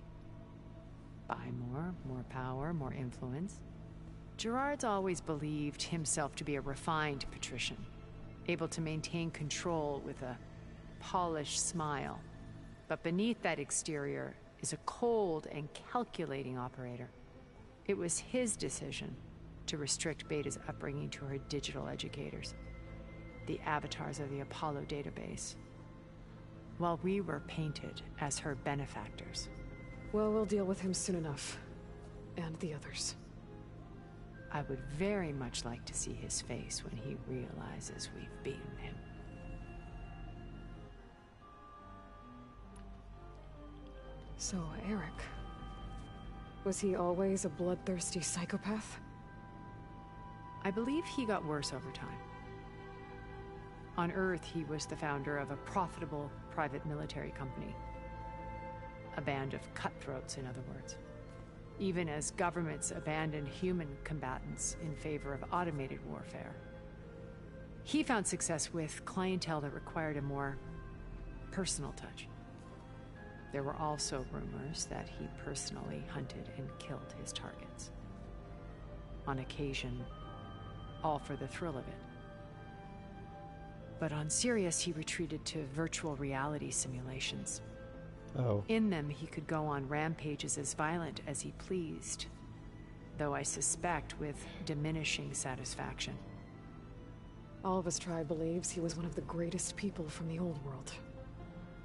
Buy more power, more influence. Gerard's always believed himself to be a refined patrician, able to maintain control with a polished smile. But beneath that exterior is a cold and calculating operator. It was his decision to restrict Beta's upbringing to her digital educators, the avatars of the Apollo database, while we were painted as her benefactors. Well, we'll deal with him soon enough. And the others. I would very much like to see his face when he realizes we've beaten him. So, Eric. Was he always a bloodthirsty psychopath? I believe he got worse over time. On Earth, he was the founder of a profitable private military company. A band of cutthroats, in other words. Even as governments abandoned human combatants in favor of automated warfare. He found success with clientele that required a more personal touch. There were also rumors that he personally hunted and killed his targets. On occasion, all for the thrill of it. But on Sirius, he retreated to virtual reality simulations. Oh. In them, he could go on rampages as violent as he pleased, though I suspect with diminishing satisfaction. All of his tribe believes he was one of the greatest people from the old world.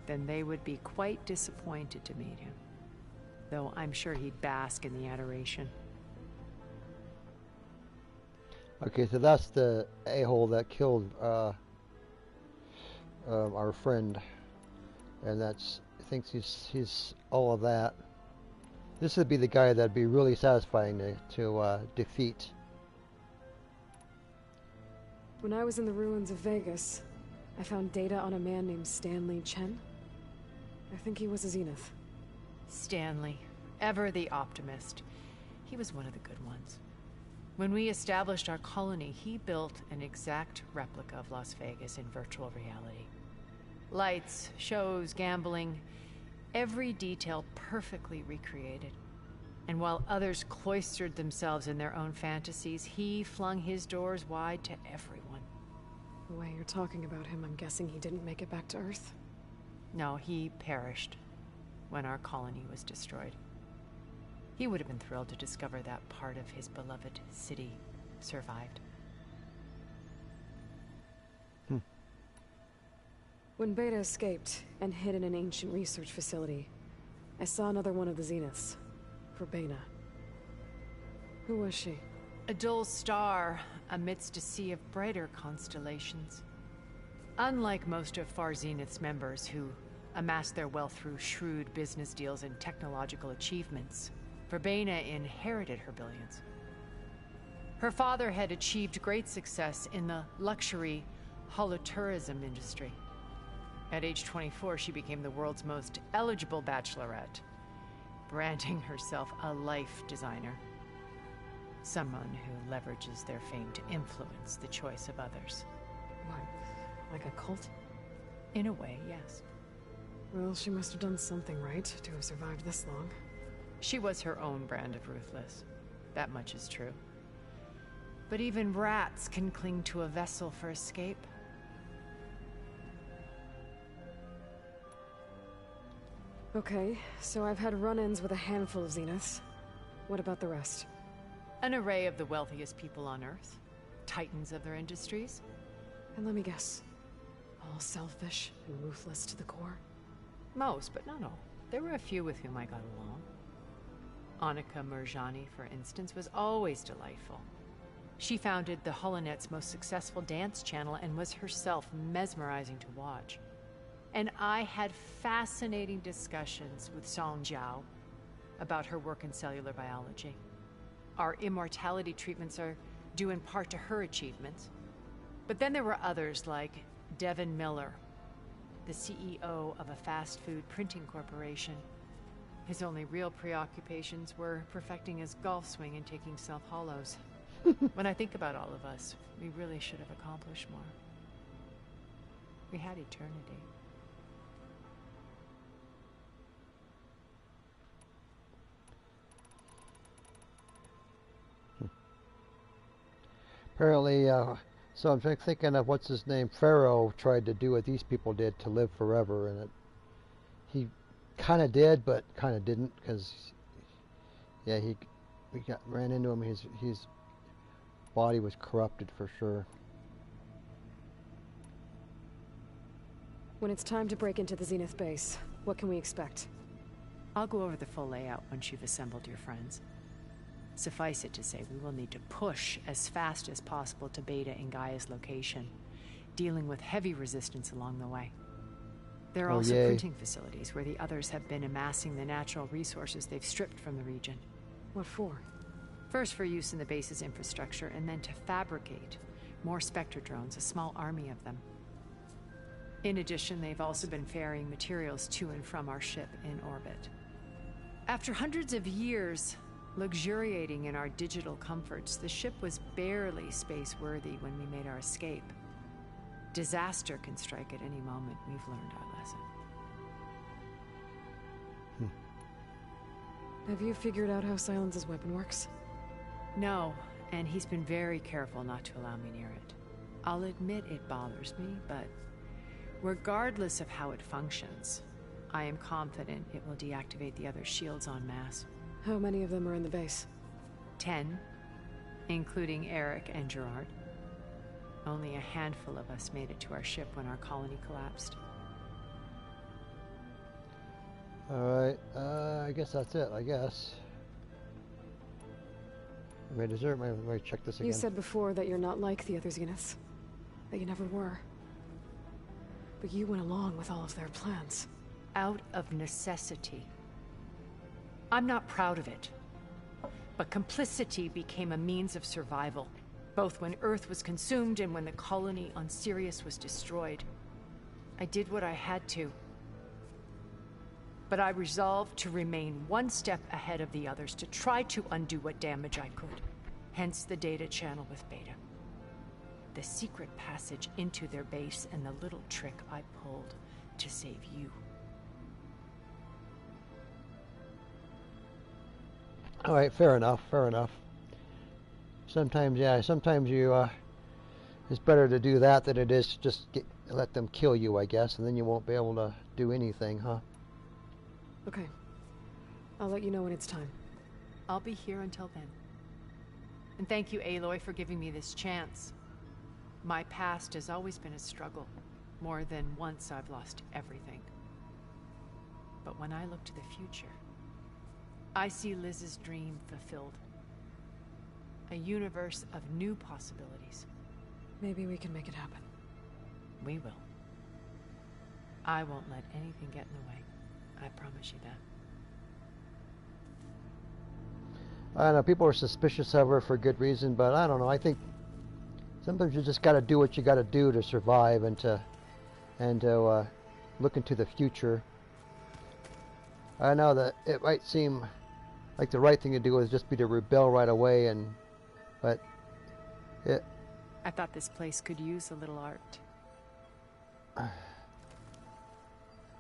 Then they would be quite disappointed to meet him, though I'm sure he'd bask in the adoration. Okay, so that's the a-hole that killed our friend, and that's thinks he's all of that. This would be the guy that'd be really satisfying to defeat. When I was in the ruins of Vegas, I found data on a man named Stanley Chen. I think he was a Zenith. Stanley, ever the optimist. He was one of the good ones. When we established our colony, he built an exact replica of Las Vegas in virtual reality. Lights, shows, gambling, every detail perfectly recreated. And while others cloistered themselves in their own fantasies, he flung his doors wide to everyone. The way you're talking about him, I'm guessing he didn't make it back to Earth? No, he perished when our colony was destroyed. He would have been thrilled to discover that part of his beloved city survived. When Beta escaped and hid in an ancient research facility, I saw another one of the Zeniths, Verbena. Who was she? A dull star amidst a sea of brighter constellations. Unlike most of Farzenith's members who amassed their wealth through shrewd business deals and technological achievements, Verbena inherited her billions. Her father had achieved great success in the luxury holotourism industry. At age 24, she became the world's most eligible bachelorette, branding herself a life designer. Someone who leverages their fame to influence the choice of others. What, like a cult? In a way, yes. Well, she must have done something right to have survived this long. She was her own brand of ruthless. That much is true. But even rats can cling to a vessel for escape. Okay, so I've had run-ins with a handful of Zeniths. What about the rest? An array of the wealthiest people on Earth. Titans of their industries. And let me guess. All selfish and ruthless to the core? Most, but not all. There were a few with whom I got along. Annika Murjani, for instance, was always delightful. She founded the Holonet's most successful dance channel and was herself mesmerizing to watch. And I had fascinating discussions with Song Jiao about her work in cellular biology. Our immortality treatments are due in part to her achievements. But then there were others like Devin Miller, the CEO of a fast food printing corporation. His only real preoccupations were perfecting his golf swing and taking self-hollows. When I think about all of us, we really should have accomplished more. We had eternity. Apparently, so I'm thinking of what's his name. Pharaoh tried to do what these people did to live forever, and he kind of did, but kind of didn't, because yeah, we ran into him. His body was corrupted for sure. When it's time to break into the Zenith base, what can we expect? I'll go over the full layout once you've assembled your friends. Suffice it to say, we will need to push as fast as possible to Beta and Gaia's location, dealing with heavy resistance along the way. There are also printing facilities where the others have been amassing the natural resources they've stripped from the region. What for? First for use in the base's infrastructure, and then to fabricate more Spectre drones, a small army of them. In addition, they've also been ferrying materials to and from our ship in orbit. After hundreds of years luxuriating in our digital comforts, the ship was barely space-worthy when we made our escape. Disaster can strike at any moment. We've learned our lesson. Have you figured out how Silence's weapon works? No, and he's been very careful not to allow me near it. I'll admit it bothers me, but regardless of how it functions, I am confident it will deactivate the other shields en masse. How many of them are in the base? 10, including Eric and Gerard. Only a handful of us made it to our ship when our colony collapsed. Alright, I guess that's it, I guess. Wait, is there... Let me check this again. You said before that you're not like the other Zeniths. That you never were. But you went along with all of their plans. Out of necessity. I'm not proud of it. But complicity became a means of survival, both when Earth was consumed and when the colony on Sirius was destroyed. I did what I had to. But I resolved to remain one step ahead of the others, to try to undo what damage I could. Hence the data channel with Beta. The secret passage into their base and the little trick I pulled to save you. Alright, fair enough, fair enough. Sometimes, yeah, sometimes you, it's better to do that than it is to just let them kill you, I guess, and then you won't be able to do anything, huh? Okay. I'll let you know when it's time. I'll be here until then. And thank you, Aloy, for giving me this chance. My past has always been a struggle. More than once I've lost everything. But when I look to the future, I see Liz's dream fulfilled. A universe of new possibilities. Maybe we can make it happen. We will. I won't let anything get in the way. I promise you that. I know people are suspicious of her for good reason, but I don't know. I think sometimes you just got to do what you got to do to survive and to look into the future. I know that it might seem like the right thing to do is just be to rebel right away, but I thought this place could use a little art.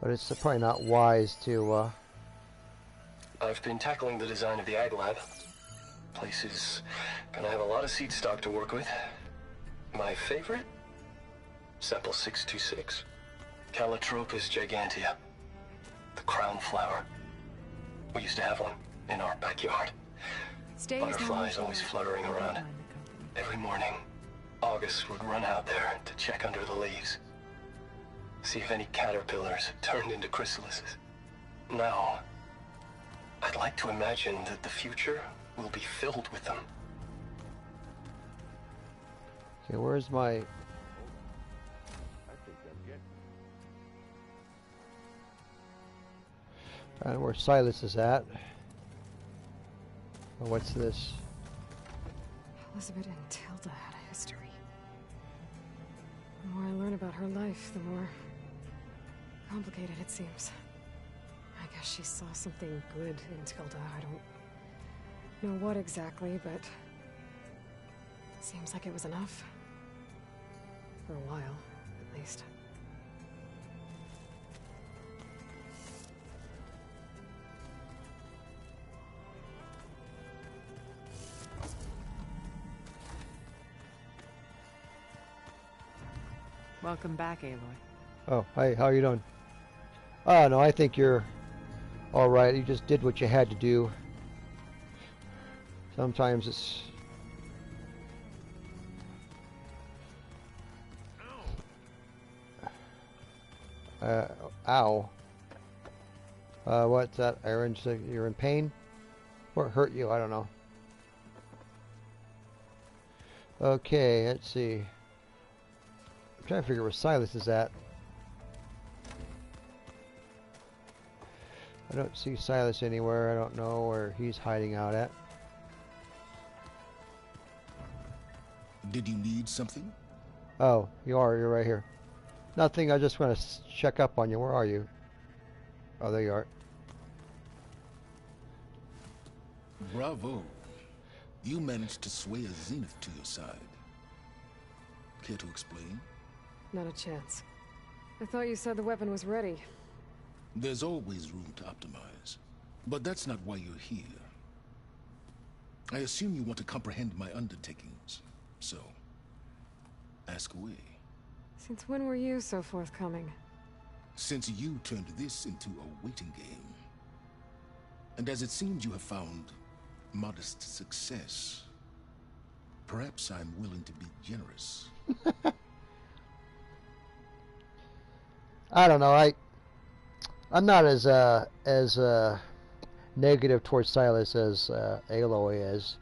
But it's probably not wise to. I've been tackling the design of the Ag Lab. Place is gonna have a lot of seed stock to work with. My favorite? Sample 626. Calotropis gigantea. The crown flower. We used to have one in our backyard. Butterflies always fluttering around. Every morning, August would run out there to check under the leaves. See if any caterpillars had turned into chrysalises. Now, I'd like to imagine that the future will be filled with them. Okay, where's my... I think I'm getting I don't know where Silas is at. Oh, what's this? Elizabeth and Tilda had a history. The more I learn about her life, the more complicated it seems. I guess she saw something good in Tilda. I don't know what exactly, but seems like it was enough. For a while, at least. Welcome back, Aloy. Oh, hi, how are you doing? Oh, no, I think you're all right. You just did what you had to do. Sometimes it's... Ow. What's that, Aaron? You're in pain? What hurt you? I don't know. Okay, let's see. I'm trying to figure where Silas is at. I don't see Silas anywhere. I don't know where he's hiding out at. Did you need something? Oh, you're right here. Nothing, I just want to check up on you. Where are you? Oh, there you are. Bravo. You managed to sway a Zenith to your side. Care to explain? Not a chance. I thought you said the weapon was ready. There's always room to optimize. But that's not why you're here. I assume you want to comprehend my undertakings. So, ask away. Since when were you so forthcoming? Since you turned this into a waiting game. And as it seems you have found modest success, perhaps I'm willing to be generous. I don't know. I'm not as negative towards Silas as Aloy is.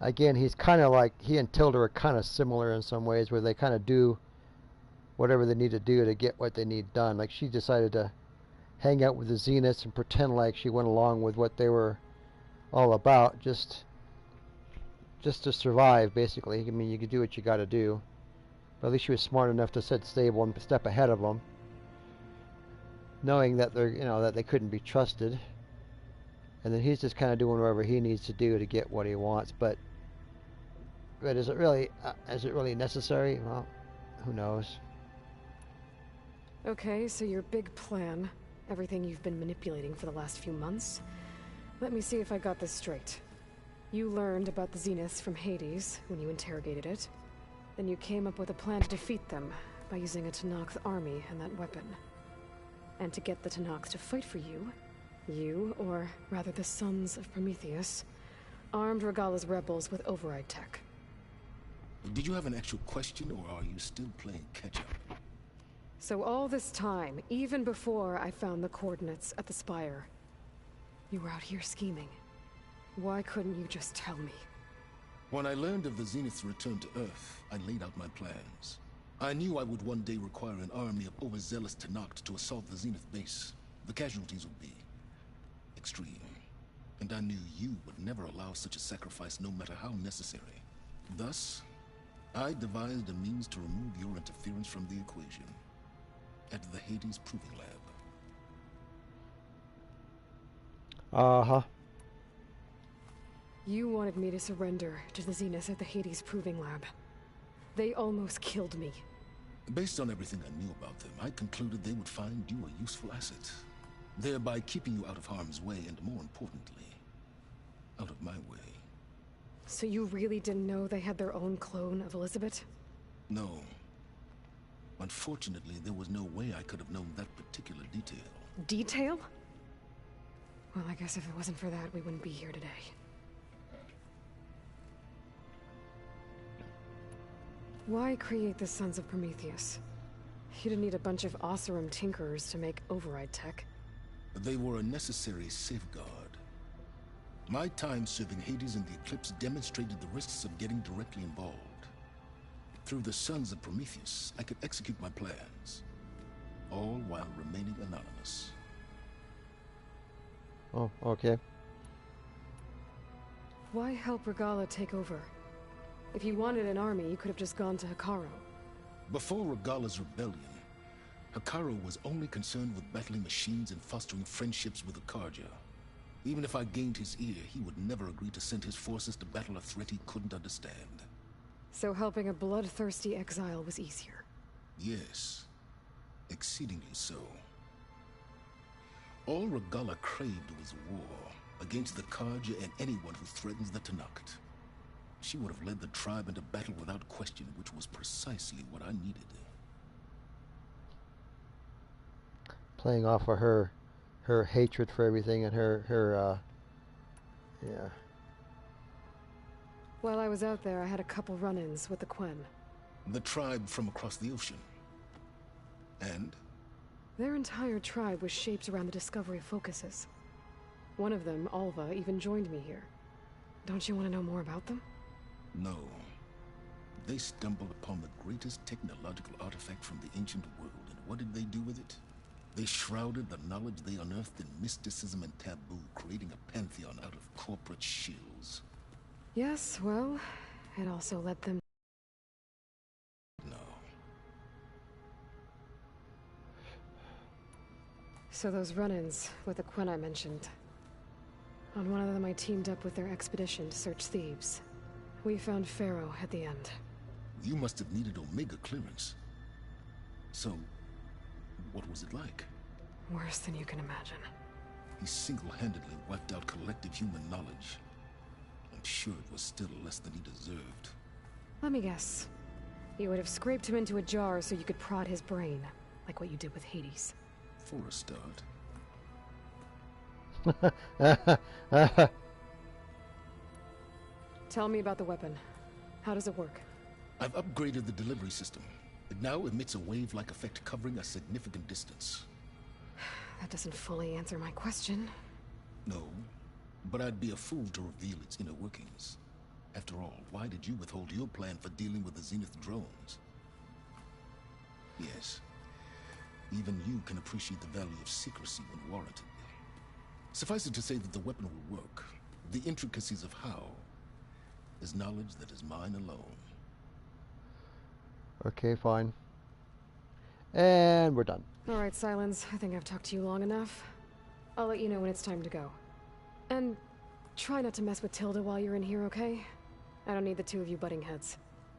Again, he's kind of like, he and Tilda are kind of similar in some ways, where they kind of do whatever they need to do to get what they need done. Like, she decided to hang out with the Zeniths and pretend like she went along with what they were all about, just to survive, basically. I mean, you could do what you got to do, but at least she was smart enough to sit stable and step ahead of them, knowing that they're, that they couldn't be trusted. And then he's just kind of doing whatever he needs to do to get what he wants. But is it really necessary? Well, who knows? Okay, so your big plan, everything you've been manipulating for the last few months. Let me see if I got this straight. You learned about the Zeniths from Hades when you interrogated it. Then you came up with a plan to defeat them by using a Tenakth army and that weapon. And to get the Tenakth to fight for you, or rather the Sons of Prometheus, armed Regala's rebels with override tech. Did you have an actual question, or are you still playing catch-up? So all this time, even before I found the coordinates at the Spire, you were out here scheming. Why couldn't you just tell me? When I learned of the Zenith's return to Earth, I laid out my plans. I knew I would one day require an army of overzealous Tenakth to assault the Zenith base. The casualties would be extreme. And I knew you would never allow such a sacrifice, no matter how necessary. Thus, I devised a means to remove your interference from the equation. At the Hades Proving Lab. Uh-huh. You wanted me to surrender to the Zeniths at the Hades Proving Lab. They almost killed me. Based on everything I knew about them, I concluded they would find you a useful asset, thereby keeping you out of harm's way and, more importantly, out of my way. So you really didn't know they had their own clone of Elizabeth? No. Unfortunately, there was no way I could have known that particular detail. Detail? Well, I guess if it wasn't for that, we wouldn't be here today. Why create the Sons of Prometheus? You didn't need a bunch of Oseram tinkerers to make override tech. They were a necessary safeguard. My time serving Hades in the Eclipse demonstrated the risks of getting directly involved. Through the Sons of Prometheus, I could execute my plans, all while remaining anonymous. Oh, okay. Why help Regala take over? If you wanted an army, you could have just gone to Hekarro. Before Regala's rebellion, Hekarro was only concerned with battling machines and fostering friendships with the Karja. Even if I gained his ear, he would never agree to send his forces to battle a threat he couldn't understand. So helping a bloodthirsty exile was easier? Yes, exceedingly so. All Regala craved was war, against the Karja and anyone who threatens the Tanakh. She would have led the tribe into battle without question, which was precisely what I needed. Playing off of her hatred for everything and her yeah. While I was out there, I had a couple run-ins with the Quen. The tribe from across the ocean. And? Their entire tribe was shaped around the discovery of focuses. One of them, Alva, even joined me here. Don't you want to know more about them? No. They stumbled upon the greatest technological artifact from the ancient world, and what did they do with it? They shrouded the knowledge they unearthed in mysticism and taboo, creating a pantheon out of corporate shills. Yes, well, it also led them... No. So those run-ins with the Quen I mentioned. On one of them I teamed up with their expedition to search Thebes. We found Pharaoh at the end. You must have needed Omega clearance. So, what was it like? Worse than you can imagine. He single-handedly wiped out collective human knowledge. I'm sure it was still less than he deserved. Let me guess. You would have scraped him into a jar so you could prod his brain, like what you did with Hades. For a start. Tell me about the weapon. How does it work? I've upgraded the delivery system. It now emits a wave-like effect covering a significant distance. That doesn't fully answer my question. No, but I'd be a fool to reveal its inner workings. After all, why did you withhold your plan for dealing with the Zenith drones? Yes, even you can appreciate the value of secrecy when warranted. Suffice it to say that the weapon will work. The intricacies of how is knowledge that is mine alone. Okay, fine. And we're done. All right, Silence. I think I've talked to you long enough. I'll let you know when it's time to go. And try not to mess with Tilda while you're in here, okay? I don't need the two of you butting heads.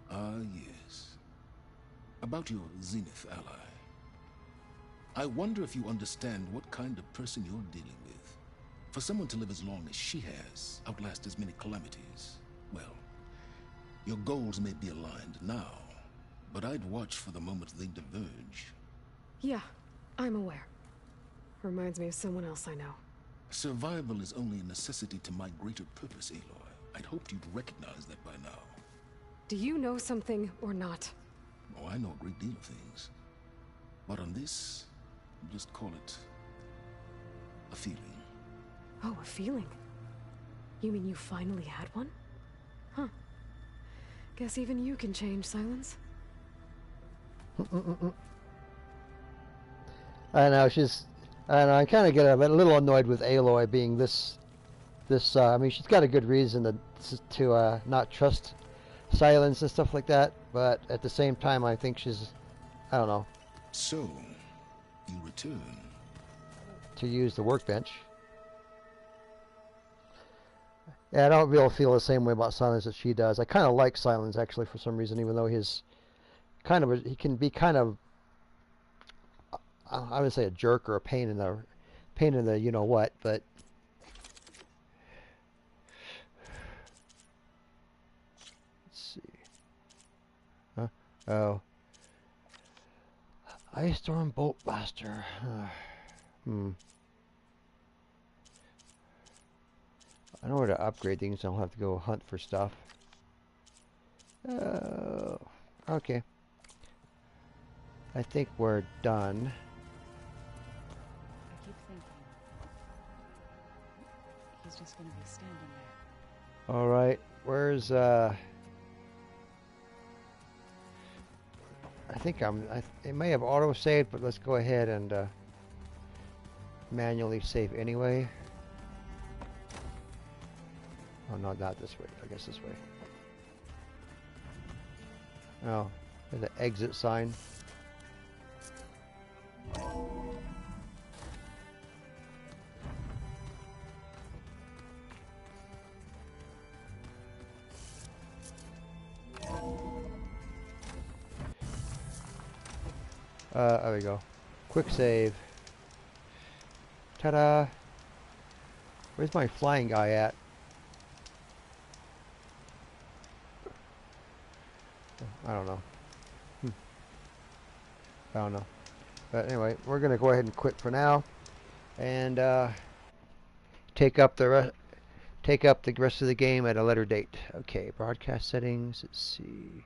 Ah, yes. About your Zenith ally. I wonder if you understand what kind of person you're dealing with. For someone to live as long as she has, outlast as many calamities, well, your goals may be aligned now, but I'd watch for the moment they diverge. Yeah, I'm aware. Reminds me of someone else I know. Survival is only a necessity to my greater purpose, Aloy. I'd hoped you'd recognize that by now. Do you know something or not? Oh, I know a great deal of things. But on this, just call it a feeling. Oh, a feeling? You mean you finally had one? Huh. Guess even you can change, Silence. I know, and I kind of get a little annoyed with Aloy being this, I mean, she's got a good reason to not trust Silence and stuff like that, but at the same time, I think she's, I don't know. So, you return. To use the workbench. Yeah, I don't really feel the same way about Silence as she does. I kind of like Silence, actually, for some reason, even though he's he can be kind of, I would say a jerk or a pain in the you know what, but Oh. Ice Storm Bolt Blaster. I know where to upgrade things. I don't have to go hunt for stuff. Okay. I think we're done. I keep thinking he's just gonna be standing there. All right. Where's I think it may have auto saved, but let's go ahead and manually save anyway. Oh no, not this way. I guess this way. Oh, there's the exit sign. There we go. Quick save. Ta-da! Where's my flying guy at? I don't know. I don't know. But anyway, we're gonna go ahead and quit for now, and take up the rest of the game at a later date. Okay, broadcast settings. Let's see.